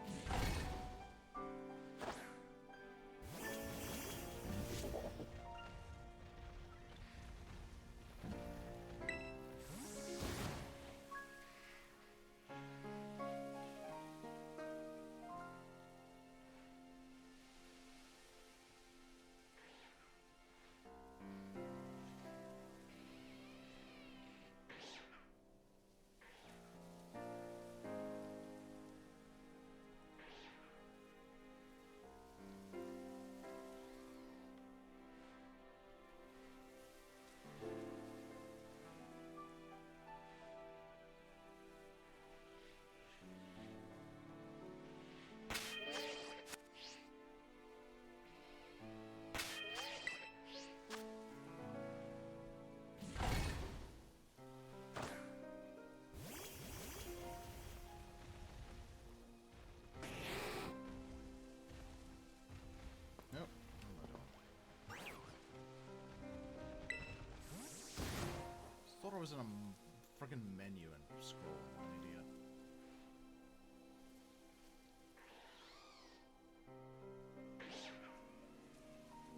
I was in a freaking menu and scrolling, I'm an idiot.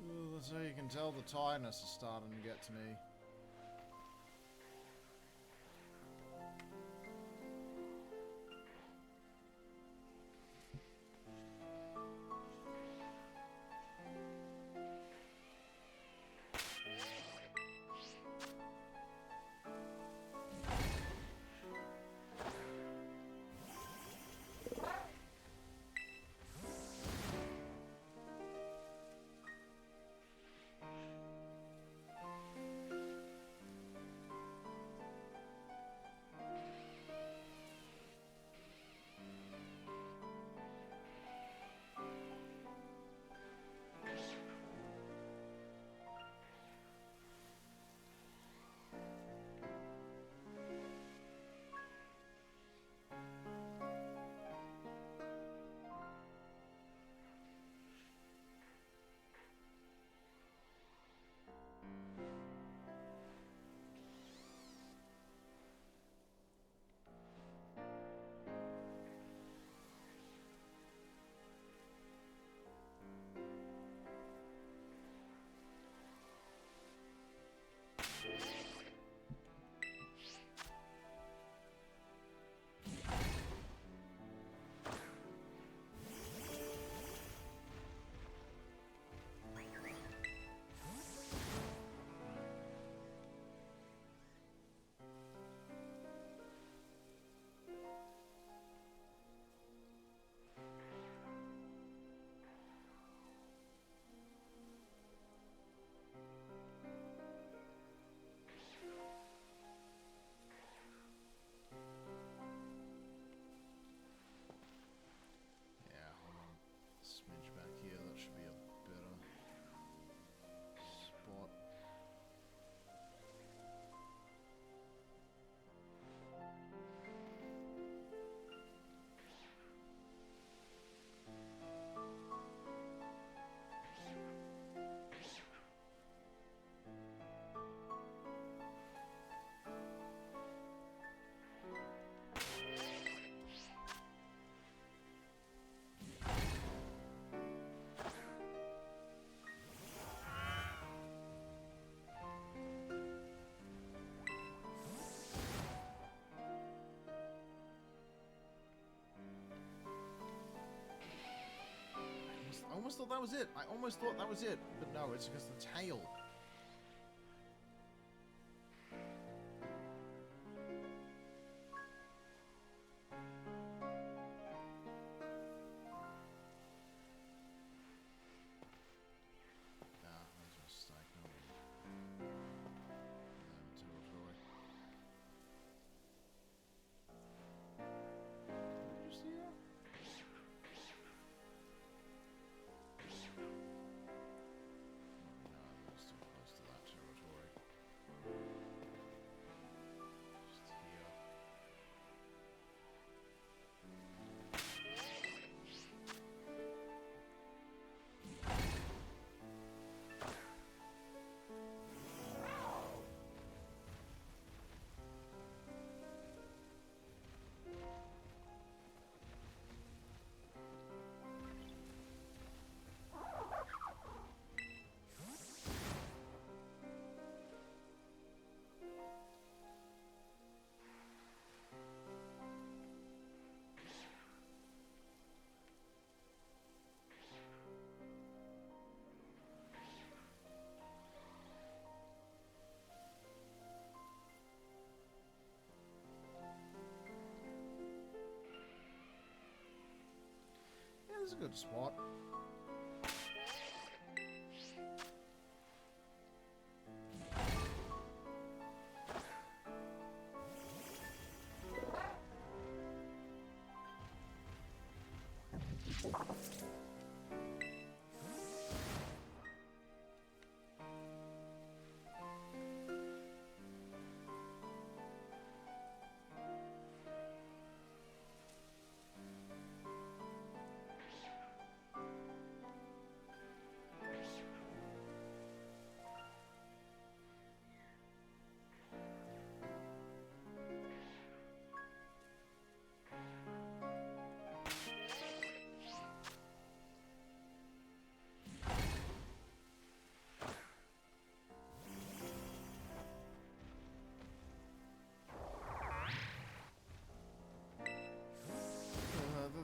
Ooh, that's how you can tell the tiredness is starting to get to me. I almost thought that was it. I almost thought that was it. But no, it's because the tail. is a good spot.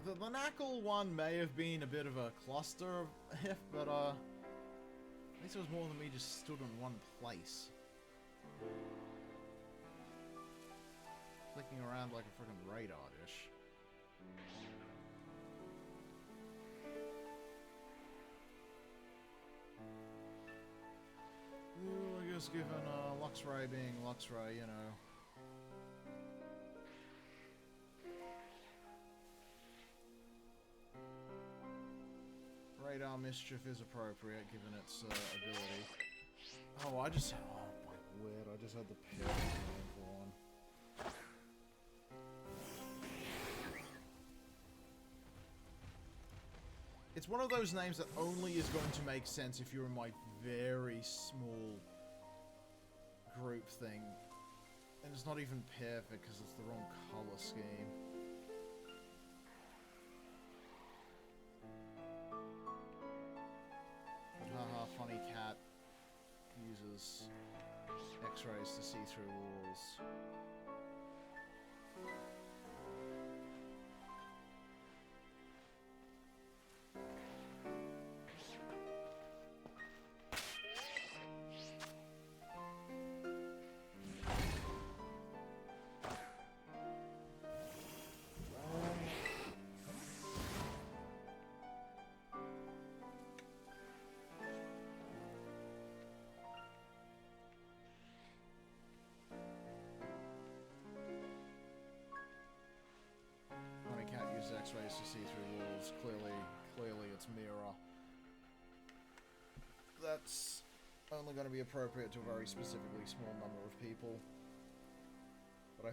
The Monacle one may have been a bit of a cluster, but at least it was more than me just stood in one place. Flicking around like a freaking radar dish. Ooh, I guess given Luxray being Luxray, you know. Radar Mischief is appropriate, given its ability. Oh, oh my word, I just had the perfect name for one. It's one of those names that only is going to make sense if you're in my very small group thing. And it's not even perfect because it's the wrong color scheme. Haha, funny cat uses X-rays to see through walls. X-rays to see through walls. Clearly it's mirror. That's only going to be appropriate to a very specifically small number of people. But I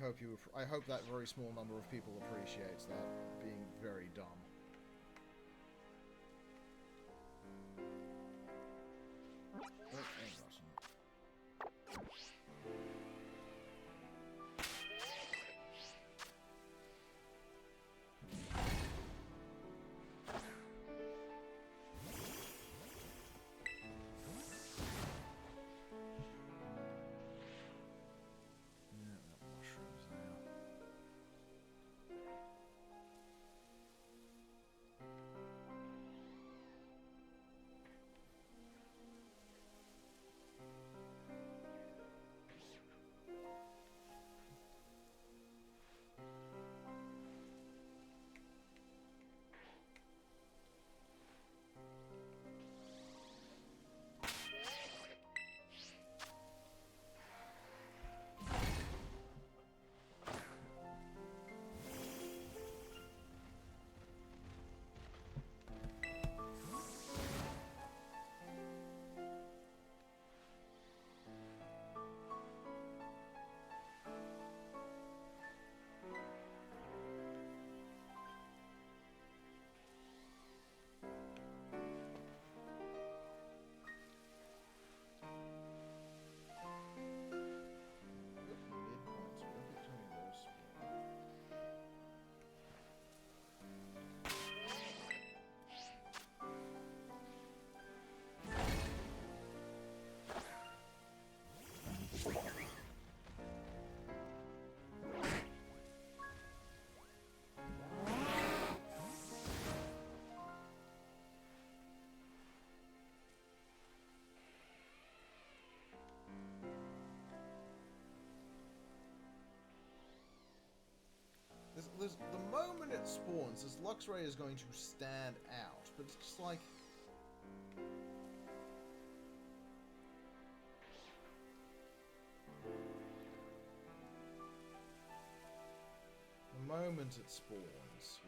hope that very small number of people appreciates that being very dumb. Oh, spawns, this Luxray is going to stand out. But it's just like... the moment it spawns...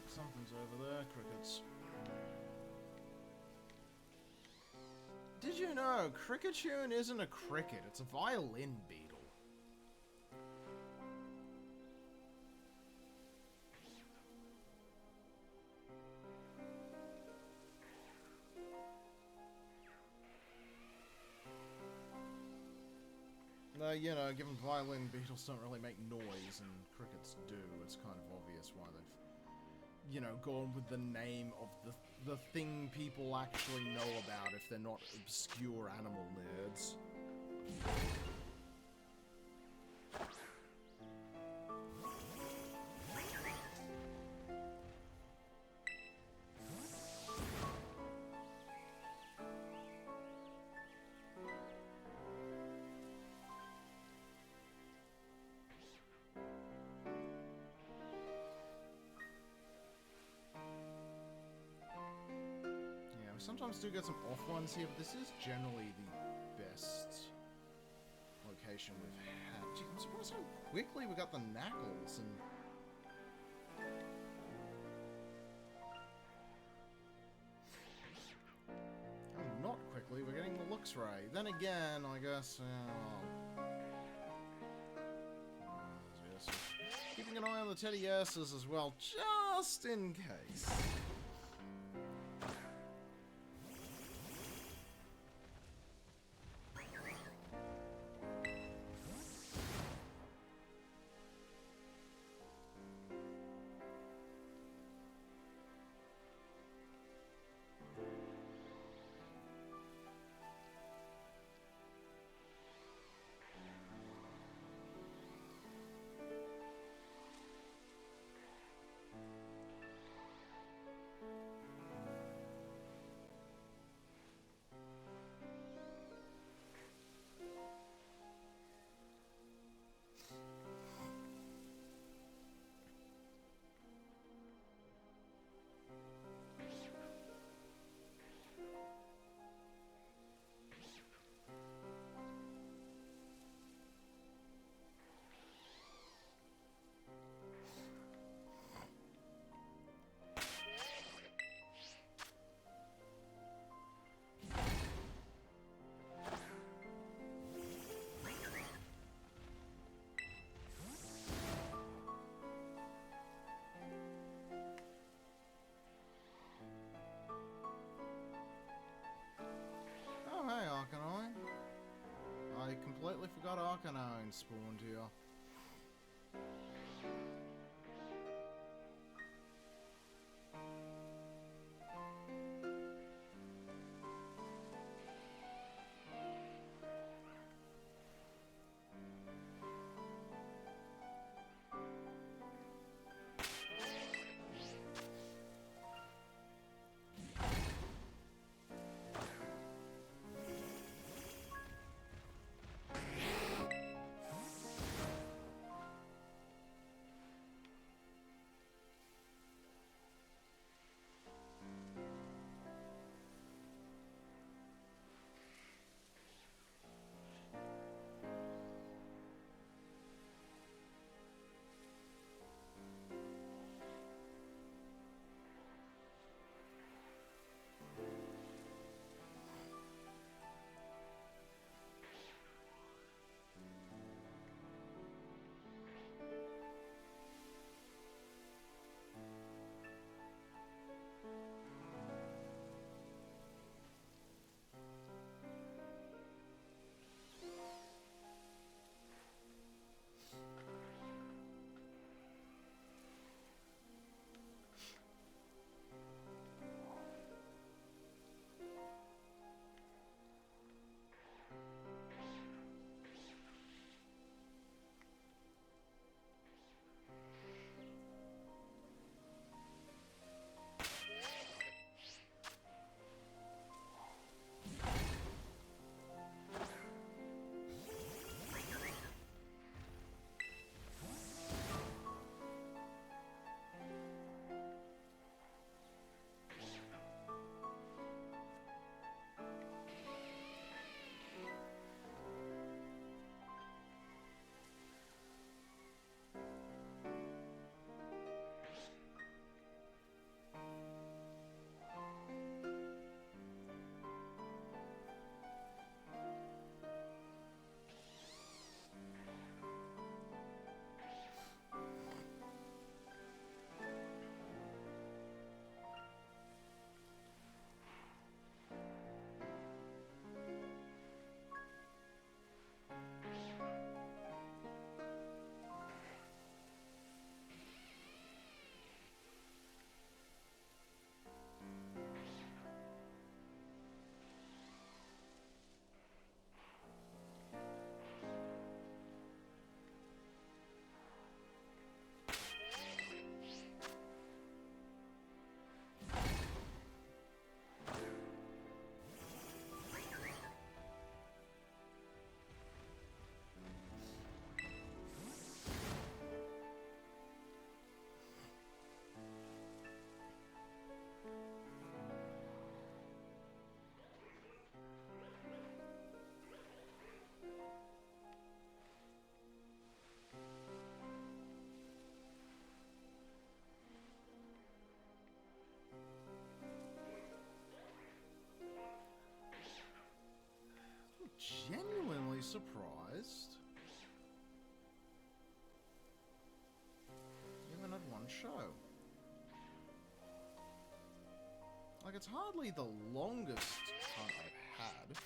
Something's over there, crickets. Did you know Cricketune isn't a cricket, it's a violin beetle. No, you know, given violin beetles don't really make noise and crickets do, it's kind of obvious why they've, you know, gone with the name of the thing people actually know about if they're not obscure animal nerds. Sometimes do get some off ones here, but this is generally the best location we've had. Gee, I'm surprised how quickly we got the Knackles and... not quickly, we're getting the Luxray. Then again, I guess... keeping an eye on the Teddy S's as well, just in case. fucking iron spawned here. Genuinely surprised. Even at one show. Like, it's hardly the longest hunt I've had.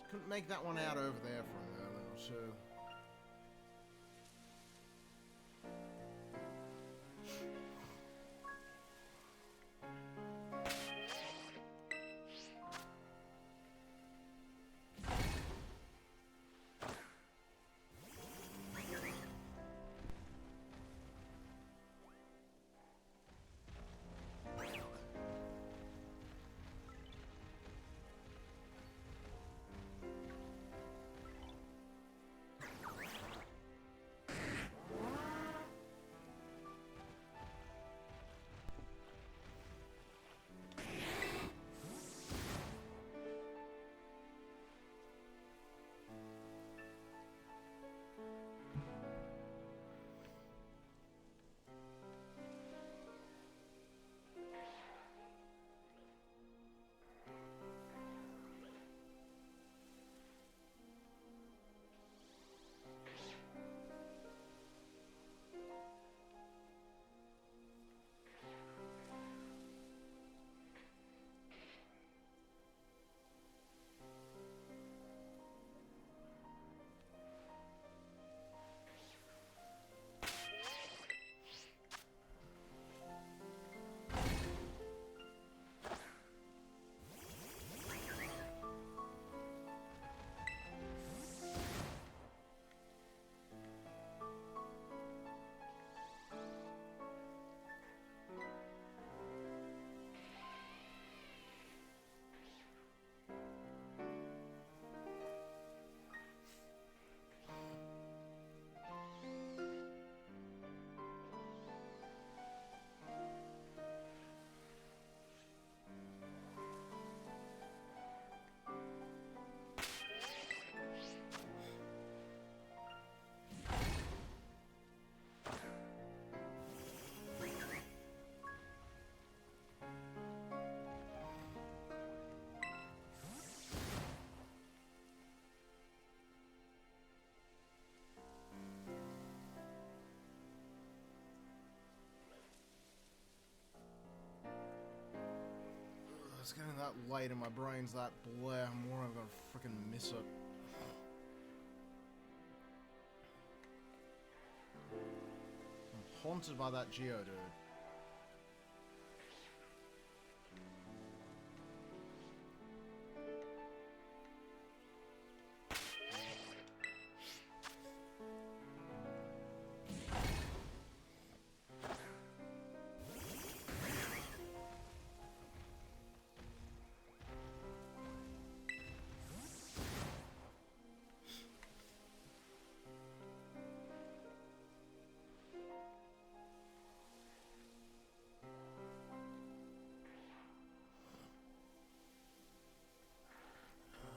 Couldn't make that one out over there for a moment or two. it's getting that late and my brain's that blur. I'm worried I'm gonna freaking miss it. I'm haunted by that Geodude.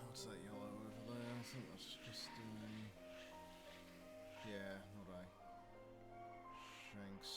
What's that yellow over there? I think that's just yeah, not I. Shanks.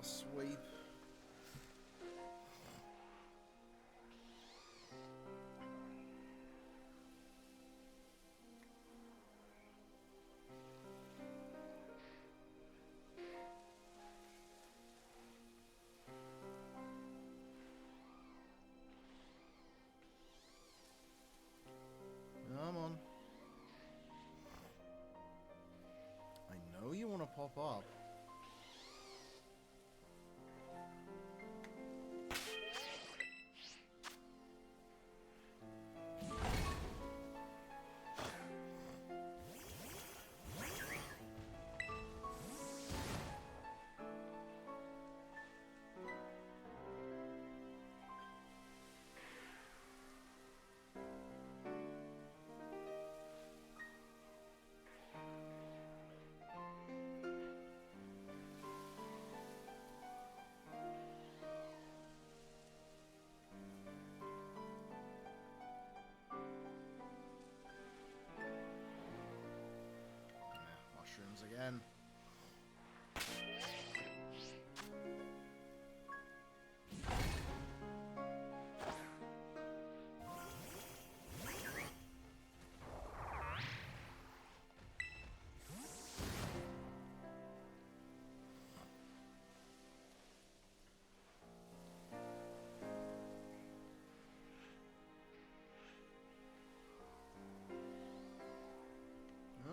Sweep. Come on. I know you want to pop up. Mushrooms again.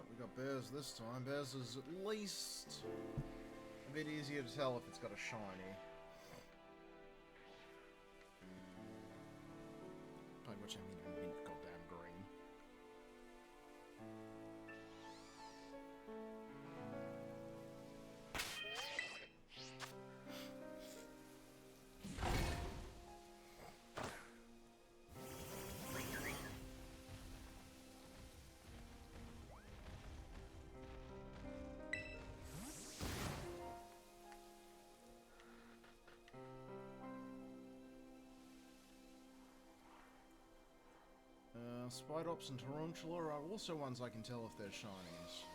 We got Bears this time. Bears is at least a bit easier to tell if it's got a shiny. By which I mean mint goddamn green. Spidops and Tarantula are also ones I can tell if they're shinies.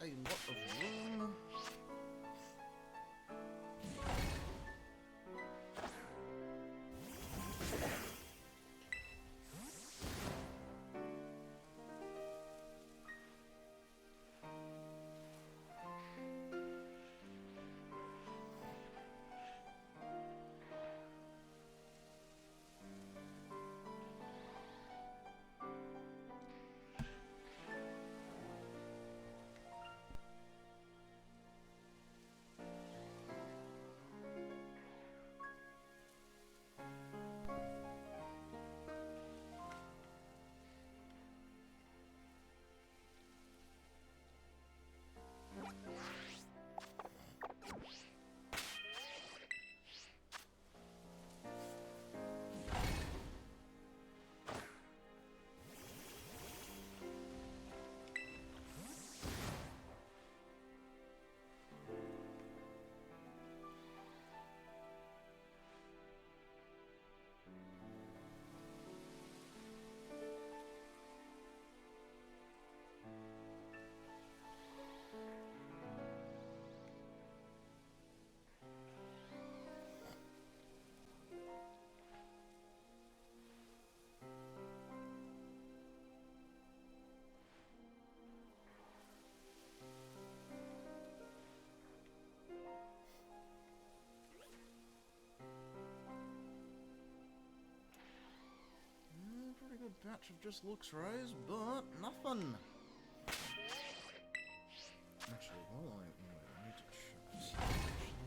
a lot of room. Pretty good batch of just looks raised, but nothing. Actually, while I need to check this out, just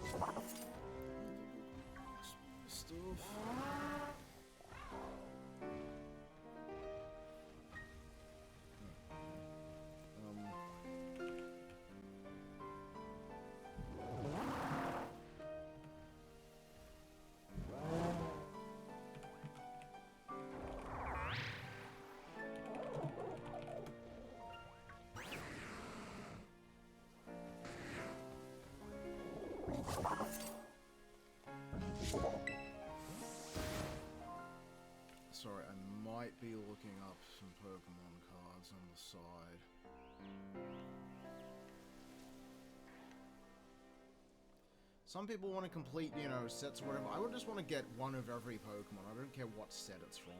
this Firefox is better. Stuff. Sorry, I might be looking up some Pokemon cards on the side. Some people want to complete, you know, sets or whatever. I would just want to get one of every Pokemon. I don't care what set it's from.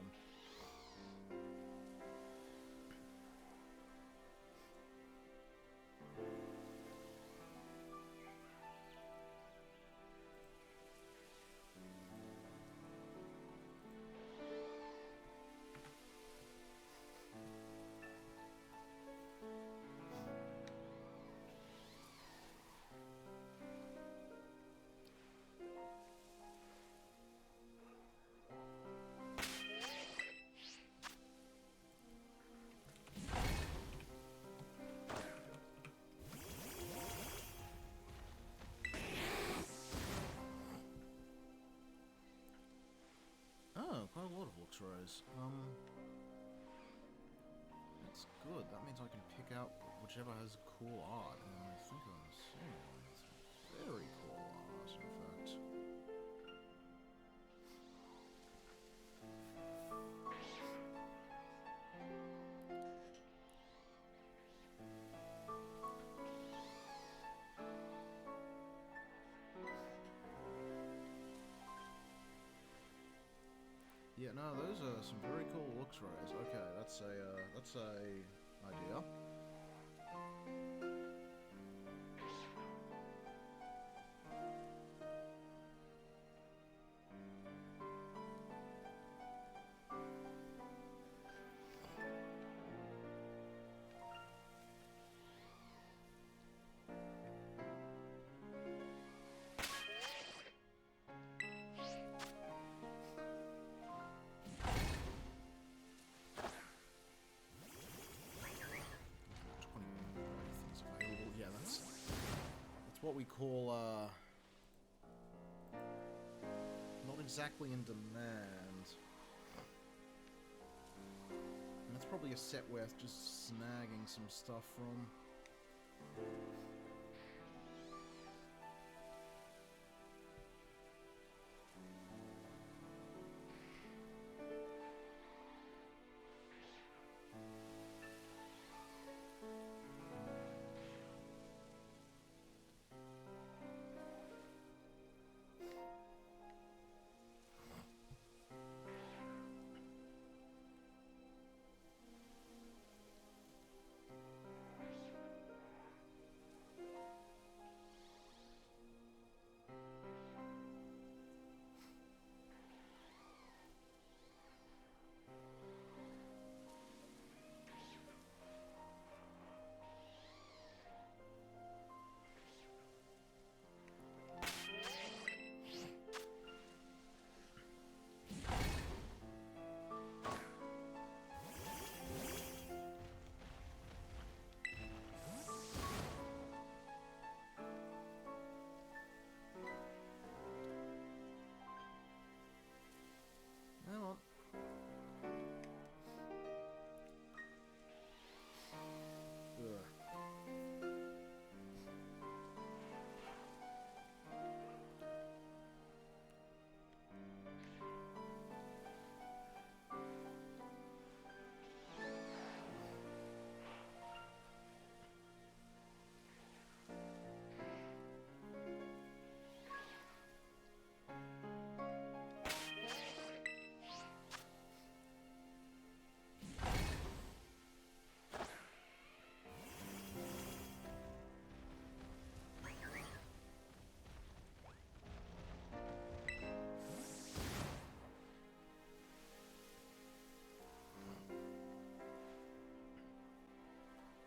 Quite a lot of looks raise. That's good. That means I can pick out whichever has cool art. And I think I'm seeing one that's very cool art, in fact. Yeah, no, those are some very cool looks rays. Okay, that's a idea. What we call, not exactly in demand. And that's probably a set worth just snagging some stuff from.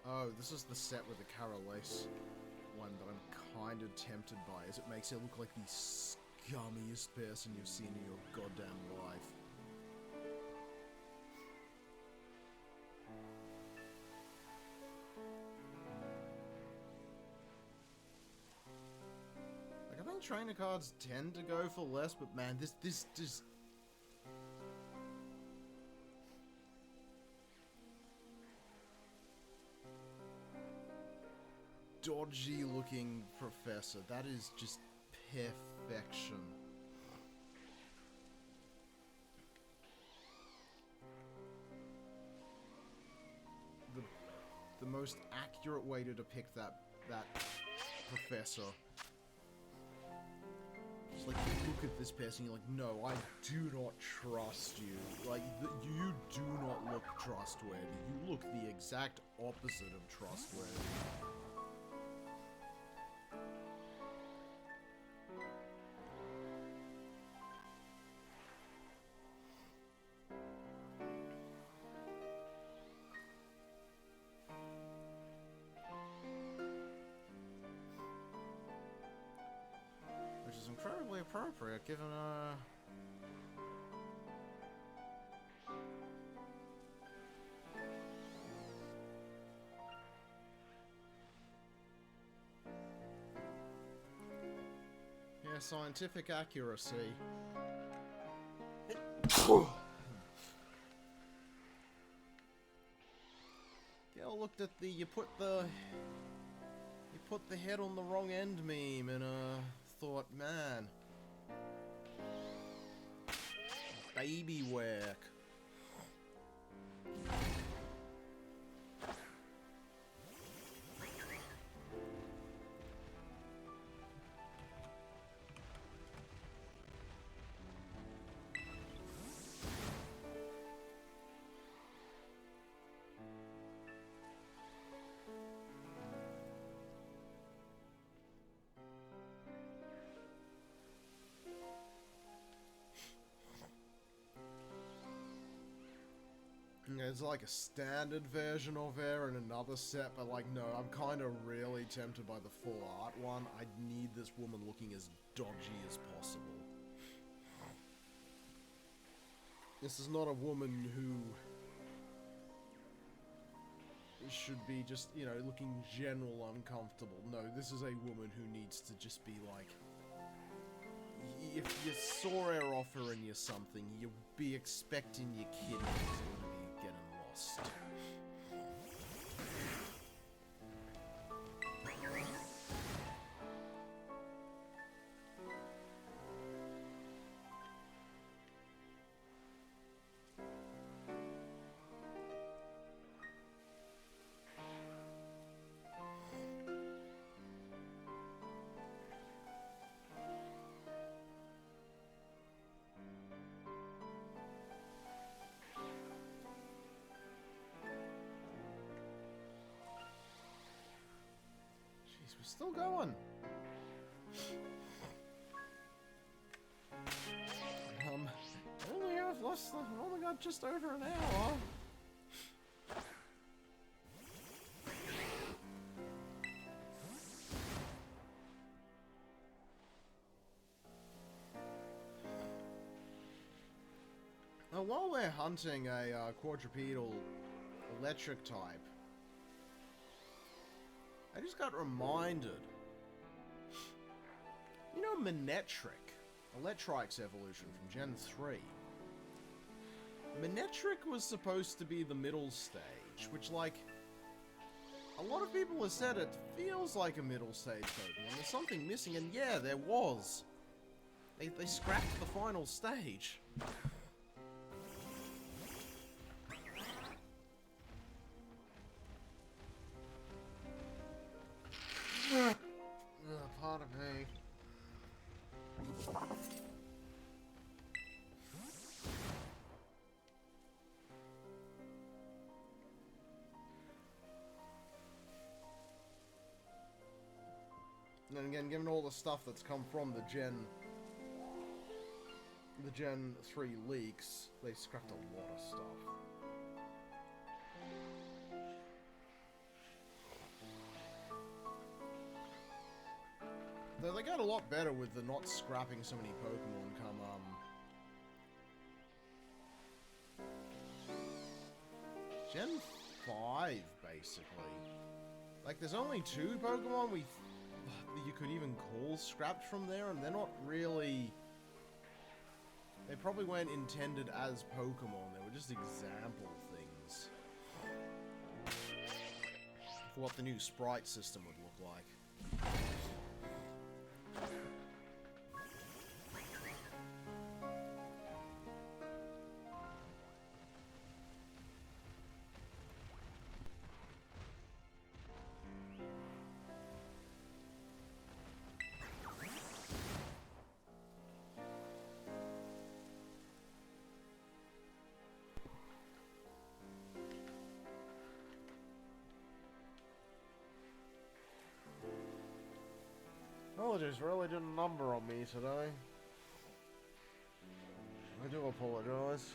Oh, this is the set with the Carolace one that I'm kind of tempted by, as it makes it look like the scummiest person you've seen in your goddamn life. Like, I think trainer cards tend to go for less, but man, this just... dodgy looking professor. That is just perfection. The most accurate way to depict that professor. Just like, you look at this person, you're like, no, I do not trust you. Like, you do not look trustworthy. You look the exact opposite of trustworthy. Which is incredibly appropriate, given, yeah, scientific accuracy. Girl looked at the you put the head on the wrong end meme and thought, man, baby work. There's like a standard version of her and another set, but like, no, I'm kind of really tempted by the full art one. I need this woman looking as dodgy as possible. This is not a woman who should be just, you know, looking general uncomfortable. No, this is a woman who needs to just be like... If you saw her offering you something, you'd be expecting your kidneys to be getting lost. We're still going. I only got just over an hour. Now, while we're hunting a quadrupedal electric type, I just got reminded. You know Manectric? Electrike's evolution from Gen 3. Manectric was supposed to be the middle stage, which, like, a lot of people have said it feels like a middle stage Pokemon. There's something missing, and yeah, there was. They scrapped the final stage. Pardon me. And then again, given all the stuff that's come from the Gen 3 leaks, they scrapped a lot of stuff. Though they got a lot better with the not scrapping so many Pokemon come, Gen 5, basically. Like, there's only 2 Pokemon that you could even call scrapped from there, and they're not really... They probably weren't intended as Pokemon, they were just example things. For what the new sprite system would look like. Apologies, really did a number on me today. I do apologize.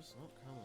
just not coming.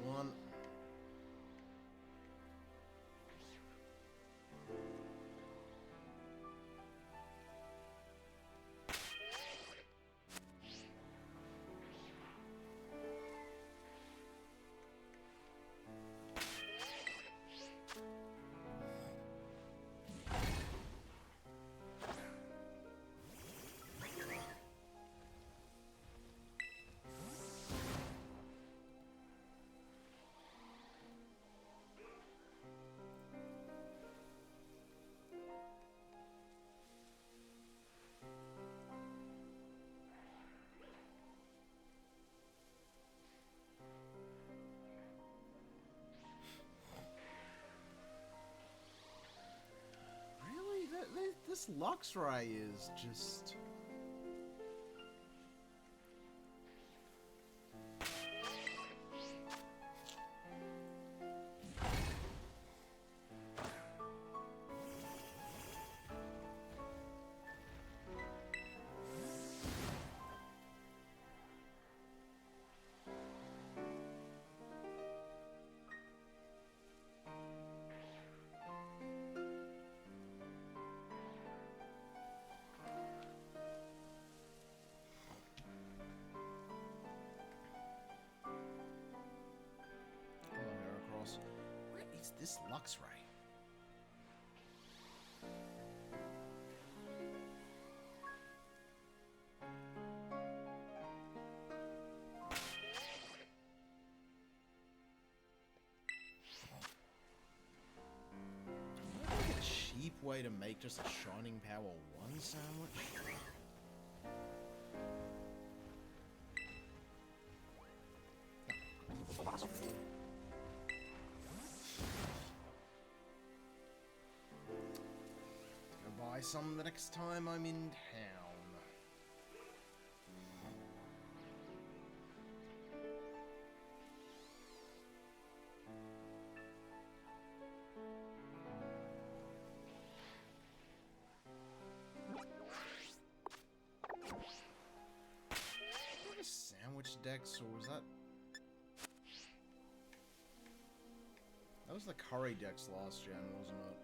One. This Luxray is just... Where is this Luxray? Like a cheap way to make just a Shining Power 1 sandwich? Buy some the next time I'm in town. Is that a sandwich dex, or was that... That was the curry dex last gen, wasn't it?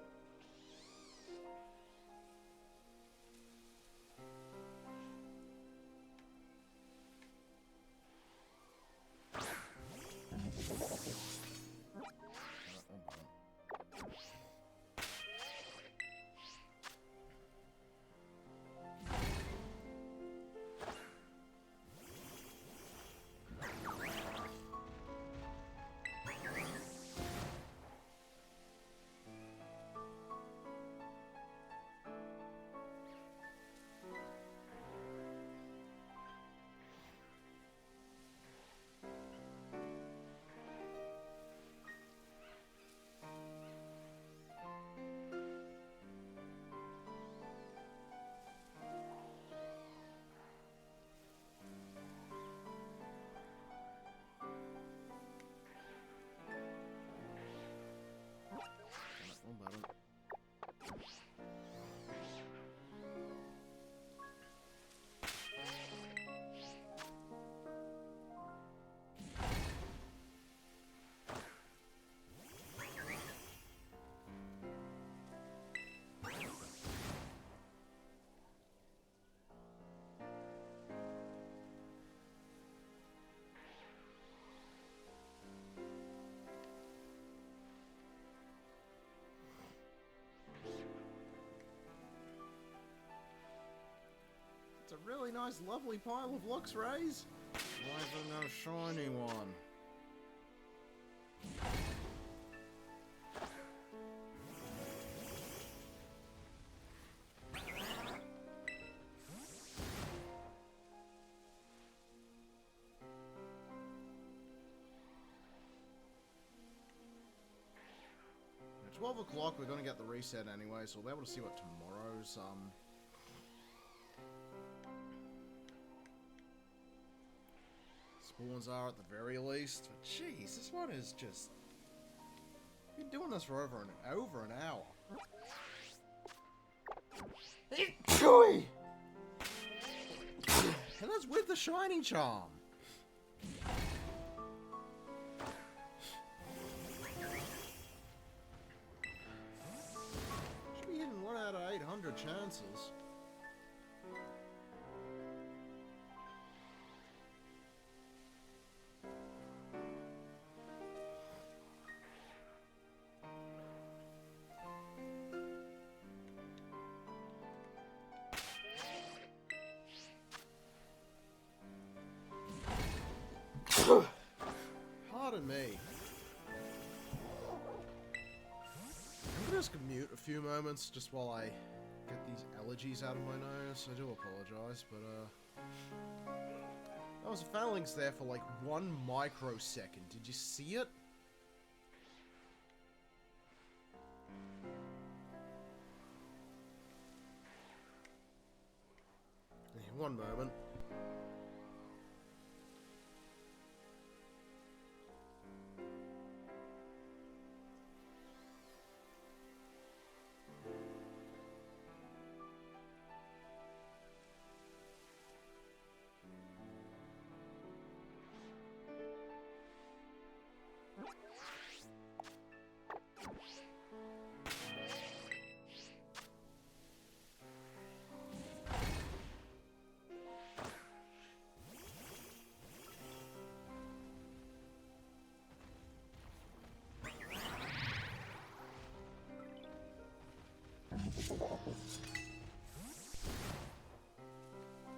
really nice, lovely pile of looks, Raze. Why is there no shiny one? At 12 o'clock, we're going to get the reset anyway, so we'll be able to see what tomorrow's, spawns are at the very least. But jeez, this one is just... Been doing this for over an hour. And that's with the shiny charm. Should be hitting 1 out of 800 chances. Pardon me. I'm gonna just mute a few moments just while I get these allergies out of my nose. I do apologize, but that was a phalanx there for like 1 microsecond. Did you see it? One moment.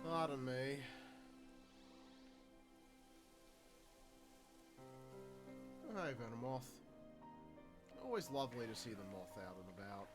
Pardon me. Oh, hey, Venomoth. Always lovely to see the moth out and about.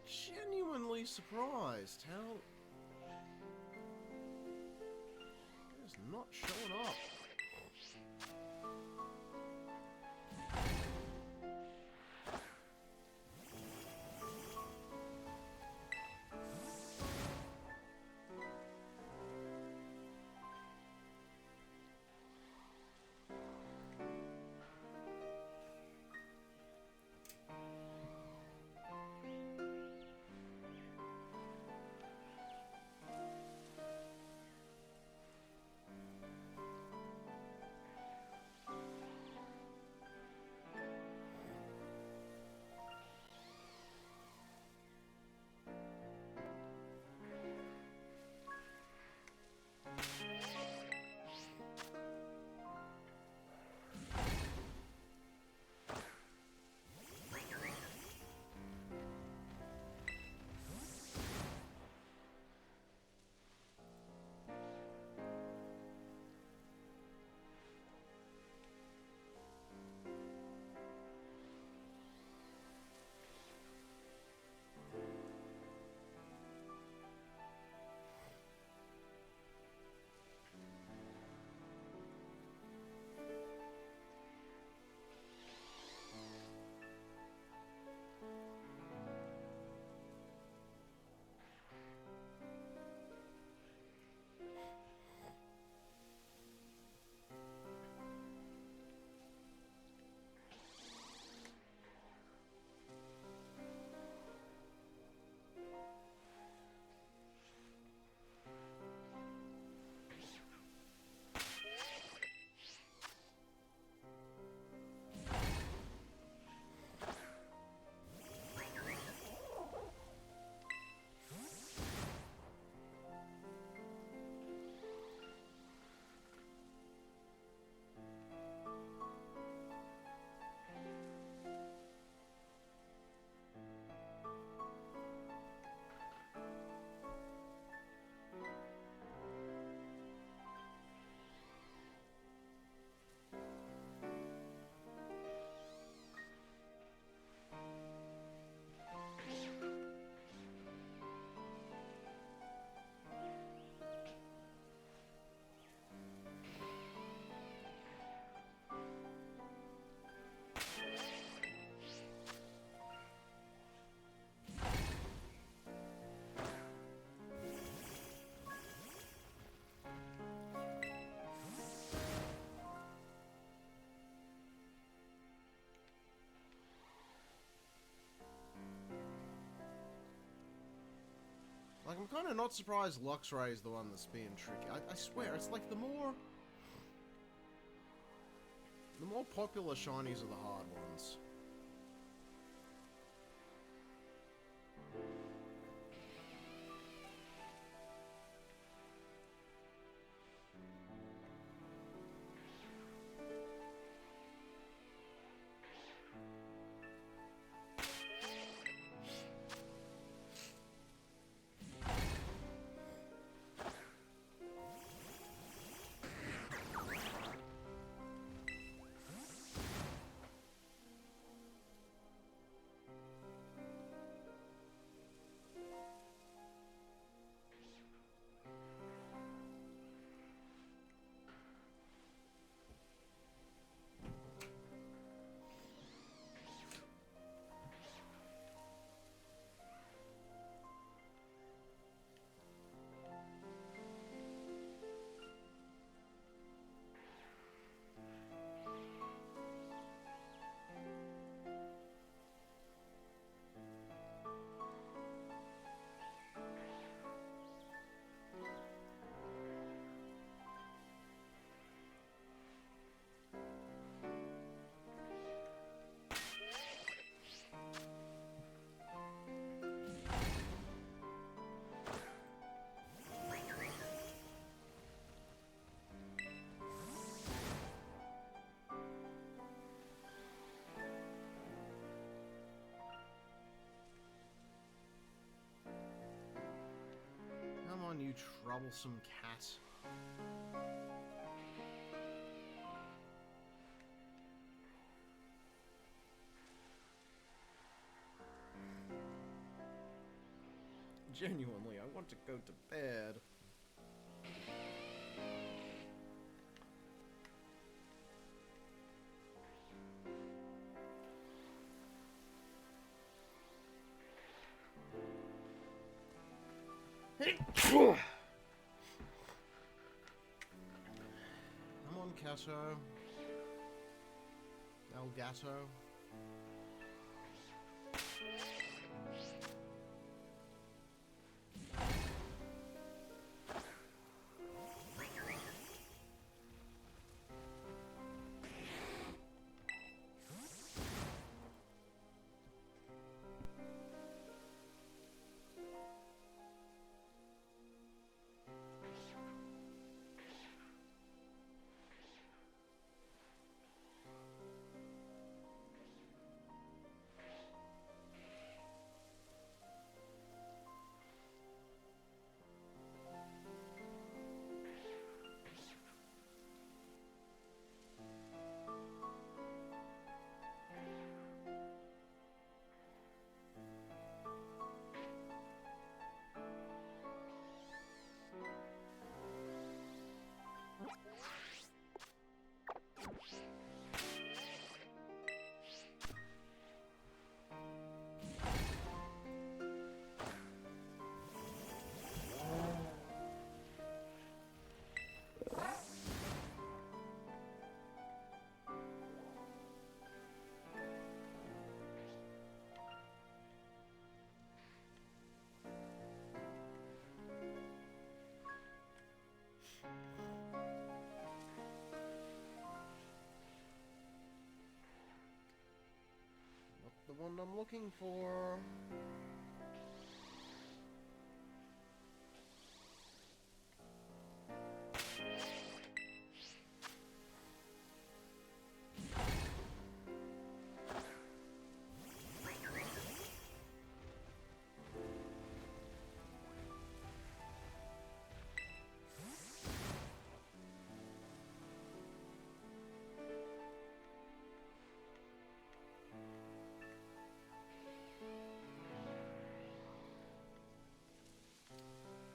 Genuinely surprised how it's not showing up. Like, I'm kind of not surprised Luxray is the one that's being tricky. I swear, it's like the more popular shinies are the hard ones. Come on, you troublesome cat. Genuinely, I want to go to bed. Come on, Cato. El Gato. The one I'm looking for.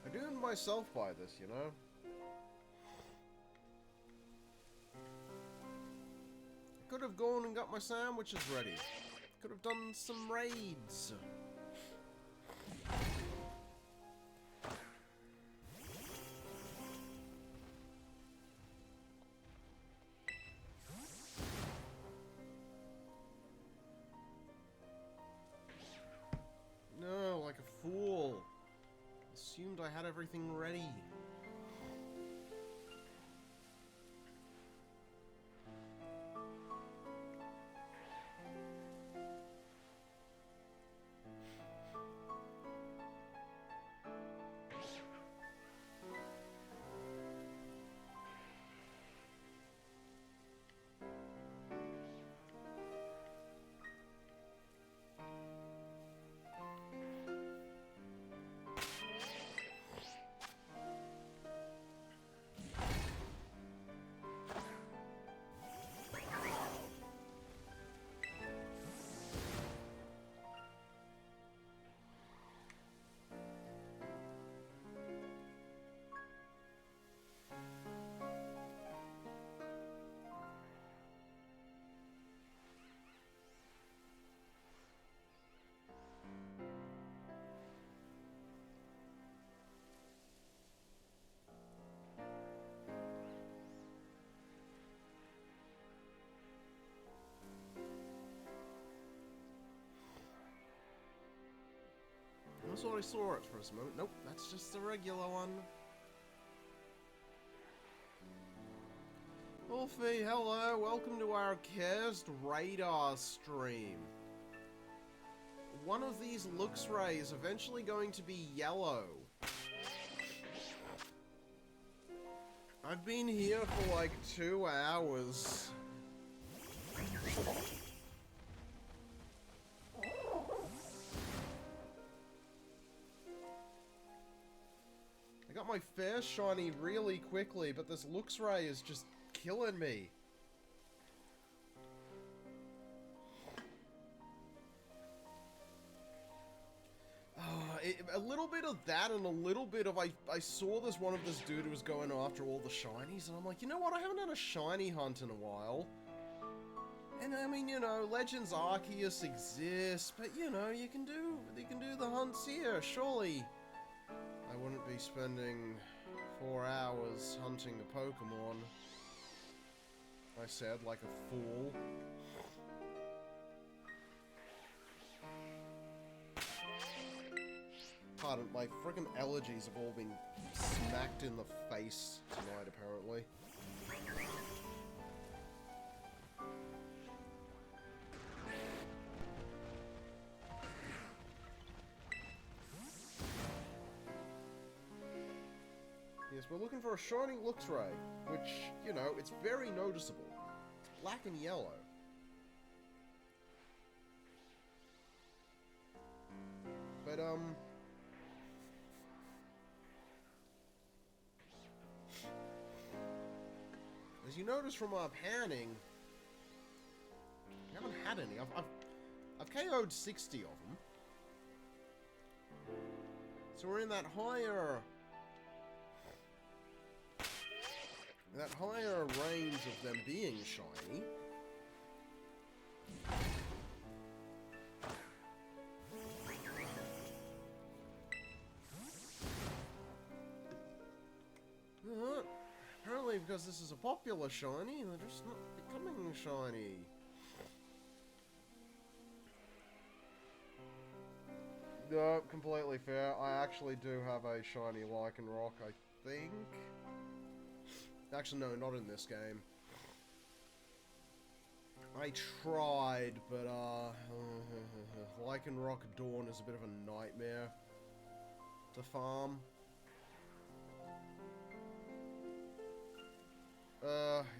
I doomed myself by this, you know? I could have gone and got my sandwiches ready. Could have done some raids. No, like a fool. I had everything ready. I thought I saw it for a moment. Nope, that's just the regular one. Wolfie, hello, welcome to our cursed radar stream. One of these Luxray is eventually going to be yellow. I've been here for like 2 hours. I got my first shiny really quickly, but this Luxray is just killing me. A little bit of that and a little bit of I saw this one of this dude who was going after all the shinies, and I'm like, you know what, I haven't done a shiny hunt in a while. And I mean, you know, Legends Arceus exists, but you know, you can do the hunts here, surely. I wouldn't be spending 4 hours hunting a Pokemon. I said, like a fool. Pardon, my friggin' allergies have all been smacked in the face tonight, apparently. Yes, we're looking for a shiny Luxray, which, you know, it's very noticeable. It's black and yellow. But, as you notice from our panning, we haven't had any. I've KO'd 60 of them. So we're in that higher range of them being shiny. Apparently because this is a popular shiny, they're just not becoming shiny. No, completely fair. I actually do have a shiny Lycanroc, I think. Actually, no, not in this game. I tried, but, Lycanroc Dawn is a bit of a nightmare to farm.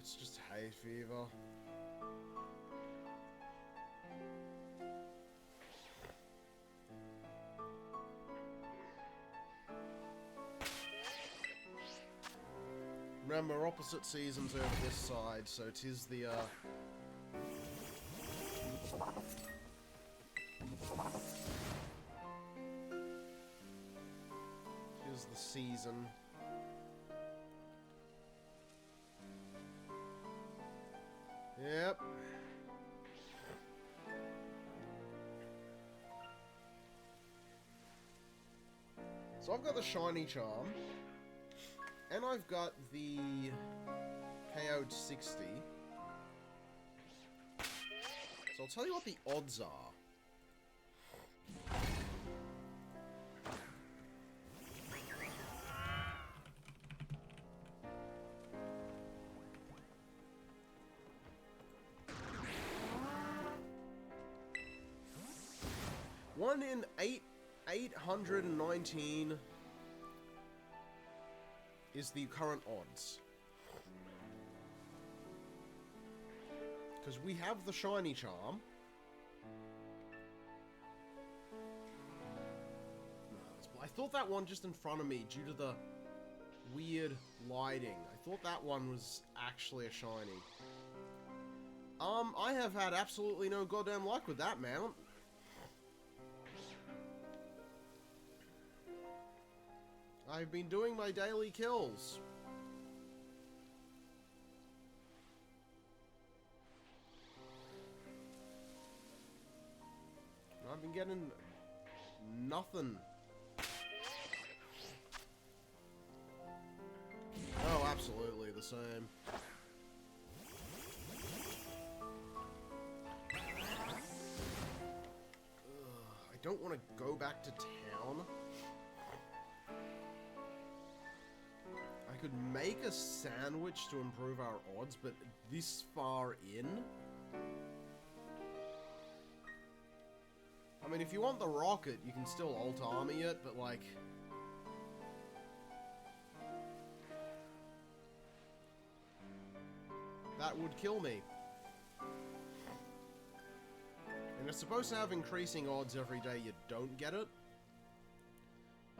It's just hay fever. Remember, opposite seasons over this side, so 'tis the, tis the season. Yep. So I've got the shiny charm. And I've got the KO'd 60. So I'll tell you what the odds are. 1 in 819 is the current odds. Because we have the shiny charm. I thought that one just in front of me, due to the weird lighting, I thought that one was actually a shiny. I have had absolutely no goddamn luck with that mount. I've been doing my daily kills. I've been getting nothing. Oh, absolutely the same. I don't want to go back to town. I could make a sandwich to improve our odds, but this far in? I mean, if you want the rocket, you can still alt-army it, but like... that would kill me. And it's supposed to have increasing odds every day you don't get it.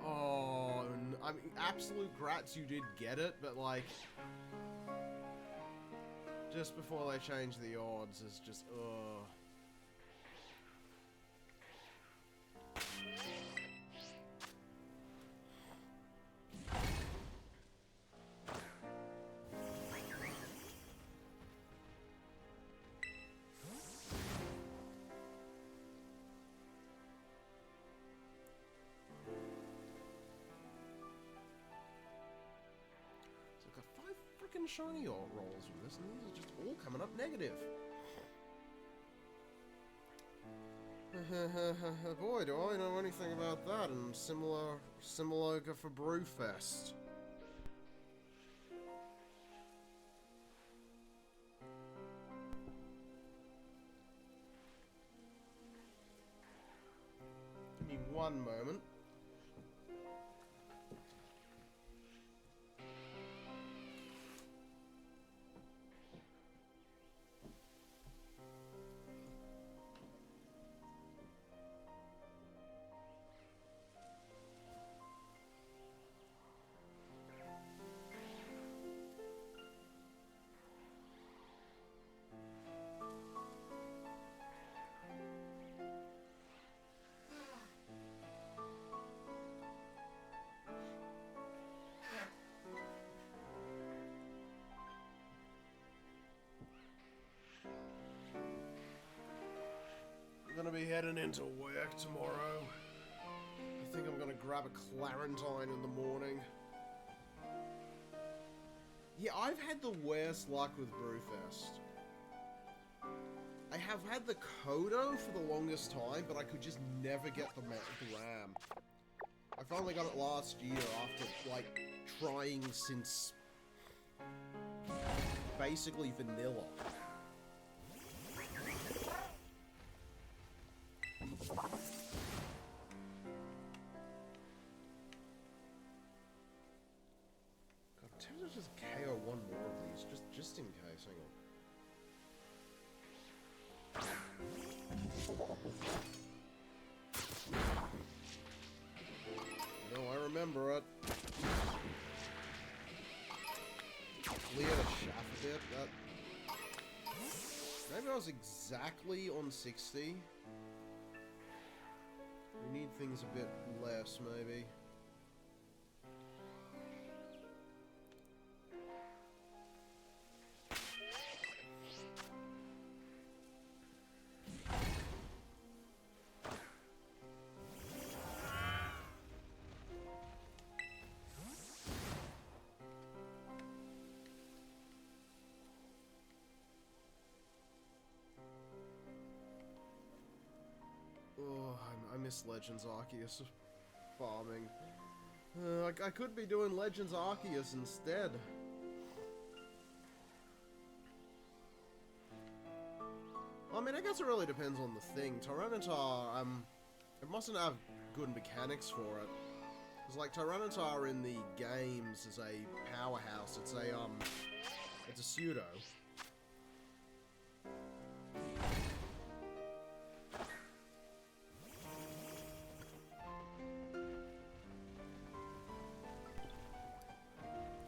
Oh, I mean, absolute grats you did get it, but like... just before they change the odds is just, ugh. Shiny rolls with this, and these are just all coming up negative. Boy, do I know anything about that, and similar for Brewfest. Give me one moment. Gonna be heading into work tomorrow. I think I'm gonna grab a Clarentine in the morning. Yeah, I've had the worst luck with Brewfest. I have had the Kodo for the longest time, but I could just never get the RAM. I finally got it last year after, like, trying since... basically vanilla. God, I'm tempted to just KO one more of these, just in case. Hang on. No, I remember it. Clear the shaft a bit. That. Maybe I was exactly on 60. We need things a bit less, maybe. I miss Legends Arceus farming. I could be doing Legends Arceus instead. I mean, I guess it really depends on the thing. Tyranitar, It mustn't have good mechanics for it. Because, like, Tyranitar in the games is a powerhouse. It's a pseudo.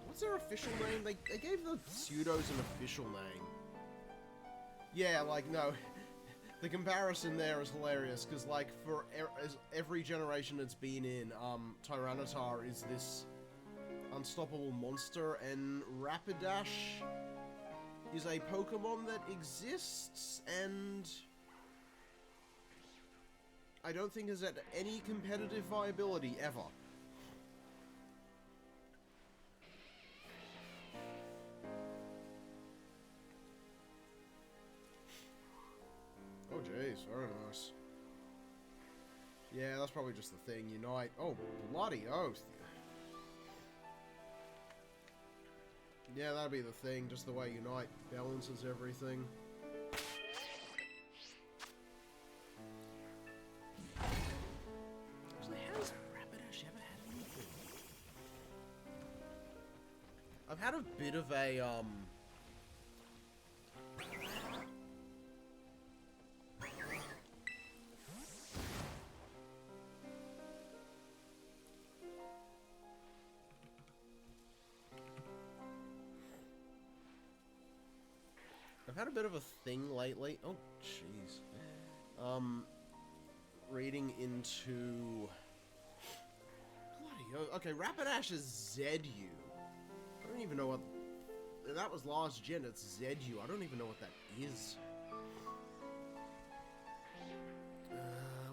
What's their official name? They gave the pseudos an official name. Yeah, like, no. The comparison there is hilarious, because, like, for every generation it's been in, Tyranitar is this unstoppable monster, and Rapidash is a Pokemon that exists, and I don't think has had any competitive viability, ever. Oh jeez, very nice. Yeah, that's probably just the thing, Unite. Oh, bloody oath. Yeah, that'd be the thing, just the way Unite balances everything. Actually, has Rapidash ever had anything? I've had a bit of a, I've had a bit of a thing lately. Oh, jeez. Reading into... Bloody hell. Okay, Rapidash is ZU. I don't even know what... That was last gen, it's ZU. I don't even know what that is.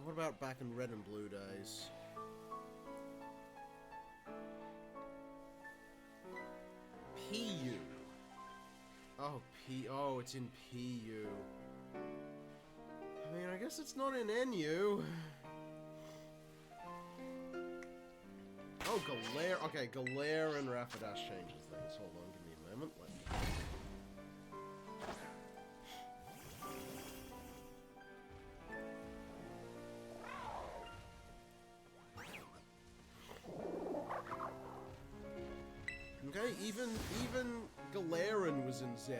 What about back in Red and Blue days? PU. Oh, oh, it's in PU. I mean, I guess it's not in NU. Oh, Galare. Okay, Galare and Rapidash changes things. Hold on, give me a moment. Okay, even Galarian was in ZU.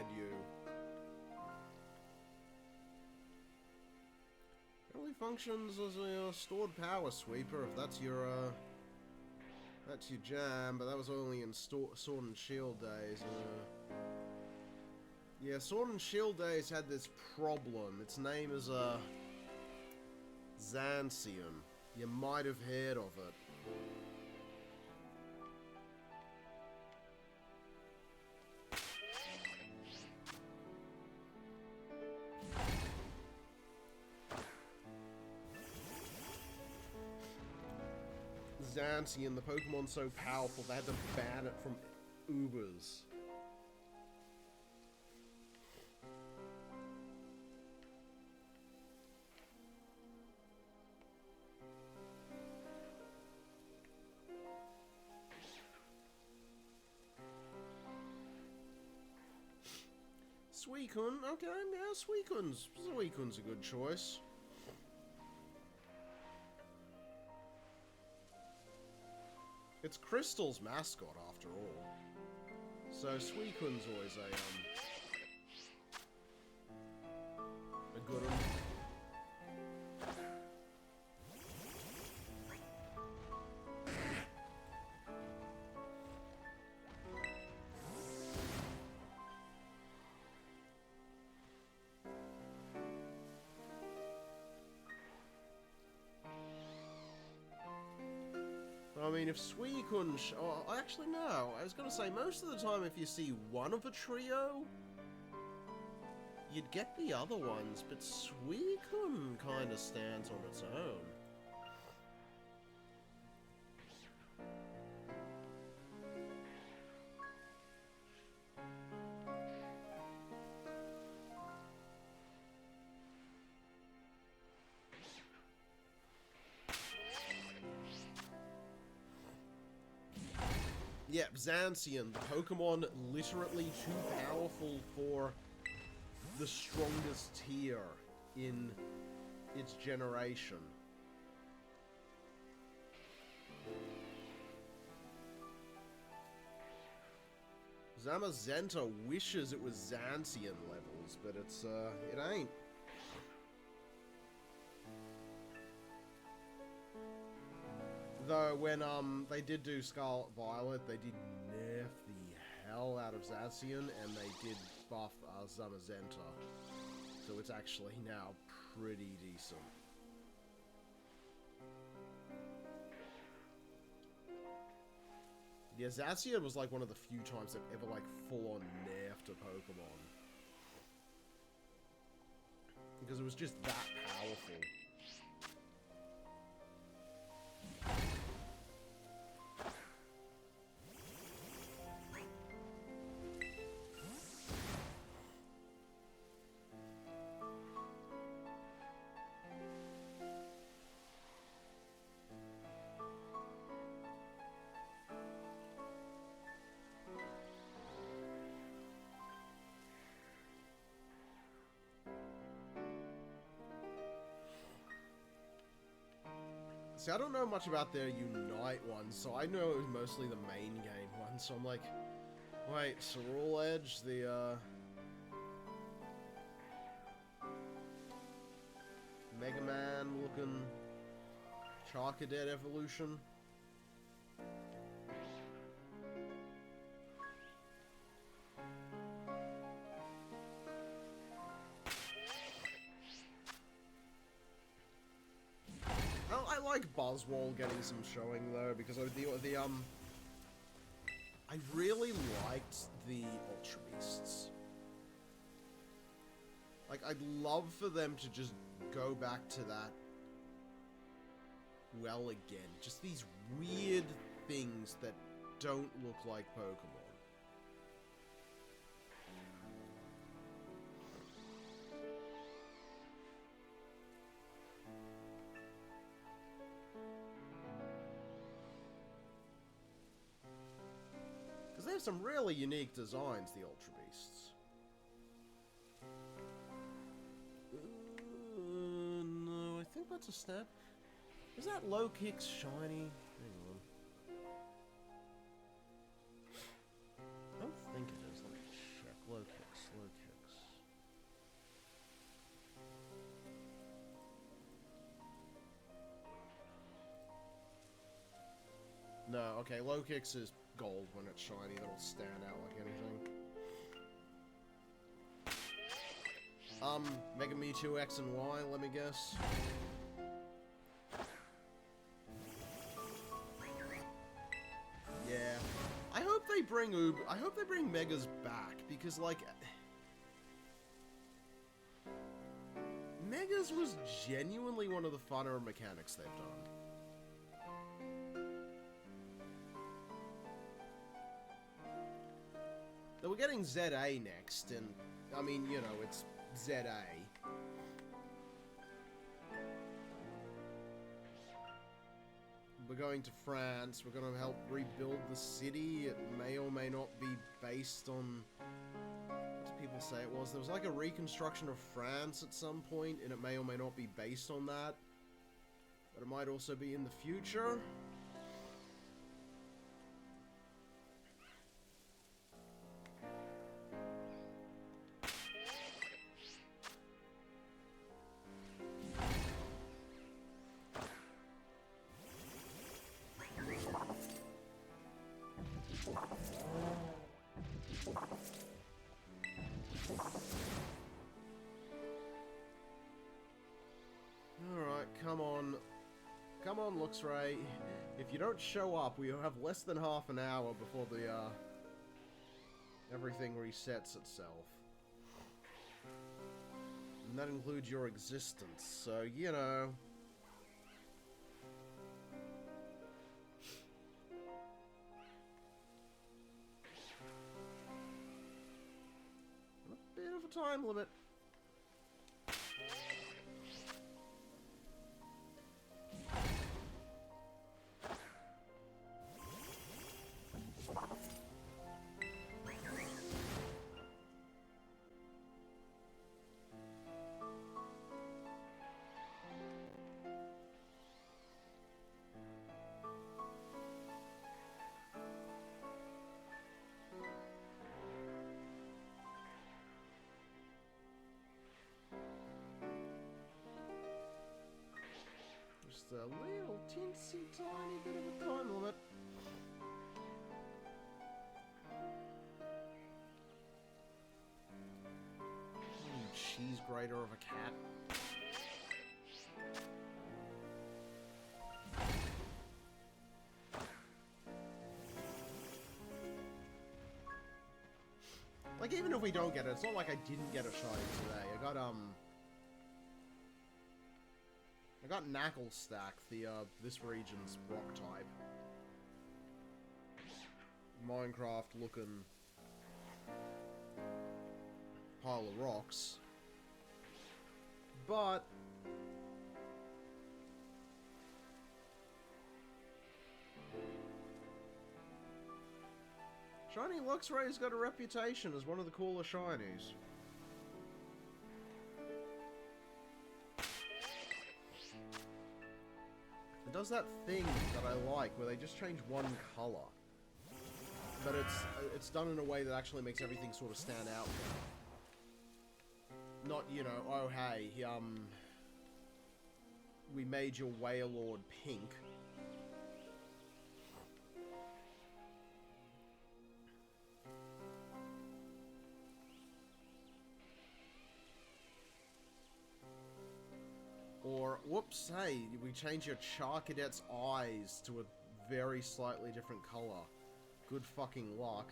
It only functions as a stored power sweeper if that's your jam, but that was only in Sword and Shield days. Yeah, Sword and Shield days had this problem. Its name is Zancian. You might have heard of it. Zancian, the Pokemon's so powerful they had to ban it from Ubers. Suicune, okay, yeah, Suicune's a good choice. It's Crystal's mascot, after all. So Suicune's always a good one. I mean, if Suicune... Oh, actually, no. I was going to say, most of the time, if you see one of a trio, you'd get the other ones, but Suicune kind of stands on its own. Yep, Zancian, the Pokemon literally too powerful for the strongest tier in its generation. Zamazenta wishes it was Zancian levels, but it's, it ain't. Though, when, they did do Scarlet Violet, they did nerf the hell out of Zacian, and they did buff, Zamazenta. So it's actually now pretty decent. Yeah, Zacian was like one of the few times they've ever like full-on nerfed a Pokemon. Because it was just that powerful. See, I don't know much about their Unite ones, so I know it was mostly the main game one, so I'm like, wait, Cerulean Edge, the, Mega Man looking Charcadet evolution? I like Buzzwole getting some showing though, because of the I really liked the Ultra Beasts. Like, I'd love for them to just go back to that well again. Just these weird things that don't look like Pokemon. They have some really unique designs, the Ultra Beasts. No, I think that's a step. Is that Low Kick's shiny? Hang on. I don't think it is. Let me check. Low Kicks, Low Kicks. No, okay, Low Kicks is gold when it's shiny. That'll stand out like anything. Mega Mewtwo X and Y, let me guess. Yeah. I hope they bring Megas back, because, like, Megas was genuinely one of the funner mechanics they've done. Though we're getting ZA next, and, I mean, you know, it's ZA. We're going to France, we're going to help rebuild the city. It may or may not be based on... What do people say it was? There was like a reconstruction of France at some point, and it may or may not be based on that. But it might also be in the future. Come on, Luxray. If you don't show up, we have less than half an hour before the, everything resets itself. And that includes your existence, so, you know... A bit of a time limit. just a little teensy tiny bit of a time limit. Cheese grater of a cat. Like, even if we don't get it, it's not like I didn't get a shiny today. I got Knucklestack, this region's rock type. Minecraft looking pile of rocks. But Shiny Luxray's got a reputation as one of the cooler shinies. It does that thing that I like, where they just change one color. But it's done in a way that actually makes everything sort of stand out. Not, you know, oh hey, we made your Wailord pink. Or, whoops, hey, we changed your Charcadet's eyes to a very slightly different color. Good fucking luck.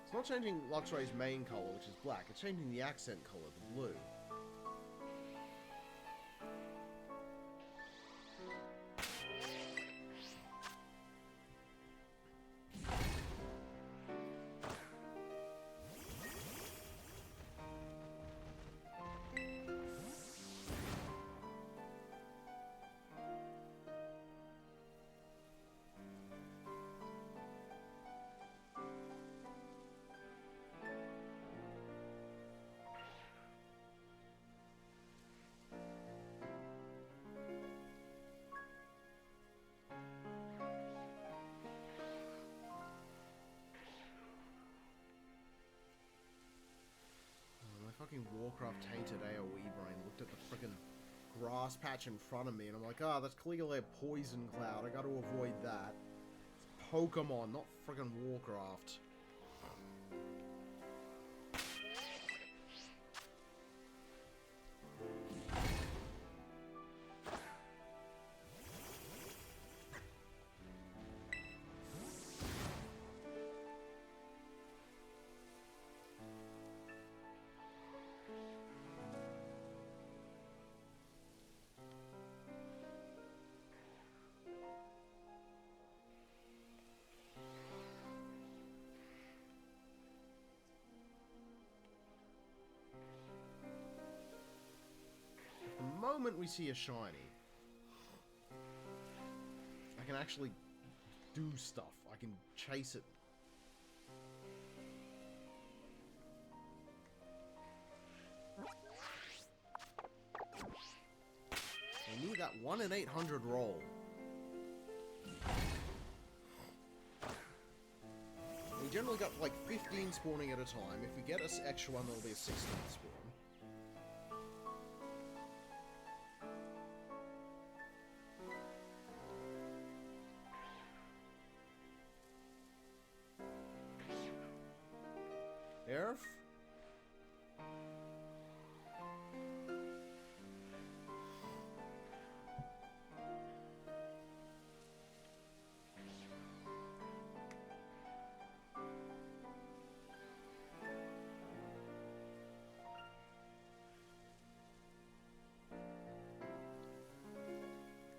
It's not changing Luxray's main color, which is black. It's changing the accent color, the blue. Fucking Warcraft tainted AoE brain looked at the frickin' grass patch in front of me and I'm like, ah, that's clearly a poison cloud. I gotta avoid that. It's Pokemon, not frickin' Warcraft. The moment we see a shiny, I can actually do stuff. I can chase it. We need that 1 in 800 roll. We generally got like 15 spawning at a time. If we get an extra one, there'll be a 16th spawn. Earth?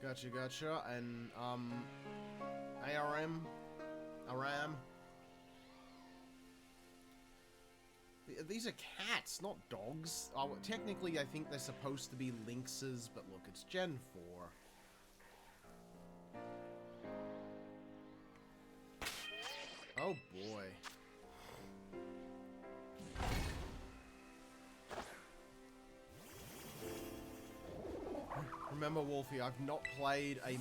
Gotcha, and, ARM? ARAM? These are cats, not dogs. Oh, technically, I think they're supposed to be lynxes, but look, it's Gen 4. Oh, boy. Remember, Wolfie, I've not played a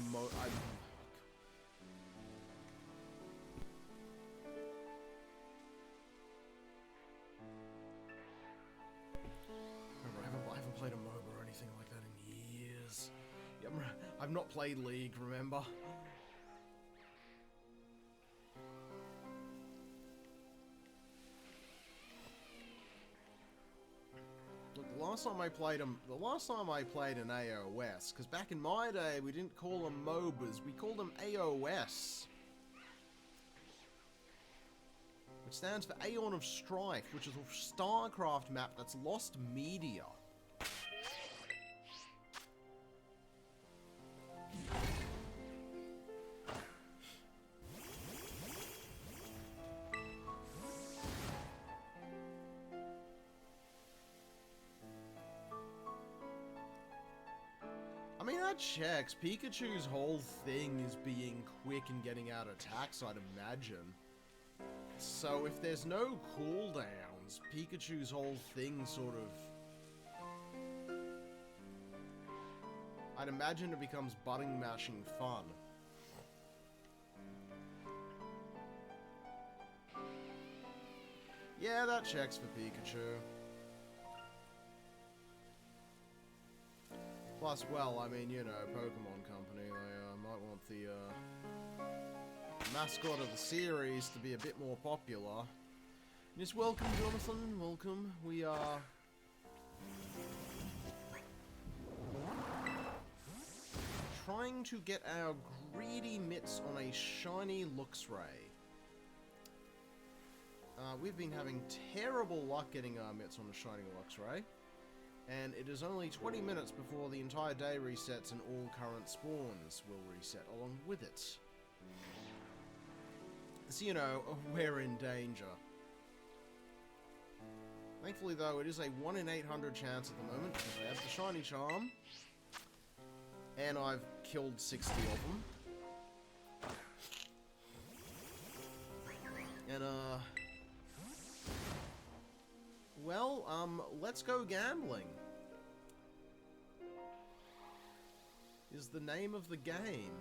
I've not played League, remember? Look, the last time I played an AOS, because back in my day, we didn't call them MOBAs, we called them AOS. Which stands for Aeon of Strife, which is a StarCraft map that's lost media. I mean, that checks. Pikachu's whole thing is being quick and getting out attacks, I'd imagine. So if there's no cooldowns, Pikachu's whole thing sort of... I'd imagine it becomes button mashing fun. Yeah, that checks for Pikachu. Plus, well, I mean, you know, Pokemon Company, they might want the mascot of the series to be a bit more popular. Yes, welcome, Jonathan, welcome. We are... trying to get our greedy mitts on a shiny Luxray. We've been having terrible luck getting our mitts on a shiny Luxray. And it is only 20 minutes before the entire day resets and all current spawns will reset along with it. So, you know, we're in danger. Thankfully, though, it is a 1 in 800 chance at the moment, because I have the shiny charm. And I've killed 60 of them. And, well, let's go gambling. Is the name of the game.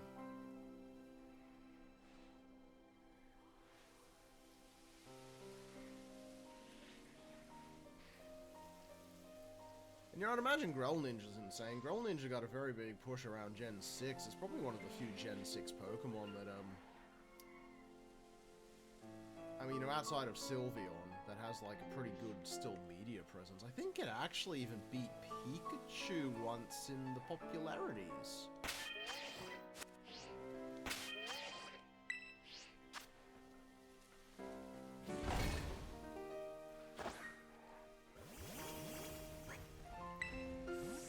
And you know, I'd imagine Grell Ninja's insane. Grell Ninja got a very big push around Gen 6. It's probably one of the few Gen 6 Pokemon that, I mean, you know, outside of Sylveon, that has, like, a pretty good, still, media presence. I think it actually even beat Pikachu once in the popularities.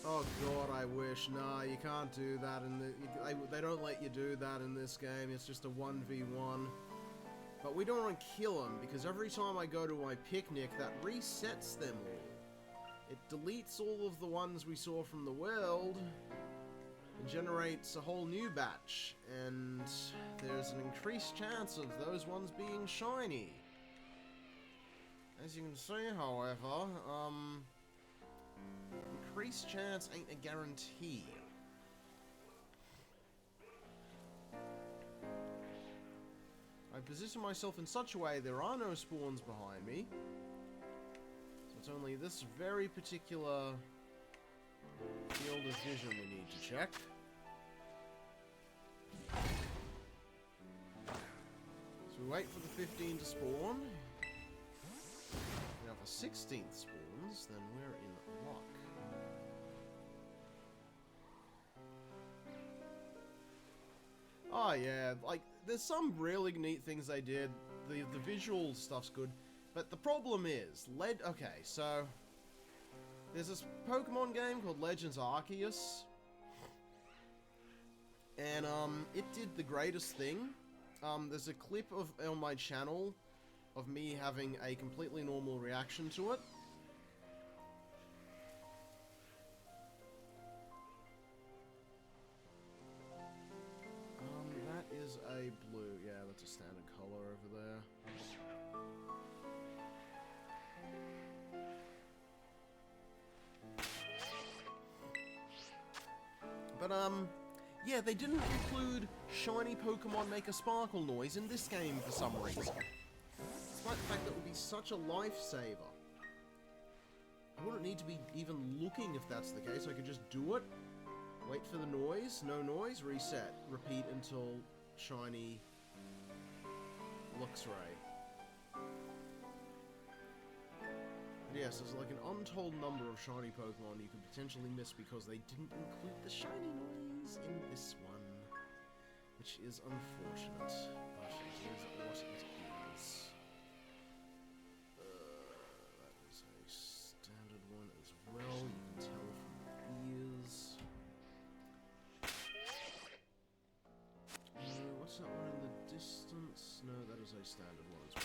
Oh god, I wish. Nah, you can't do that in the... They don't let you do that in this game. It's just a 1v1. But we don't want to kill them, because every time I go to my picnic, that resets them all. It deletes all of the ones we saw from the world, and generates a whole new batch, and there's an increased chance of those ones being shiny. As you can see, however, increased chance ain't a guarantee. I position myself in such a way there are no spawns behind me. So it's only this very particular field of vision we need to check. So we wait for the 15 to spawn. Now if the 16th spawns, then we're in luck. Oh yeah, like, there's some really neat things they did. The visual stuff's good. But the problem is, okay, so... there's this Pokemon game called Legends Arceus. And, it did the greatest thing. There's a clip on my channel of me having a completely normal reaction to it. That is a blue. Yeah, that's a standard color over there. But, yeah, they didn't include shiny Pokemon make a sparkle noise in this game for some reason. Despite the fact that it would be such a lifesaver. I wouldn't need to be even looking if that's the case, I could just do it. Wait for the noise. No noise. Reset. Repeat until shiny Luxray. But yes, there's like an untold number of shiny Pokemon you could potentially miss because they didn't include the shiny noise in this one. Which is unfortunate, but it is what it is. That is a standard one as well, you can tell from the ears. What's that one in the distance? No, that is a standard one as well.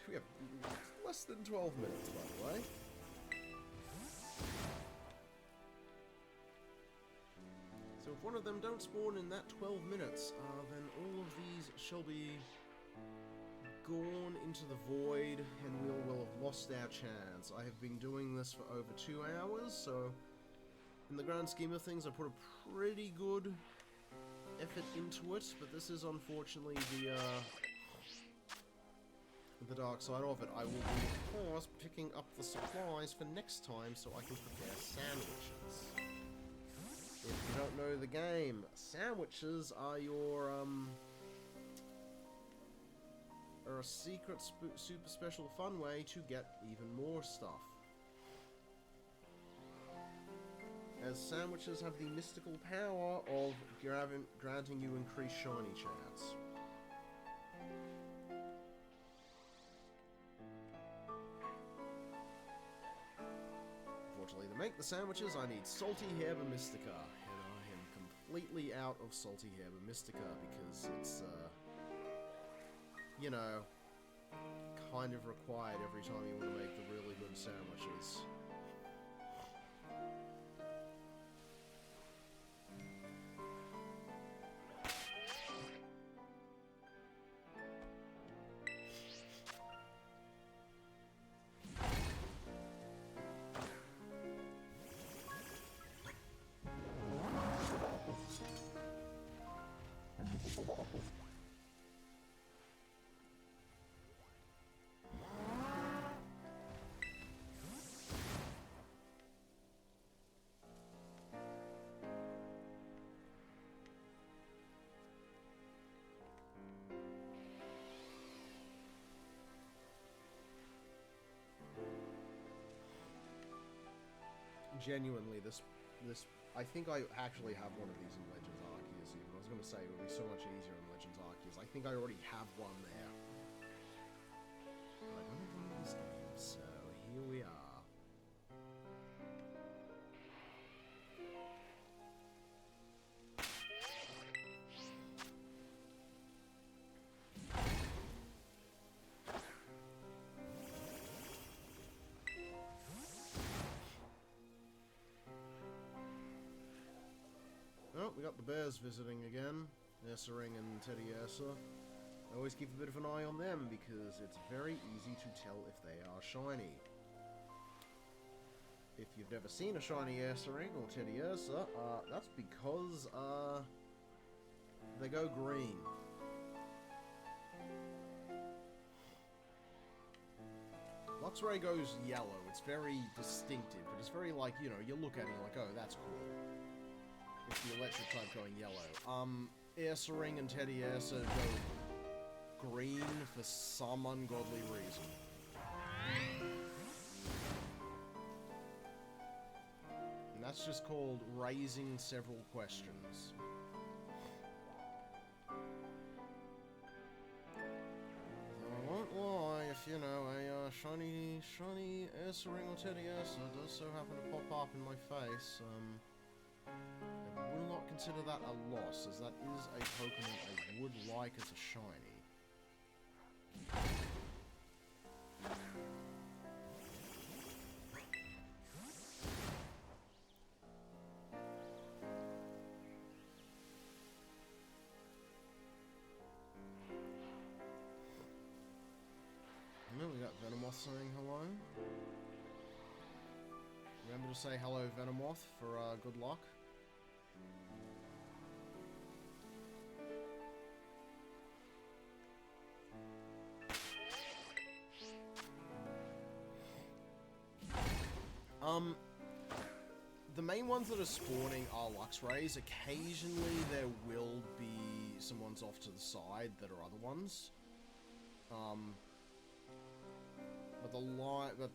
We have less than 12 minutes, by the way. So if one of them don't spawn in that 12 minutes, then all of these shall be gone into the void, and we will have lost our chance. I have been doing this for over 2 hours, so in the grand scheme of things, I put a pretty good effort into it, but this is unfortunately the dark side of it. I will be, of course, picking up the supplies for next time so I can prepare sandwiches. If you don't know the game, sandwiches are your, are a secret super special fun way to get even more stuff. As sandwiches have the mystical power of granting you increased shiny chance. Unfortunately, to make the sandwiches, I need Salty Herba Mystica, and I am completely out of Salty Herba Mystica because it's, you know, kind of required every time you want to make the really good sandwiches. Genuinely, this, I think I actually have one of these in Legends Arceus even. I was going to say it would be so much easier in Legends Arceus. I think I already have one there. But I don't have one of these games, so here we are. Oh, we got the bears visiting again. Ursaring and Teddiursa. I always keep a bit of an eye on them because it's very easy to tell if they are shiny. If you've never seen a shiny Ursaring or Teddiursa, that's because, they go green. Luxray goes yellow. It's very distinctive, but it's very like, you know, you look at it like, oh, that's cool. It's the electric type going yellow. Ursaring and Teddiursa go green for some ungodly reason. And that's just called raising several questions. I won't lie, if, you know, a shiny Ursaring or Teddiursa does so happen to pop up in my face, I will not consider that a loss, as that is a Pokemon I would like as a shiny. And then we got Venomoth saying hello. Remember to say hello, Venomoth, for good luck. The main ones that are spawning are Luxrays. Occasionally there will be some ones off to the side that are other ones. But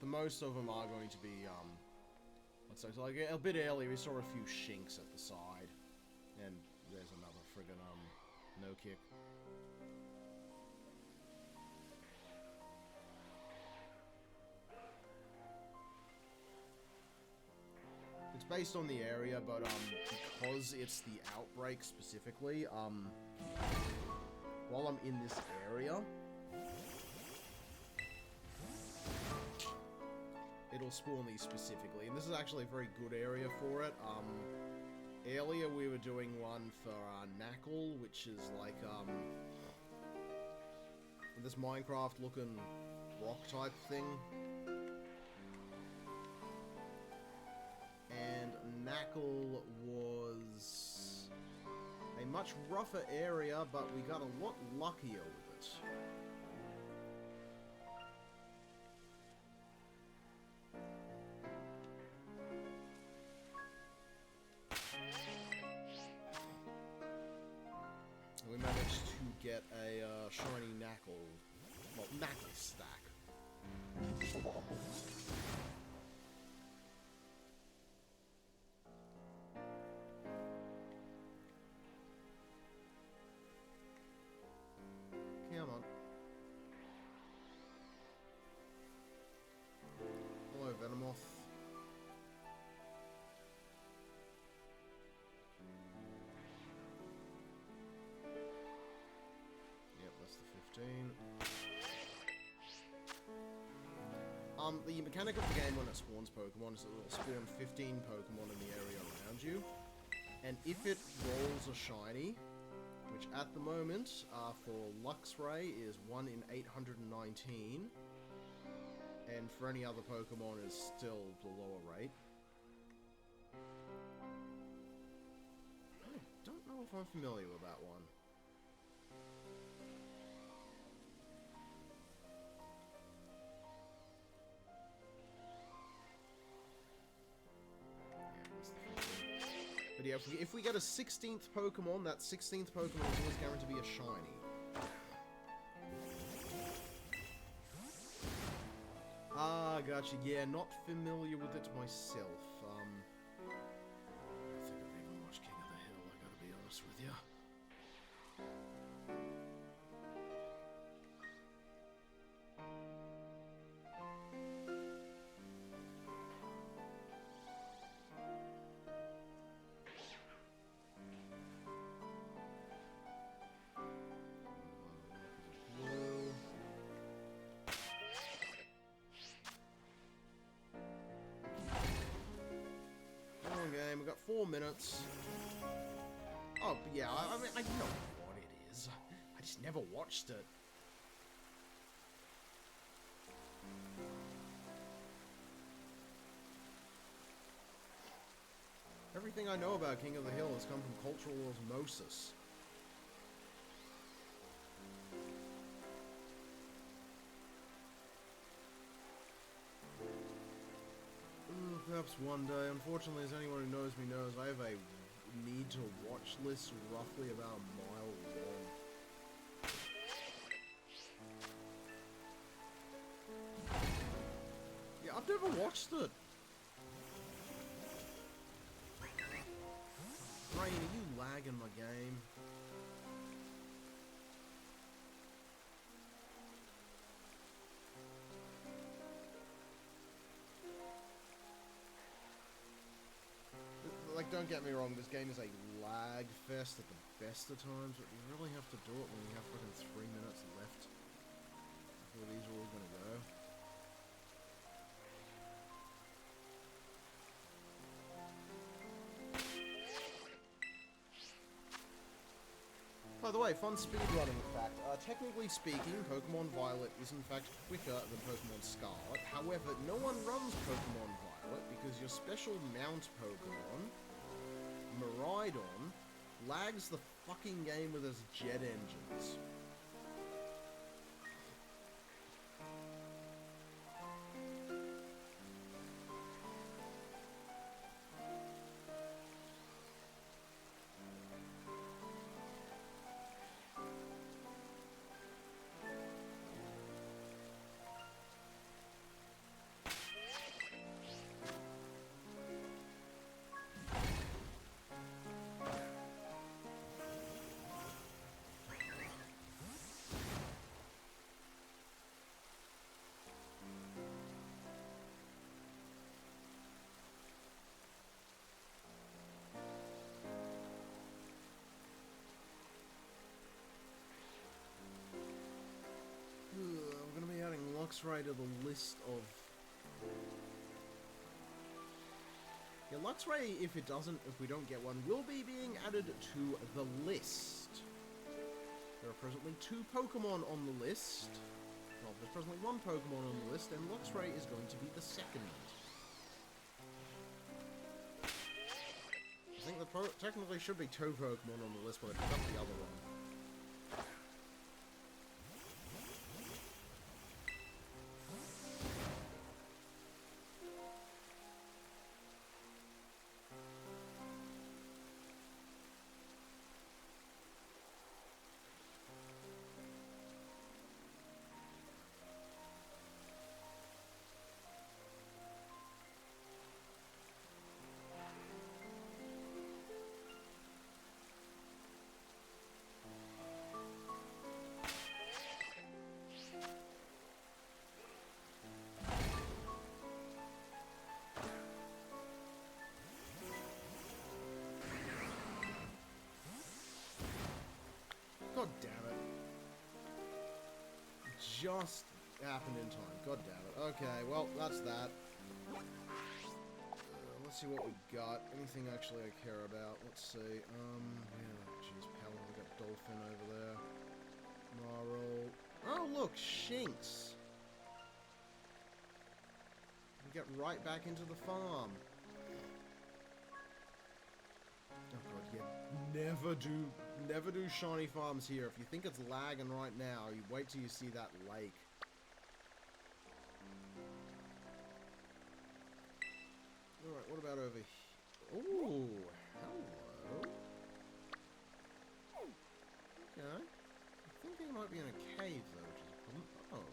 the most of them are going to be, let's say, so like a bit earlier we saw a few shinks at the side. And there's another friggin', no kick. It's based on the area, but, because it's the outbreak specifically, while I'm in this area, it'll spawn these specifically, and this is actually a very good area for it. Earlier we were doing one for, Knackle, which is like, this Minecraft-looking rock-type thing. And Knackle was a much rougher area, but we got a lot luckier with it. And we managed to get a shiny Knackle, well, Knackle stack. Come on. Hello, Venomoth. Yep, that's the 15. The mechanic of the game when it spawns Pokemon is that it will spawn 15 Pokemon in the area around you. And if it rolls a shiny, which at the moment, for Luxray is 1 in 819, and for any other Pokemon is still the lower rate. I don't know if I'm familiar with that one. But yeah, if we get a 16th Pokemon, that 16th Pokemon is always guaranteed to be a shiny. Ah, gotcha. Yeah, not familiar with it myself. I think I've even watched King of the Hill, I gotta be honest with you. Game. We've got 4 minutes. Oh, but yeah, I mean, I know what it is. I just never watched it. Everything I know about King of the Hill has come from cultural osmosis. Perhaps one day. Unfortunately, as anyone who knows me knows, I have a need to watch list roughly about a mile long. Yeah, I've never watched it. Rain, are you lagging my game? Like, don't get me wrong, this game is a lag fest at the best of times, but you really have to do it when you have fucking 3 minutes left before these are all gonna go. By the way, fun speedrunning fact. Technically speaking, Pokemon Violet is in fact quicker than Pokemon Scarlet. However, no one runs Pokemon Violet because your special mount Pokemon, Miraidon, lags the fucking game with his jet engines. Luxray to the list of... Yeah, Luxray, if we don't get one, will be being added to the list. There are presently 2 Pokemon on the list. Well, there's presently 1 Pokemon on the list, and Luxray is going to be the second. I think there technically should be 2 Pokemon on the list, but I forgot the other one. God damn it. Just happened in time. God damn it. Okay, well, that's that. Let's see what we got. Anything actually I care about. Let's see. Yeah, jeez, Pella, we got Dolphin over there. Marl. Oh, look, Shinx. We get right back into the farm. Oh god, yeah. Never do shiny farms here. If you think it's lagging right now, you wait till you see that lake. Alright, what about over here? Ooh, hello. Okay. I think he might be in a cave, though, which is a problem. Oh.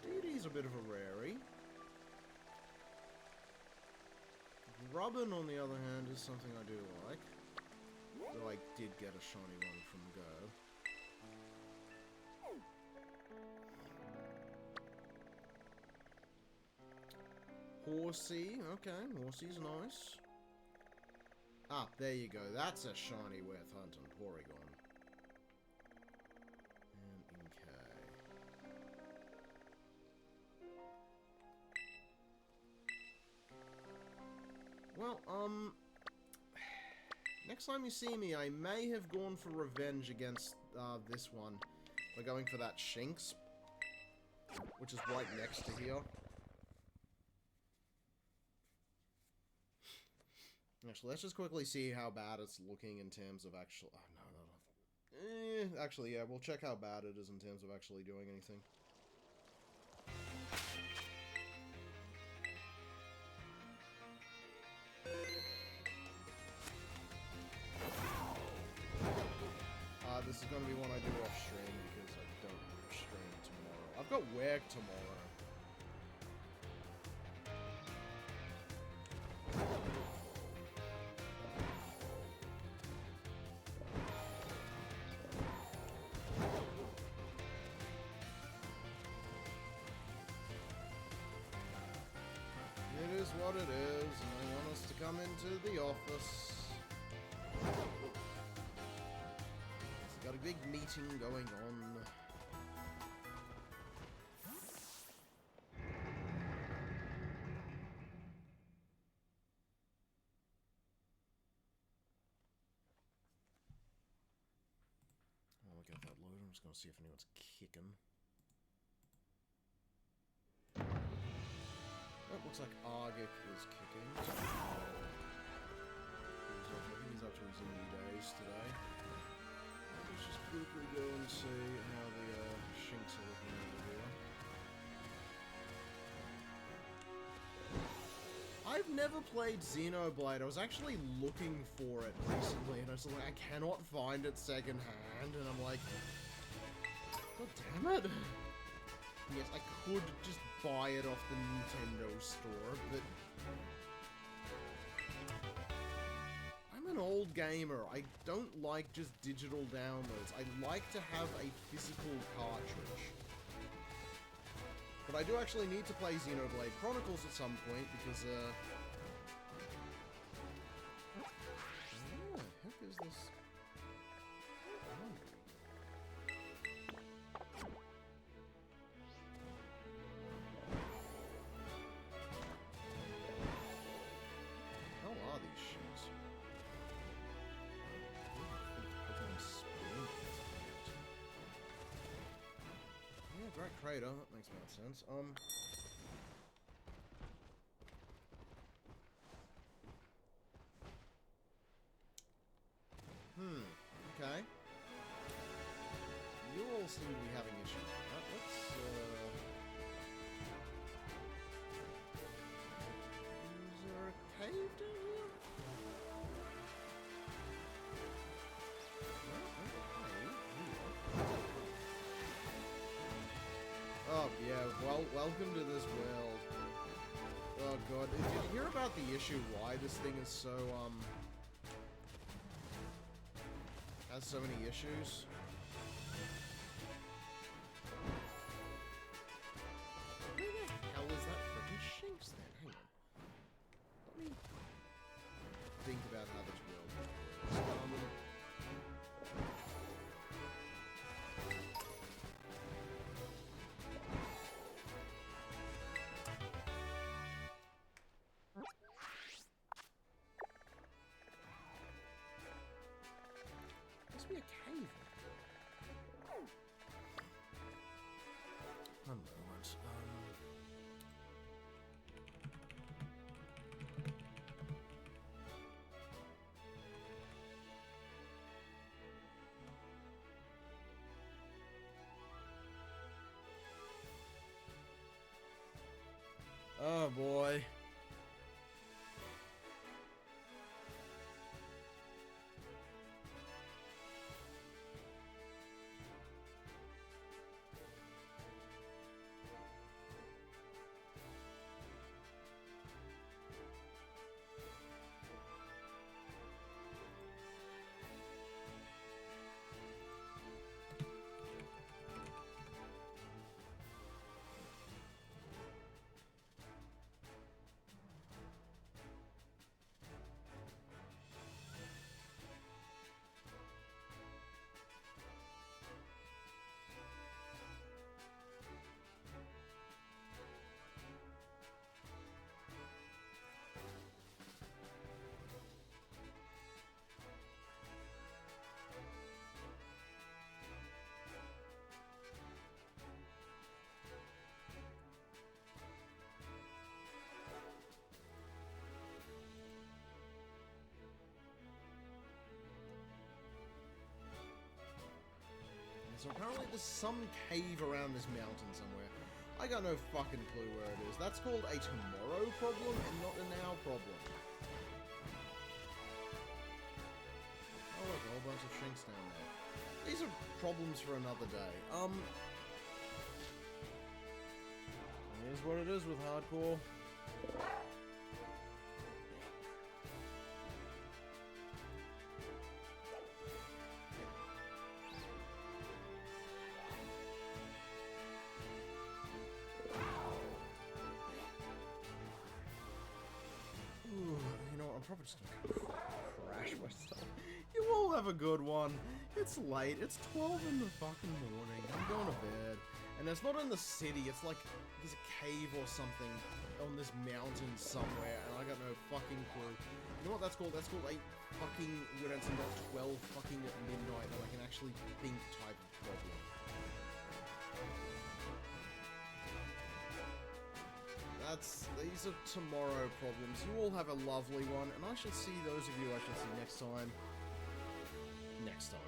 Deedee's a bit of a rarey. Rubbin, on the other hand, is something I do like. Though I did get a shiny one from Go. Horsey, okay, Horsey's nice. Ah, there you go, that's a shiny worth hunting, Porygon. And Inkay. Well, next time you see me, I may have gone for revenge against, this one. By going for that Shinx. Which is right next to here. Actually, let's just quickly see how bad it's looking in terms of actual... Oh, no. Actually, yeah, we'll check how bad it is in terms of actually doing anything. This is going to be one I do off stream because I don't stream tomorrow. I've got work tomorrow. It is what it is, and they want us to come into the office. Got a big meeting going on. I'll get that loaded. I'm just going to see if anyone's kicking. Oh, looks like Argic is kicking. I think he's up to his indie days today. Let's just quickly go and see how the Shinx are looking over here. I've never played Xenoblade. I was actually looking for it recently, and I was like, I cannot find it secondhand, and I'm like, God damn it. Yes, I could just buy it off the Nintendo store, but... I'm an old gamer. I don't like just digital downloads. I like to have a physical cartridge. But I do actually need to play Xenoblade Chronicles at some point, because, What the heck is this? direct crater, that makes more sense. Okay. You all seem to be having issues with that. Let's, is there a cave down here? Oh, yeah, well, welcome to this world. Oh, God. Did you hear about the issue why this thing is so, has so many issues? Where the hell is that frickin' Shinx then? Hang on. Let me think about how this world works. Must be a cave. One moment. Oh boy. So apparently there's some cave around this mountain somewhere. I got no fucking clue where it is. That's called a tomorrow problem and not a now problem. Oh look, a whole bunch of Shinx down there. These are problems for another day. Here's what it is with hardcore. Probably just gonna crash myself. You all have a good one. It's late. It's 12 in the fucking morning. I'm going to bed. And it's not in the city. It's like there's a cave or something on this mountain somewhere, and I got no fucking clue. You know what that's called? That's called a fucking, when it's not 12 fucking at midnight, and I can actually think type of problem. These are tomorrow problems. You all have a lovely one, and I shall see those of you I shall see next time. Next time.